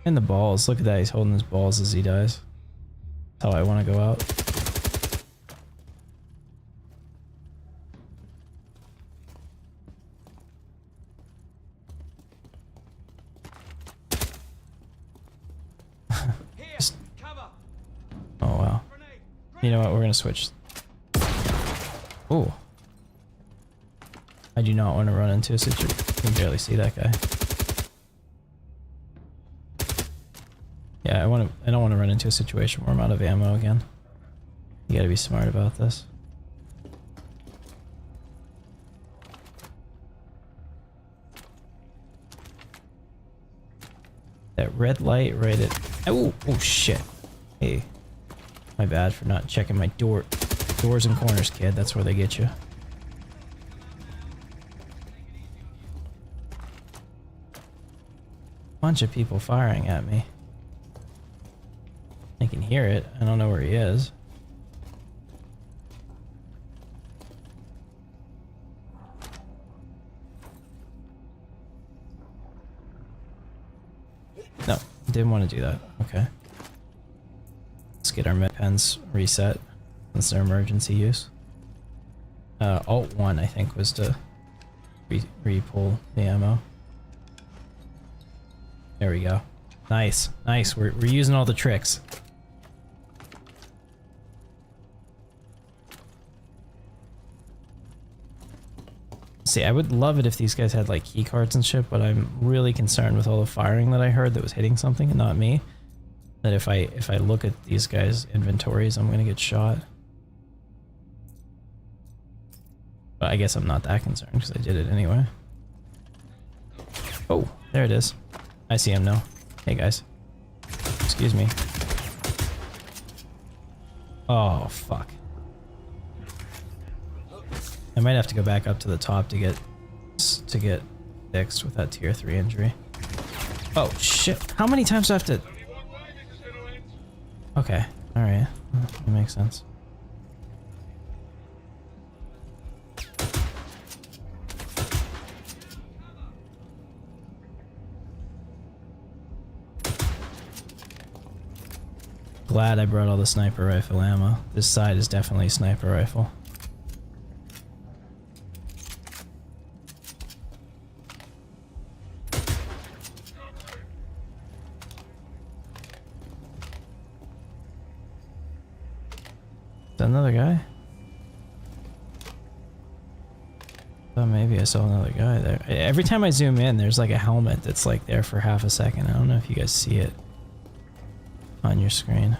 And the balls. Look at that. He's holding his balls as he dies. That's how I want to go out. Just... Oh, wow. You know what? We're going to switch. Oh. I do not want to run into a situation. You can barely see that guy. Yeah, I don't want to run into a situation where I'm out of ammo again. You gotta be smart about this. That red light right at... Oh shit. Hey. My bad for not checking my doors and corners, kid. That's where they get you. Bunch of people firing at me. I can hear it. I don't know where he is. No, didn't want to do that. Okay. Let's get our med pens reset. That's their emergency use. Alt 1, I think, was to re-pull the ammo. There we go. Nice, nice. We're using all the tricks. See, I would love it if these guys had like key cards and shit, but I'm really concerned with all the firing that I heard that was hitting something and not me. That if I look at these guys' inventories, I'm gonna get shot. But I guess I'm not that concerned because I did it anyway. Oh, there it is. I see him now. Hey guys. Excuse me. Oh fuck. I might have to go back up to the top to get fixed with that tier 3 injury. Oh shit. How many times do I have to... Okay. Alright. That makes sense. Glad I brought all the sniper rifle ammo. This side is definitely sniper rifle. Is that another guy? Oh, maybe I saw another guy there. Every time I zoom in, there's like a helmet that's like there for half a second. I don't know if you guys see it on your screen.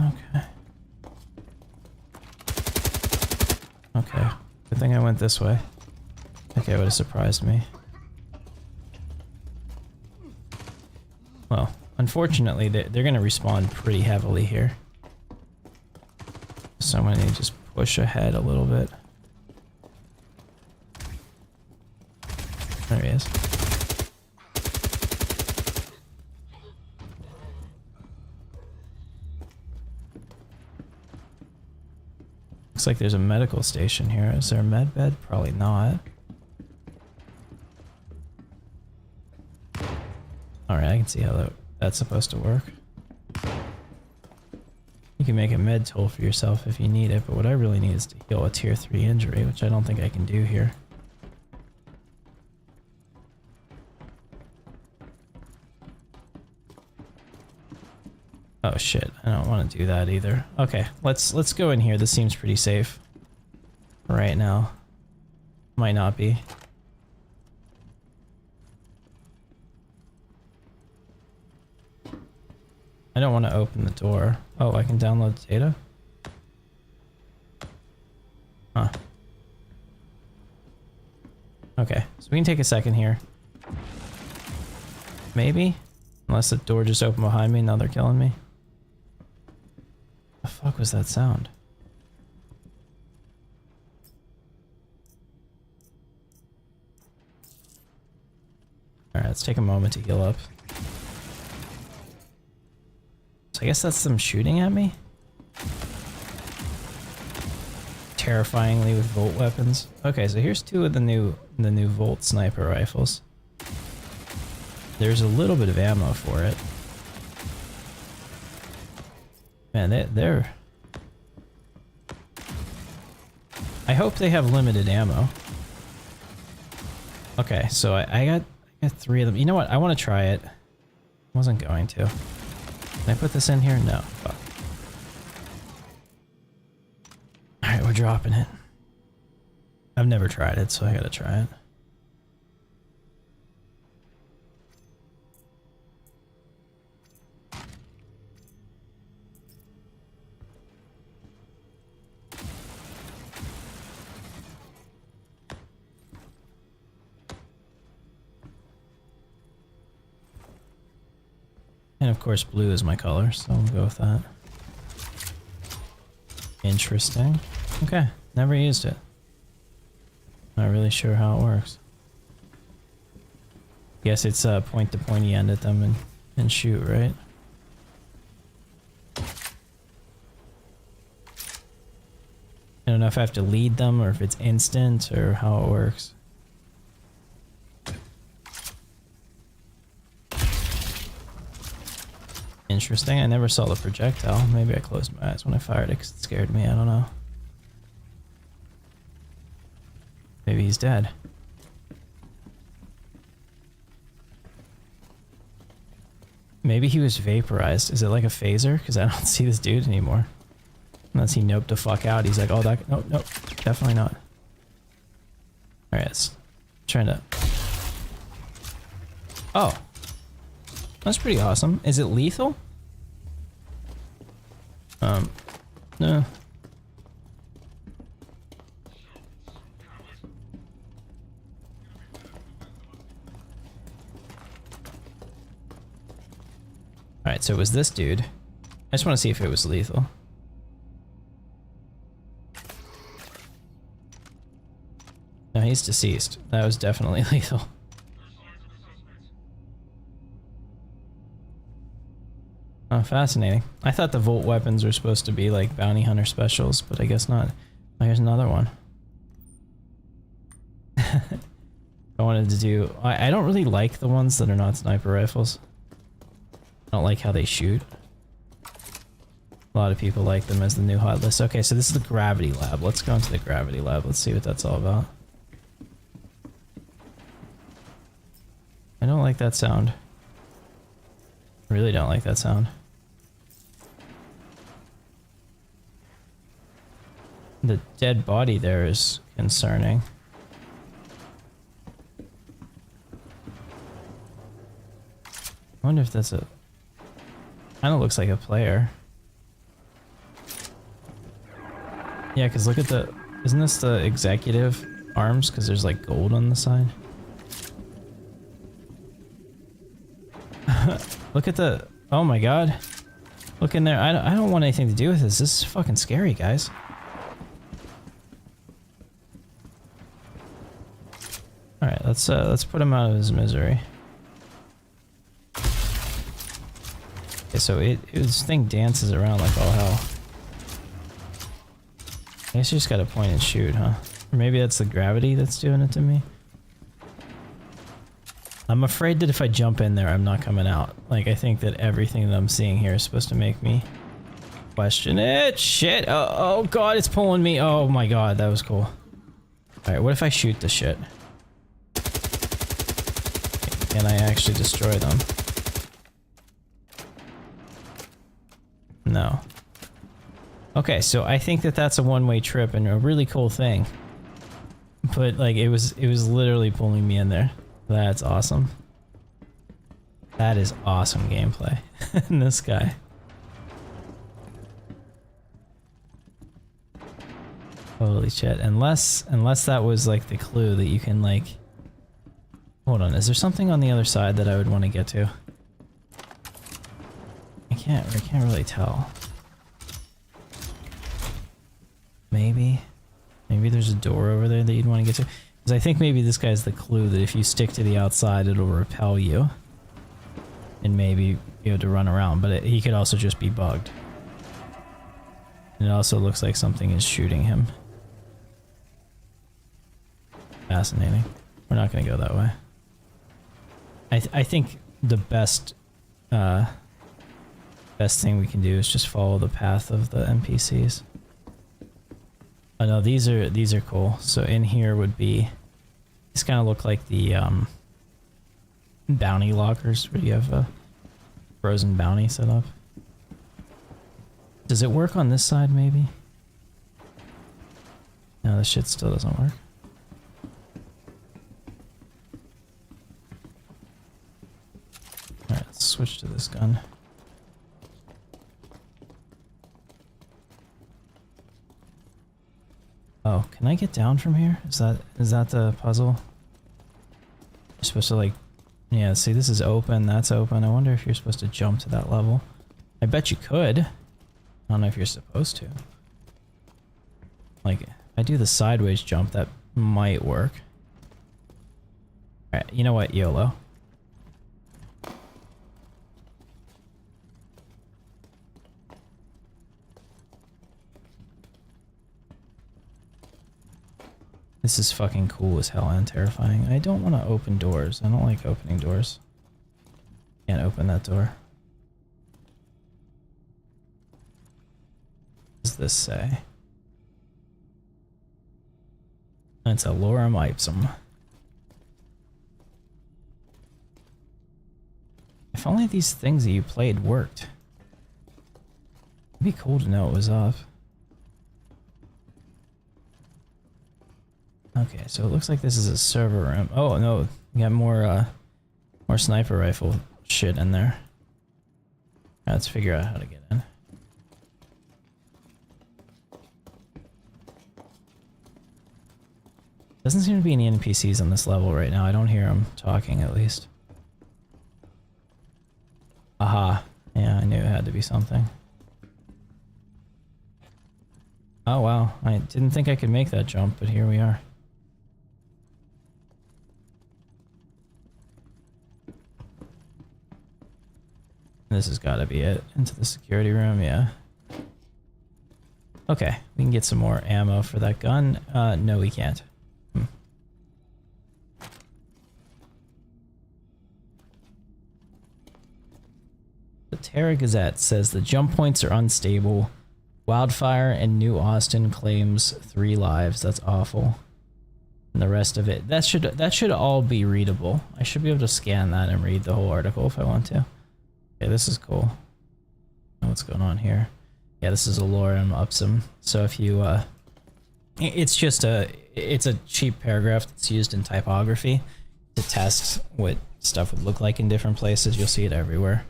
Okay. Okay. Good thing I went this way. Okay, it would have surprised me. Well, unfortunately, they're going to respawn pretty heavily here. So I'm going to just push ahead a little bit. There he is. Looks like there's a medical station here. Is there a med bed? Probably not. Alright, I can see how that's supposed to work. You can make a med tool for yourself if you need it, but what I really need is to heal a tier 3 injury, which I don't think I can do here. Oh shit, I don't want to do that either. Okay, let's go in here. This seems pretty safe right now. Might not be. I don't want to open the door. Oh, I can download data? Huh. Okay, so we can take a second here. Maybe? Unless the door just opened behind me, now they're killing me. The fuck was that sound? Alright, let's take a moment to heal up. So I guess that's them shooting at me? Terrifyingly with Volt weapons. Okay, so here's two of the new Volt sniper rifles. There's a little bit of ammo for it. Man, they're... I hope they have limited ammo. Okay, so I got 3 of them. You know what? I want to try it. Wasn't going to. Can I put this in here? No. Fuck. Alright, we're dropping it. I've never tried it, so I gotta try it. And of course blue is my color, so we'll go with that. Interesting. Okay, never used it. Not really sure how it works. Guess it's point to pointy end at them and shoot, right? I don't know if I have to lead them or if it's instant or how it works. Interesting. I never saw the projectile. Maybe I closed my eyes when I fired it because it scared me. I don't know. Maybe he's dead. Maybe he was vaporized. Is it like a phaser? Because I don't see this dude anymore. Unless he noped the fuck out. He's like, oh, that... Nope, nope. Definitely not. Alright, let's... Trying to... Oh. That's pretty awesome. Is it lethal? No. Alright, so it was this dude. I just want to see if it was lethal. No, he's deceased. That was definitely lethal. Oh, fascinating. I thought the Volt weapons were supposed to be like bounty hunter specials, but I guess not. Oh, here's another one. I wanted to do... I don't really like the ones that are not sniper rifles. I don't like how they shoot. A lot of people like them as the new hot list. Okay, so this is the gravity lab. Let's go into the gravity lab. Let's see what that's all about. I don't like that sound. I really don't like that sound. The dead body there is concerning. I wonder if that's a... Kinda looks like a player. Yeah, because look at the... Isn't this the executive arms? Because there's like gold on the side. Look at the... Oh my god. Look in there. I don't want anything to do with this. This is fucking scary, guys. Alright, let's put him out of his misery. Okay, so this thing dances around like all hell. I guess you just gotta point and shoot, huh? Or maybe that's the gravity that's doing it to me. I'm afraid that if I jump in there, I'm not coming out. Like, I think that everything that I'm seeing here is supposed to make me question it. Shit! Oh god, it's pulling me. Oh my god, that was cool. Alright, what if I shoot the shit? Can I actually destroy them? No. Okay, so I think that that's a one-way trip and a really cool thing. But like it was literally pulling me in there. That's awesome. That is awesome gameplay. And this guy. Holy shit. Unless that was like the clue that you can like... Hold on, is there something on the other side that I would want to get to? I can't really tell. Maybe there's a door over there that you'd want to get to. Because I think maybe this guy's the clue that if you stick to the outside, it'll repel you. And maybe be able to run around, but he could also just be bugged. And it also looks like something is shooting him. Fascinating. We're not going to go that way. I think the best thing we can do is just follow the path of the NPCs. Oh no, these are cool. So in here would be, these kind of look like the bounty lockers where you have a frozen bounty set up. Does it work on this side maybe? No, this shit still doesn't work. Alright, let's switch to this gun. Oh, can I get down from here? Is that the puzzle? You're supposed to like... Yeah, see this is open, that's open. I wonder if you're supposed to jump to that level. I bet you could. I don't know if you're supposed to. Like, if I do the sideways jump, that might work. Alright, you know what, YOLO. This is fucking cool as hell and terrifying. I don't want to open doors. I don't like opening doors. Can't open that door. What does this say? It's a lorem ipsum. If only these things that you played worked. It'd be cool to know it was up. Okay, so it looks like this is a server room. Oh no, we got more sniper rifle shit in there. Let's figure out how to get in. Doesn't seem to be any NPCs on this level right now. I don't hear them talking at least. Aha. Yeah, I knew it had to be something. Oh wow, I didn't think I could make that jump, but here we are. This has got to be it. Into the security room, yeah. Okay, we can get some more ammo for that gun. No, we can't. Terra Gazette says the jump points are unstable. Wildfire and New Austin claims 3 lives. That's awful. And the rest of it, that should all be readable. I should be able to scan that and read the whole article if I want to. Okay, this is cool. What's going on here? Yeah, this is a lorem ipsum. So if you, it's a cheap paragraph that's used in typography to test what stuff would look like in different places. You'll see it everywhere.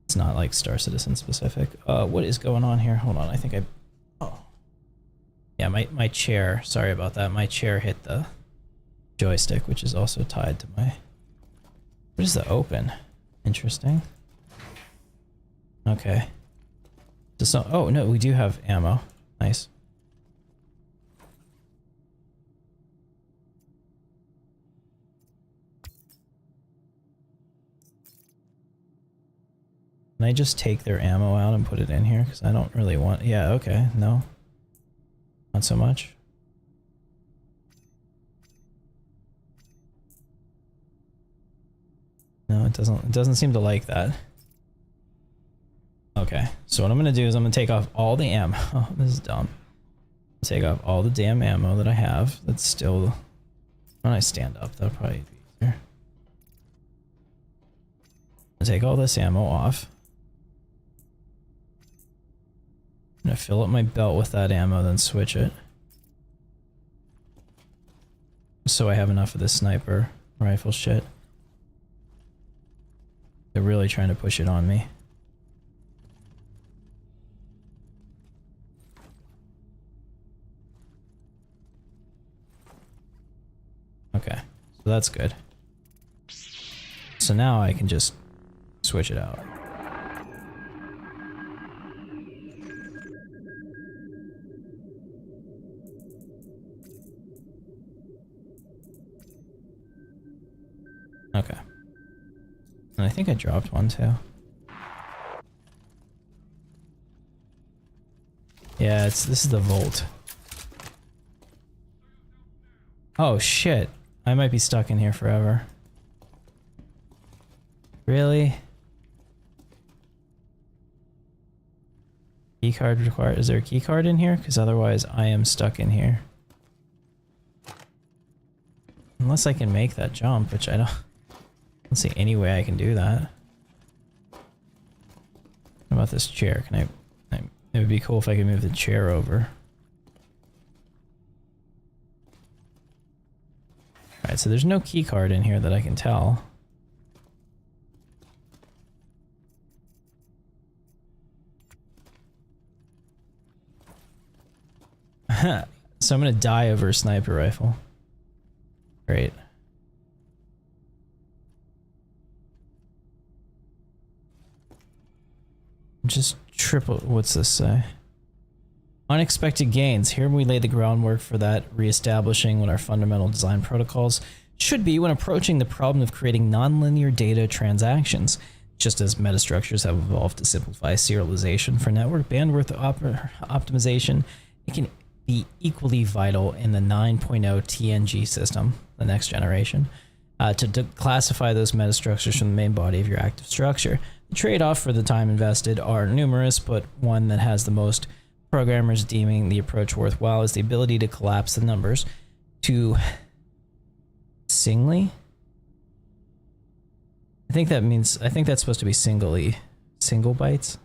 It's not like Star Citizen specific. What is going on here? Hold on, I think oh. Yeah, my chair, sorry about that. My chair hit the joystick, which is also tied to my... What is the open? Interesting. Okay. So, oh no, we do have ammo. Nice. Can I just take their ammo out and put it in here? Because I don't really want... Yeah, okay, no. Not so much. No, it doesn't seem to like that. Okay, so what I'm gonna do is I'm gonna take off all the ammo. Oh, this is dumb. Take off all the damn ammo that I have. That's still... When I stand up, that'll probably be easier. I'll take all this ammo off. I'm gonna fill up my belt with that ammo, then switch it. So I have enough of this sniper rifle shit. They're really trying to push it on me. Okay, so that's good. So now I can just switch it out. Okay. And I think I dropped one too. Yeah, this is the Volt. Oh shit. I might be stuck in here forever. Really? Keycard required. Is there a keycard in here? Because otherwise I am stuck in here. Unless I can make that jump, which I don't see any way I can do that. What about this chair? Can I it would be cool if I could move the chair over. Alright, so there's no key card in here that I can tell. So I'm gonna die over a sniper rifle. Great. Just triple, what's this say? Unexpected gains. Here we lay the groundwork for that, reestablishing what our fundamental design protocols should be when approaching the problem of creating nonlinear data transactions. Just as metastructures have evolved to simplify serialization for network bandwidth optimization, it can be equally vital in the 9.0 TNG system, the next generation, to classify those metastructures from the main body of your active structure. The trade-off for the time invested are numerous, but one that has the most programmers deeming the approach worthwhile is the ability to collapse the numbers to singly. I think that's supposed to be single bytes,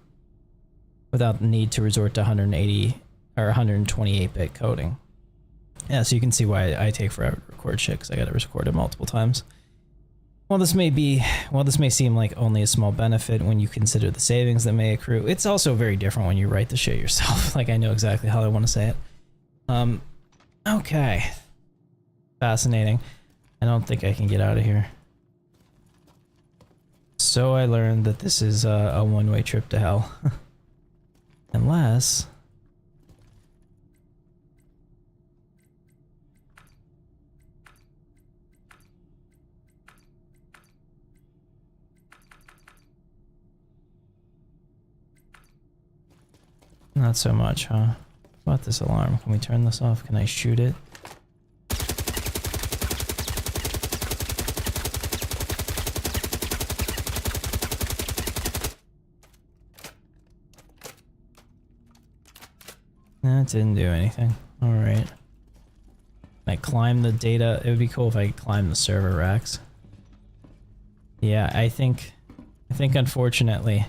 without the need to resort to 180 or 128-bit coding. Yeah, so you can see why I take forever to record shit, because I gotta record it multiple times. While this may seem like only a small benefit when you consider the savings that may accrue, it's also very different when you write the shit yourself. Like, I know exactly how I want to say it. Okay. Fascinating. I don't think I can get out of here. So I learned that this is a one-way trip to hell. Unless... Not so much, huh? What about this alarm? Can we turn this off? Can I shoot it? That didn't do anything. Alright. I climb the data. It would be cool if I could climb the server racks. Yeah, I think unfortunately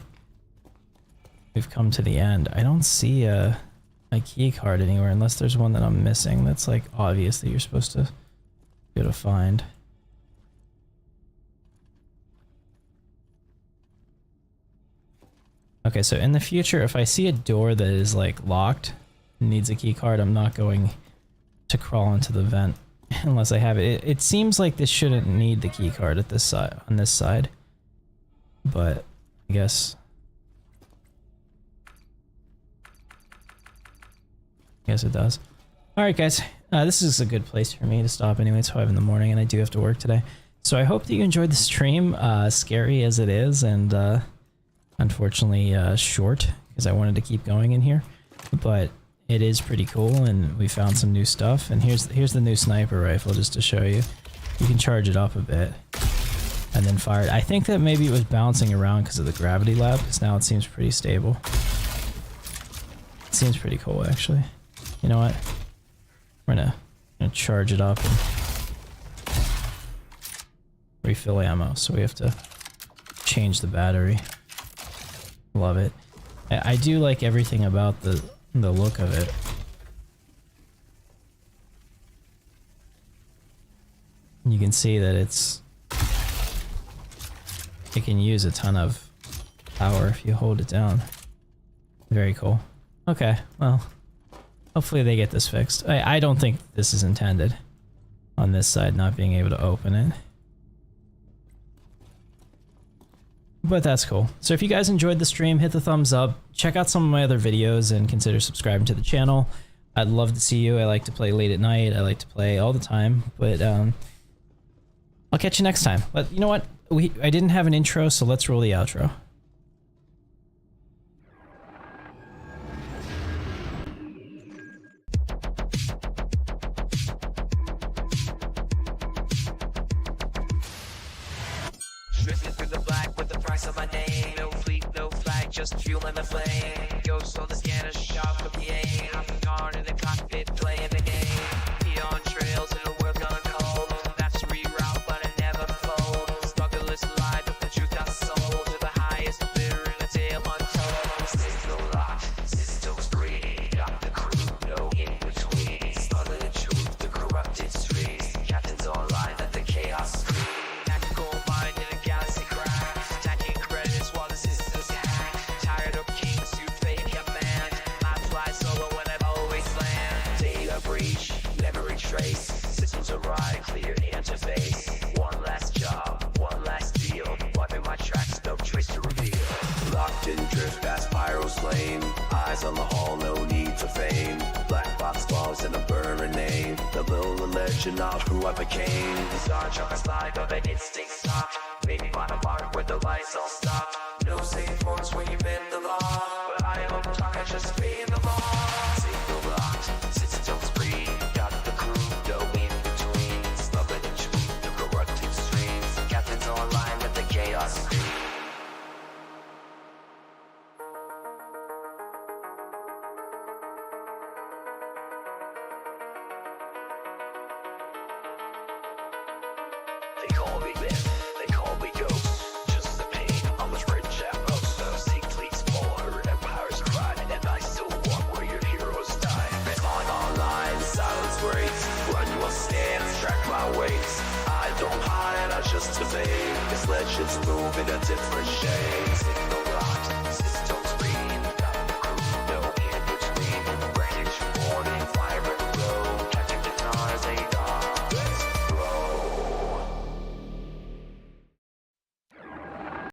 we've come to the end. I don't see a key card anywhere unless there's one that I'm missing. That's like obvious that you're supposed to go to find. Okay, so in the future, if I see a door that is like locked, needs a key card, I'm not going to crawl into the vent unless I have it. It seems like this shouldn't need the key card at this side, on this side, but I guess it does. All right, guys, this is a good place for me to stop anyway. It's 5 in the morning and I do have to work today. So I hope that you enjoyed the stream, scary as it is, and unfortunately short because I wanted to keep going in here, but it is pretty cool and we found some new stuff. And here's the new sniper rifle just to show you. You can charge it up a bit and then fire it. I think that maybe it was bouncing around because of the gravity lab, because now it seems pretty stable. It seems pretty cool actually. You know what? We're gonna charge it up and refill ammo, so we have to change the battery. Love it. I do like everything about the look of it. You can see that it can use a ton of power if you hold it down. Very cool. Okay, well, hopefully they get this fixed. I don't think this is intended on this side, not being able to open it. But that's cool. So if you guys enjoyed the stream, hit the thumbs up, check out some of my other videos, and consider subscribing to the channel. I'd love to see you. I like to play late at night. I like to play all the time, but I'll catch you next time. But you know what? I didn't have an intro, so let's roll the outro. Drifting through the black with the price of my name. No fleet, no flag, just fueling the flame. Ghost on the scanner, sharp with the aim. I'm guard in the cockpit, playing the game. Neon trails in a world gone cold. That's reroute, but I never fold. Struggleless life with the truth I sold. To the highest bidder in a tale untold. System locked, systems free. Got the crew, no in between. Started the truth, the corrupted streets. Captains online, let the chaos scream. Tactical mind in a galaxy crack. Stacking credits while the system's hacked. Tired of kings who fake command. I fly solo when I always land. Data breach, memory trace. Systems arrive, clear interface. One last job, one last deal. Wiping my tracks, no trace to reveal. Locked in drift past Pyro's flame. Eyes on the hall, no need for fame. Black box balls and a burning name. The little legend of who I became. The Star Trek slide, but the instinct stopped. Maybe find a mark where the lights all stopped. No safe force when you bend the law. But I don't talk, I just fade the law. Signal locked, systems free. Got the crew, no in between. Smuggling the truth, the corrupted streams. Captains online, let the chaos scream. They call me myth, they call me ghost. Just the pain on the bridge at most. Seek fleets more, empires cry, and I still walk where your heroes die. On online, silence breaks. Run your stance, track my weights. I don't hide, I just evade. This legends move in a different shade. Signal